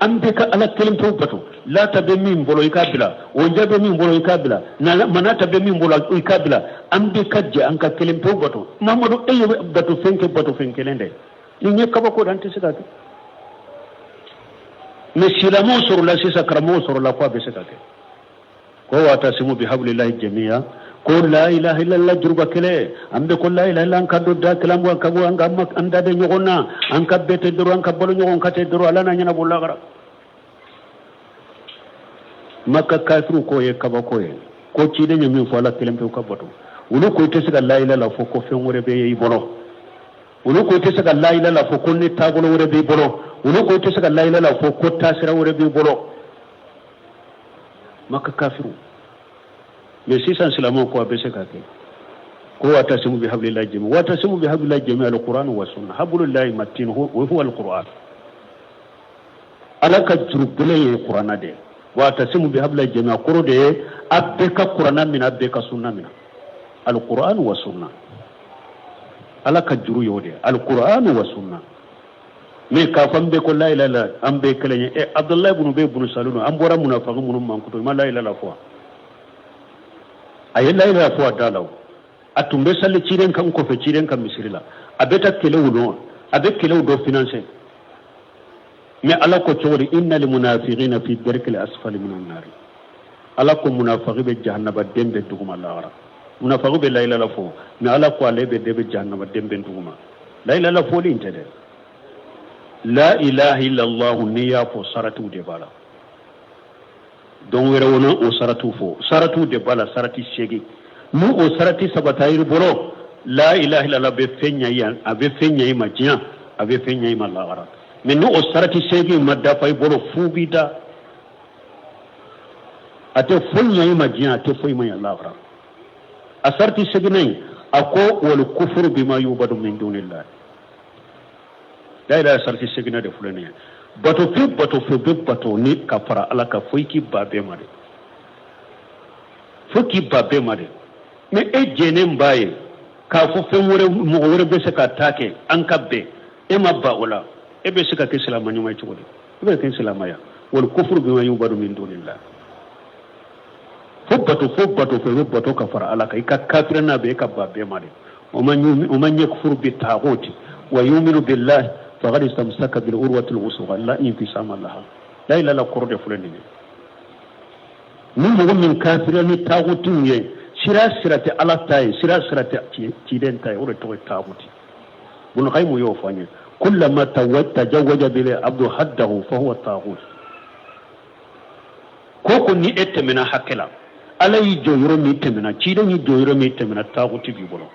ambe ka ala kelimto bato la tabe min bolo ikabila o jabe min bolo ikabila na manata be min bolo ikabila ambe kajje an ka kelimto bato mamado e bato fenke lende ni nya kabako dante sekate ne silamo sorla sisa kramo sorla ko abbe sekate ko wata simu bi hablillahi jami'a ko la ilaha illallah jurba kele ambe ko la ilaha illallah an kaddo da kalam wa kabu an gamma anda de nyogonna an kabbete duru an kabbolo nyogon kate duru ala na nyana bolla gara makka kafiru ko ye kaba ko ye ko ci de nyami fo ala kelempe ko bato wulu ko te siga la ilaha illallah fo ko fen wore be yi bolo wulu ko te siga la ilaha illallah fo ko ni tagolo wore be bolo wulu ko te siga la ilaha illallah fo ko tasira wore be bolo makka kafiru mais sisan silamo ko abe sekake ko wata simu bi hablillahi jami wata simu bi hablillahi jami alquran wa sunna hablullahi matin huwa alquran alaka jurubule ye qur'ana de wata simu bi hablillahi jami qur'o de abbe ka qur'ana min abbe ka sunna min alquran wa sunna alaka juru yode alquran wa sunna me ka fambe ko la ilaha illa ambe kala e abdullah ibn ubay ibn salul ambora munafiqun munum mankuto ma la ilaha illa ay la ilaha illa dalaw atumbe salli ciren kan ko fe ciren kan misirila abeta kele wuno avec kilo do financer mais ala ko chori innal munafiqina fi darkil asfali minan nar ala ko munafiqi be jahannaba dembe duguma lawara munafiqi be layla la fo mais ala ko ale be debe jahannaba dembe duguma layla la fo linte de la ilaha illa allah niya fo saratu de bala don wera wona o saratu de bala sarati shegi mu o sarati sabatayir boro la ilaha illa allah be fenya yan abe fenya yi majiya abe fenya yi malawara mais no o sarati shegi madda fay boro fubida ate fenya yi majiya ate foy may lawara asarti shegi nay ako wal kufru bima yubadu min dunillah la ilaha sarti shegi na de fulani bato fi bato ni kafara ala ka foiki babe made foki babe made mais e jene mbaye ka fo femore mo wore be se ka take an kabbe e mabba wala e be se ka ke islam ni may tugode e be ke islam ya wal kufru bima yubadu min dunillah fo bato kafara ala ka ka kafirana be ka babe made o man yakfur bi taguti wa yu'minu billahi فقد استمسك بالعروة الوثقى لا انفصام لها لا إله إلا قرد فلان من كافرين تاغوتين سراسرة على تاي سراسرة تيدين تاي ورتوي تاغوتي بن قيم يوفاني كلما تجوج بلا عبد حده فهو الطاغوت كوكو ني اتمنا حكلا علي جويرو مي تمنا تيدين جويرو مي تمنا تاغوتي بيبولو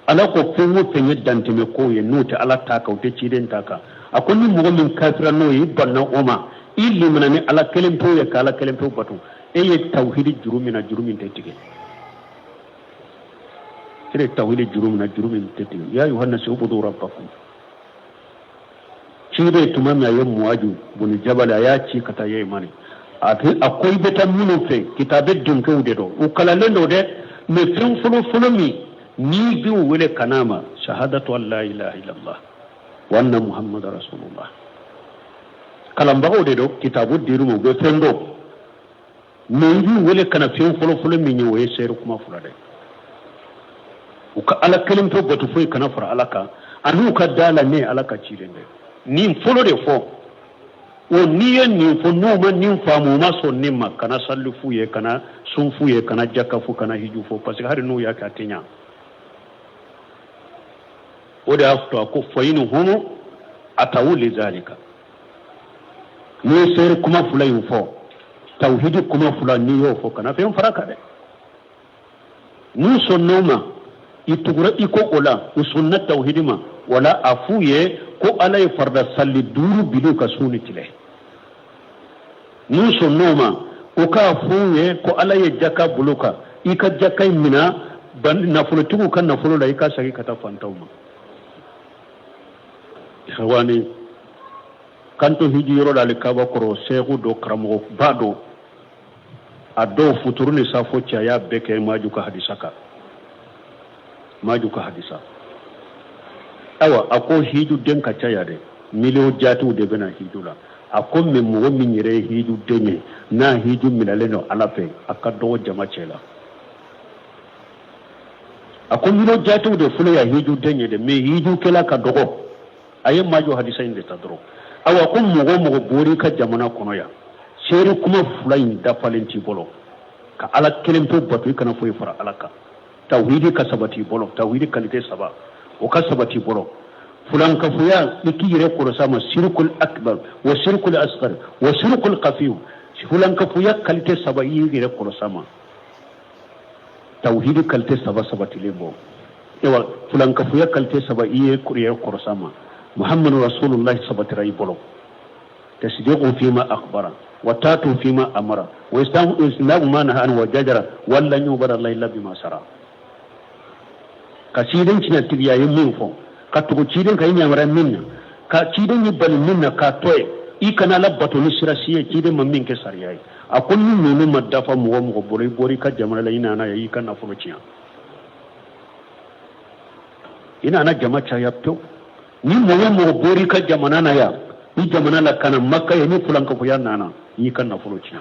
ala ko fengo fenye danteme ko ye nuti ala taka ute chiden taka akoni mo min kafira no yi banna oma illi manani ala kelempo ye kala kelempo batu e ye tawhid jurumina jurumin tetige sire tawhid jurumina jurumin tetige ya yuhanna subudu rabbakum chide tumami ayo muaju buni jabala ya chi kata ye mani ati akoy beta munu fe kitabe dunke ude do ukala lendo de me fen fulo mi ni bi wele kanama shahadatu an la ilaha illallah wa anna muhammadar rasulullah kalamba o de do kitabu dirumo be fendo ni bi wele kana fen fulo mi ni we seru kuma fula de o ka ala kelim to batu foy kana fura alaka anu ka dala ne alaka cirende ni fulo de fo o niye ni fo no ma ni famu ma so ni ma kana sallu fuye kana sun fuye kana jakka fu kana hiju fo parce que har no ya ka tinya ودي أفتو أكو فإنهم أتوا لذلك نيسير كما فلا يوفو توحيد كما فلا نيوفو كنا فيهم فراكا دي نوسو نوما يتغرى إكو أولا وسنة توحيد ما ولا أفوية كو ألا يفرد سالي دورو بلو كسوني تلي نوسو نوما وكا أفوية كو ألا يجاكا بلوكا إكا جاكا منا نفلو تغو كان نفلو لا إكا ساكي كتا فانتوما ikhwani kanto hijiro dal kaba koro segu do kramo bado ado futuruni safo cha ya beke majuka hadisa awa ako hiju den ka cha yade milio jatu de bena hijula ako me mo minyire hiju denye na hiju milaleno alape akado jama chela ako milio jatu de fule ya hiju denye de me hiju kela ka dogo aye majo hadisa inde tadro awa kum mugo bori ka jamana kono ya sheri kuma fulain da falenti bolo ka ala kelemto batu kana foy fara alaka tawhidi ka sabati bolo tawhidi kalite saba o ka sabati bolo fulan ka fuya ikire ko sama shirkul akbar wa shirkul asghar wa shirkul qafi fulan ka fuya kalite saba yire ko sama tawhidi kalite saba sabati lebo ewa fulan ka fuya kalite saba yire ko sama محمد رسول الله صبت رأي بلو تصديق فيما أخبر وتاتو فيما أمر وإسلام ما نهى عنه وججر ولا يوبر الله إلا بما سرى كسيدن كنا تبيا يمينفو كتو كسيدن كاين يمر منا كسيدن يبل منا كاتوي إكنا لبطو نسرسية كسيدن ممين كسرياي أقول من مدفع مغمغ بوري كجمال لنا أنا يكنا فلوشيا إنا أنا جماعة يبتو ni mo bori ka jamana na ya ni jamana la kana makka ya ni fulan ka fuya nana ni kan na fulo ci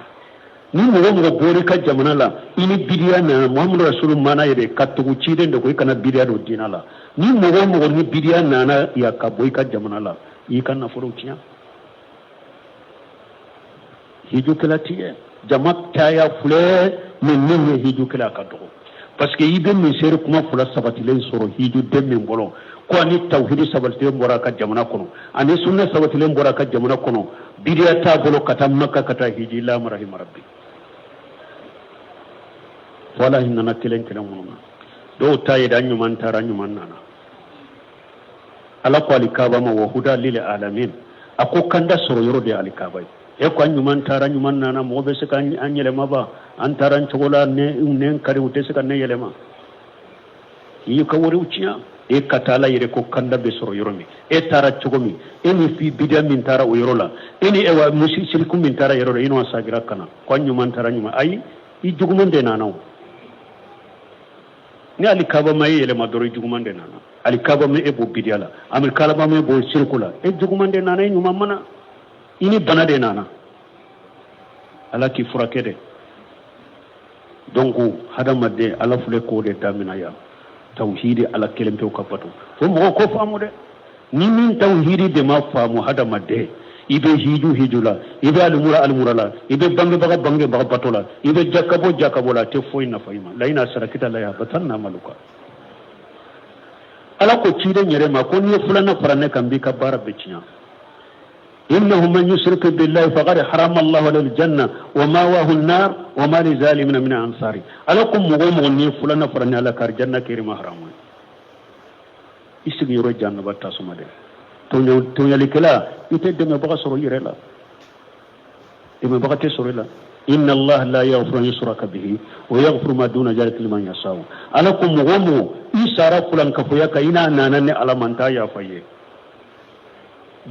ni mo bori ka jamana la ini bidiya na muhammadu rasulullah mana yede katugu ciden de ko ikana bidiya do dinala ni mo ni bidiya na ya ka boy ka jamana la ikana furu kiya hiju kala tiye jamak taya fule men hiju kala ka do parce que ibe min sere kuma fula sabati len soro hiju demme bolo ko ani tawhid sabati len bora ka jamana kono ani sunna sabati len bora ka jamana kono bidiya ta bolo kata makka kata hiji la marahim rabbi wala hinna kelen mun do tayi da nyuman tara nyuman nana ala ko alikaba ma wa huda lil alamin ako kanda soro yoro de alikaba e ko nyuman tara nyuman nana mo be se kan anyele maba antaran chogola ne kare ute se kan ne yele ma yi ka wori uciya e katala yire ko kanda be soro yoro mi e tara chogomi e mi fi bidia min tara o yoro la eni e wa musi silkum min tara yoro ino asagira kana ko nyuman tara nyuma ai i jugumande nanaw ni alikaba mai yele madoro jugumande nana alikaba me e bo bidiala amil kalaba me bo sirkula e jugumande nana nyuma mana ini bana de nana ala ki furakede donc hadamade ala fule ko de tamina ya tawhidi ala kelempe ko pato fo mo ko famu de ni min tawhidi de ma famu hadamade ibe hijula ibe almura la ibe bange baga patola ibe jakabo la te foy na fayma la ina sarakita la ya batanna maluka ala ko cide nyere ma ko ni fulana farane kambi ka bara becinya innahu man yushrik billahi faqad harama Allah lahu aljanna wa ma wa an-nar wa ma lizalimin min ansari ala ko mo ni fulana farane ala kar janna kirima haramu isigi yoro janna batta sumade to yalikala ite deme baga soro yirela deme baga te soro la inna allah la yaghfiru an yushraka bihi wa yaghfiru ma duna zalika liman yasha alakum mugomu isara fulan kafoya ka ina nanane alamanta ya faye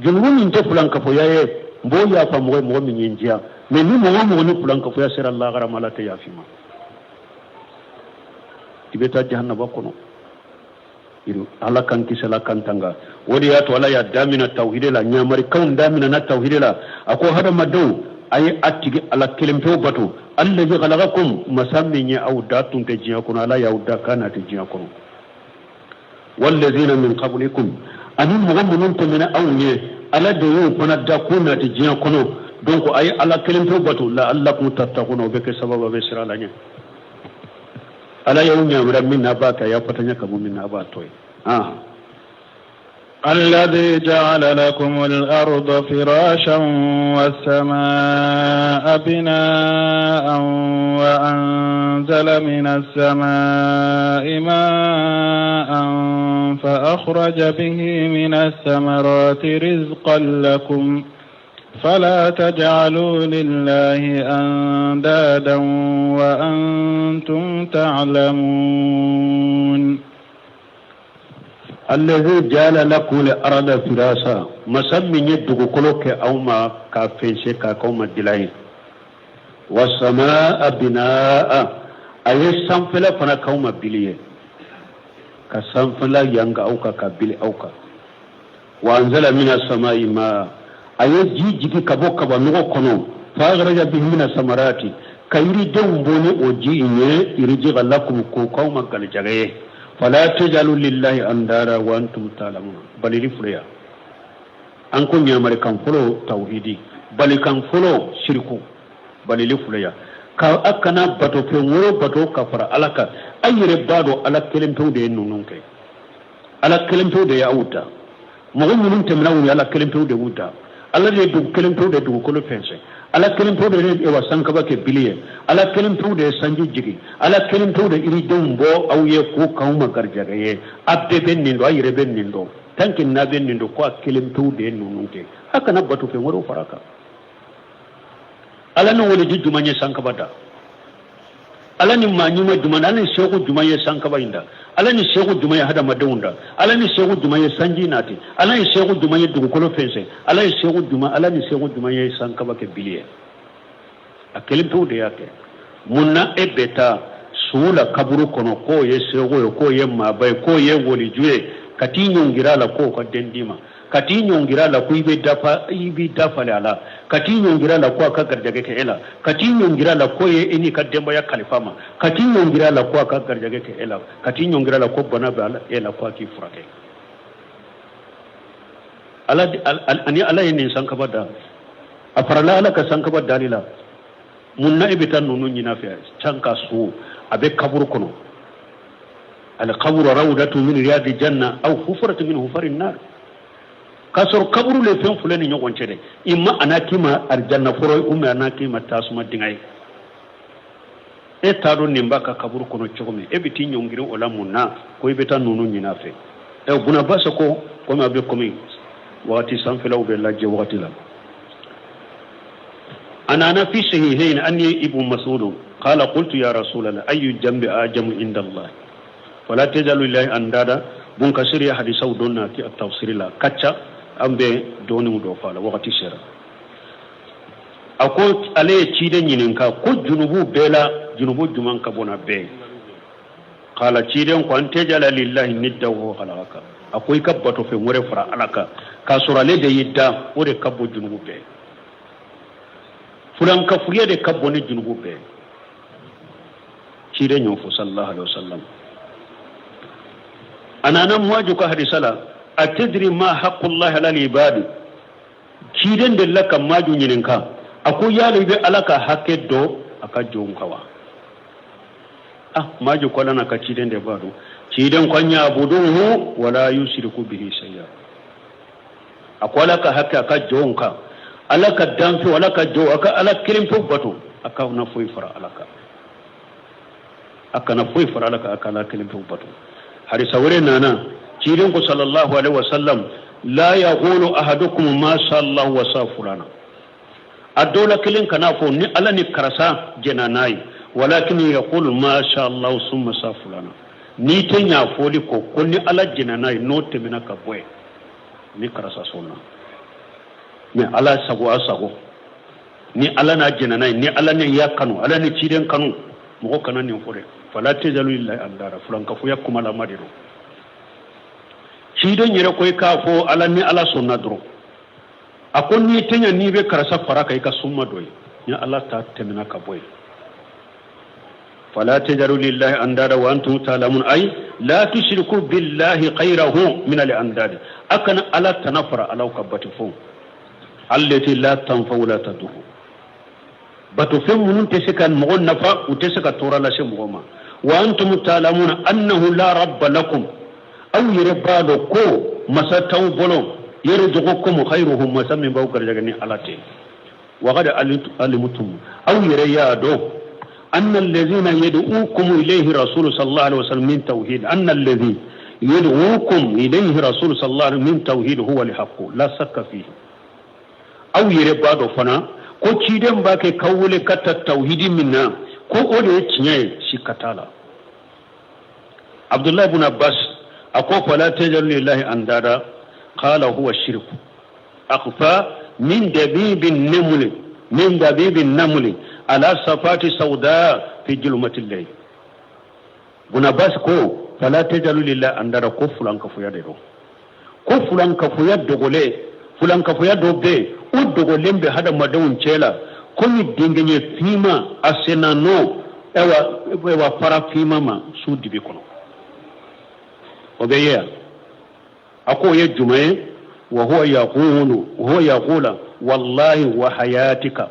jungun inte fulan kafoya ye mbo ya fa mo min yinjia me ni mo ni fulan kafoya sira allah gara malata ya fima tibeta jahannaba kono ala kan kisala kan tanga wodi ya to ala ya damina tauhide la nyamari kan damina na tauhide la ako hada madu ay atigi ala kelemto batu allazi khalaqakum masammin ya au datun te jiya kono ala ya udda kana te jiya kono wallazina min qablikum anin mugammunun to mina awne ala de yo fana da kuna te jiya kono donc ay ala kelemto batu la allakum tattaquna be ke sababa be sira la nya ala yawnya minna baka ya fatanya kamu minna ba toy الذي جعل لكم الأرض فراشا والسماء بناء وأنزل من السماء ماء فأخرج به من الثمرات رزقا لكم فلا تجعلوا لله أندادا وأنتم تعلمون الذي جعل لكم الأرض فراشا مسمى يدك كلك أو ما كافيشة كاكوما دلاي والسماء بناء أي سنفلا فنا كوما بليه كسنفلا ينغ أوكا كبلي أوكا وأنزل من السماء ماء aye jiji kabo kaba nugo kono faghraja bihi min samarati kayri demboni oji inye iriji galakum ko kawma gal jagaye fala tajalu lillahi andara wa antum ta'lamun balili fuleya an ko nyamare kan fulo tauhidi bali kan fulo shirku balili fuleya ka akana bato fe woro bato kafara alaka ayire bado ala kelemto de nununke ala kelemto de yauta mo ngunun temnawu ala kelemto de wuta ala de du kelemto de du ko lo fense ala kelemto de e wa sankaba ke biliye ala kelemto de sanji jigi ala kelemto de iri dombo awye ko kawma garjaga ye abbe ben nindo ayire ben nindo tankin na ben nindo ko kelemto de nununke haka na batu fe woro faraka ala no woni jujuma nye sankaba da ala ni manyuma juma na ni shego juma ye sankaba inda ala ni shego juma ye hada madunda ala ni shego juma ye sanji nati ala ni shego juma ye dugu kolo fense ala ni shego juma ye sankaba ke biliye akelim to de yake munna ebeta sula kaburu kono ko ye shego ko ye mabai ko ye woli juye kati nyongira la ko dendima kati nyongira la ku ibe dafa ala kati nyongira la ku aka garjage ke ela kati nyongira la ko ye ini ka demba ya kalifama kati nyongira la ku aka garjage ke ela kati nyongira la ko bana ba ela ko ki furake ala ani ala yin san ka bada afarala ala ka san ka bada dalila munna ibitan nunu nyina fi canka su abe kabur kono al qabru rawdatu min riyadi janna aw hufratu min hufarin nar kasor kaburu le fen fulani nyogon cede imma anakima arjanna furo umma anakima tasuma dingay e tado nimbaka kaburu kono chogome e biti nyongire ola munna ko ibeta nunu nyina fe e buna basa ko ma abe komi wati sanfela ube lajje wati la أنا في صحيحين أني ابن مسعود قال قلت يا رسول الله أي جنب أعجم عند الله ولا تجعل الله أندادا بنكسر يا حديث ودونا في التفسير لا كتشا أم به دوني مدوفالا وقت شرا أقول عليه تيدن ينكا كل جنوبو بلا جنوبو جمان كبونا بي قال تيدن كون تجعل لله ندا وهو خلقك أقول كبتو في مرفرا علىك كسر عليه يدا وري كبو جنوبو بي fulan ka furiya de kabbo ne junubu be cire nyon fo sallallahu alaihi wasallam anana muwaju ka hadisala atadri ma haqqullah ala ibadi cire de laka maju nyininka ako yalo be alaka hakke do aka jonkawa maju ko lana ka cire de bado cire ko nya abuduhu wala yushriku bihi shay'a akwala ka hakke aka jonka alaka danfi walaka jo aka ala kirim fo bato aka na foy fara alaka aka na foy fara alaka aka la kirim fo bato hari sawre nana cirin ko sallallahu alaihi wasallam la yaqulu ahadukum ma sha Allah wa sa fulana adola kilin kana fo ni ala ni karasa jenanai walakin yaqulu ma sha Allah summa sa fulana ni tanya foli ko konni ala jenanai no temina ka boy ni karasa sonna ni ala sago ni ala na jinanai ni ala ne ya kanu ala ne ciren kanu mo kana ne fure fala tajalu lillahi andara fulan ka fu yakuma la madiro ciren yere koy ka fo ala ni ala sunna dro akon ni tanya ni be karasa faraka ka summa doy ni ala ta temina ka boy fala tajalu lillahi andara wa antum ta'lamun ay la tushriku billahi khayrahu min al andad akana ala tanafara ala kabati fu التي لا تنفع ولا تضر بتفهم من تسكن مغن نفع وتسكن تورا لا شيء مغما وانتم تعلمون انه لا رب لكم او يربالكم مساتو بلو يرزقكم خيرهم مسمى بوكر جغني علاتي وقد علمتم او يريادو ان الذين يدعوكم اليه رسول صلى الله عليه وسلم من توحيد ان الذي يدعوكم اليه رسول صلى الله عليه وسلم من توحيد هو الحق لا شك فيه aw yere bado fana ko ciden ba ke kawule kata tauhidi minna ko ode cinye shi katala Abdullah ibn Abbas ako fala tajallu lillahi andada qala huwa shirk akhfa min dabibin naml ala safati sauda fi julmati al-layl ibn Abbas ko fala tajallu lillahi andada ko fulan ka fuya de do ko fulan ka fuya dogole fulan ka fuya do be uddogo lembe hada madawun cela komi dingenye fima asenano ewa para fima ma su dibi kono obeya ako ye jumaye wa huwa yaqulu wallahi wa hayatika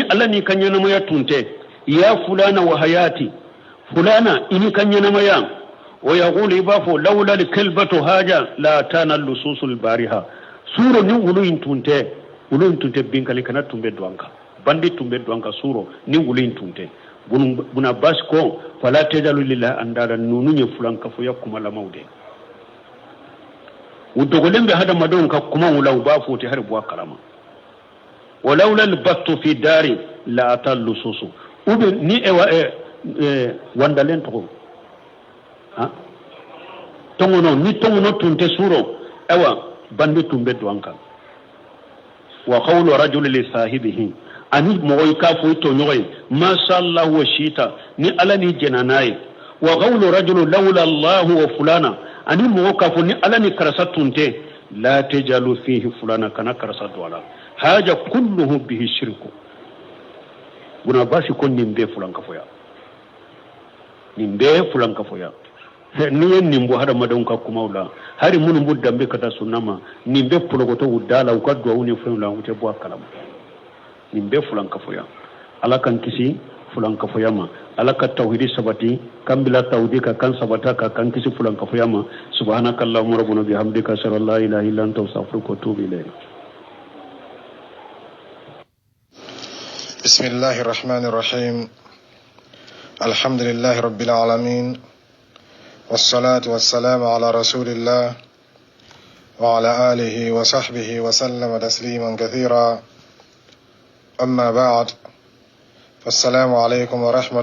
alani kanyana maya tunte ya fulana wa hayati fulana ini kanyana maya wa yaqulu ibafu laula kalbatu haja la tana lususul bariha suro ni wuluin tunte binkali kana tumbe duanka bandi tumbe duanka suro ni wuluin tunte buna basko fala tajalu lillahi andara nunu nye fulanka fu yakuma la maude udogolembe hada madon ka kuma wula ubafu ti har buwa karama walaula albattu fi dari la atallu susu ube ni ewa wandalen to ha tongono ni tongono tunte suro ewa bandi tumbe duanka wa qawlu rajul li sahibihi ani moy ka fu to nyoy ma sha Allah wa shita ni alani jenanaye wa qawlu rajul laula Allah wa fulana ani mo ka fu ni alani karasatunte لا تجعلوا فيه فلانا كنا كرسد ولا هذا كله به الشرك بنا باشي كون نمبي فلان كفويا نمبي فلان كفويا niyen nimbo hada madon ka kuma wala hari mun bu dambe kata sunama nimbe pologoto udala ukadwa uni fulula ute bo kalam nimbe fulan kafoya ala kan kisi fulan kafoya ma ala ka tauhidi sabati kambila tawhidi ka kan sabata ka kan kisi fulan kafoya ma subhanakallahumma rabbuna bihamdika la ilaha illa anta astaghfiruka wa atubu ilayk bismillahir rahmanir rahim alhamdulillahi rabbil alamin والصلاة والسلام على رسول الله وعلى آله وصحبه وسلم تسليما كثيرا أما بعد فالسلام عليكم ورحمة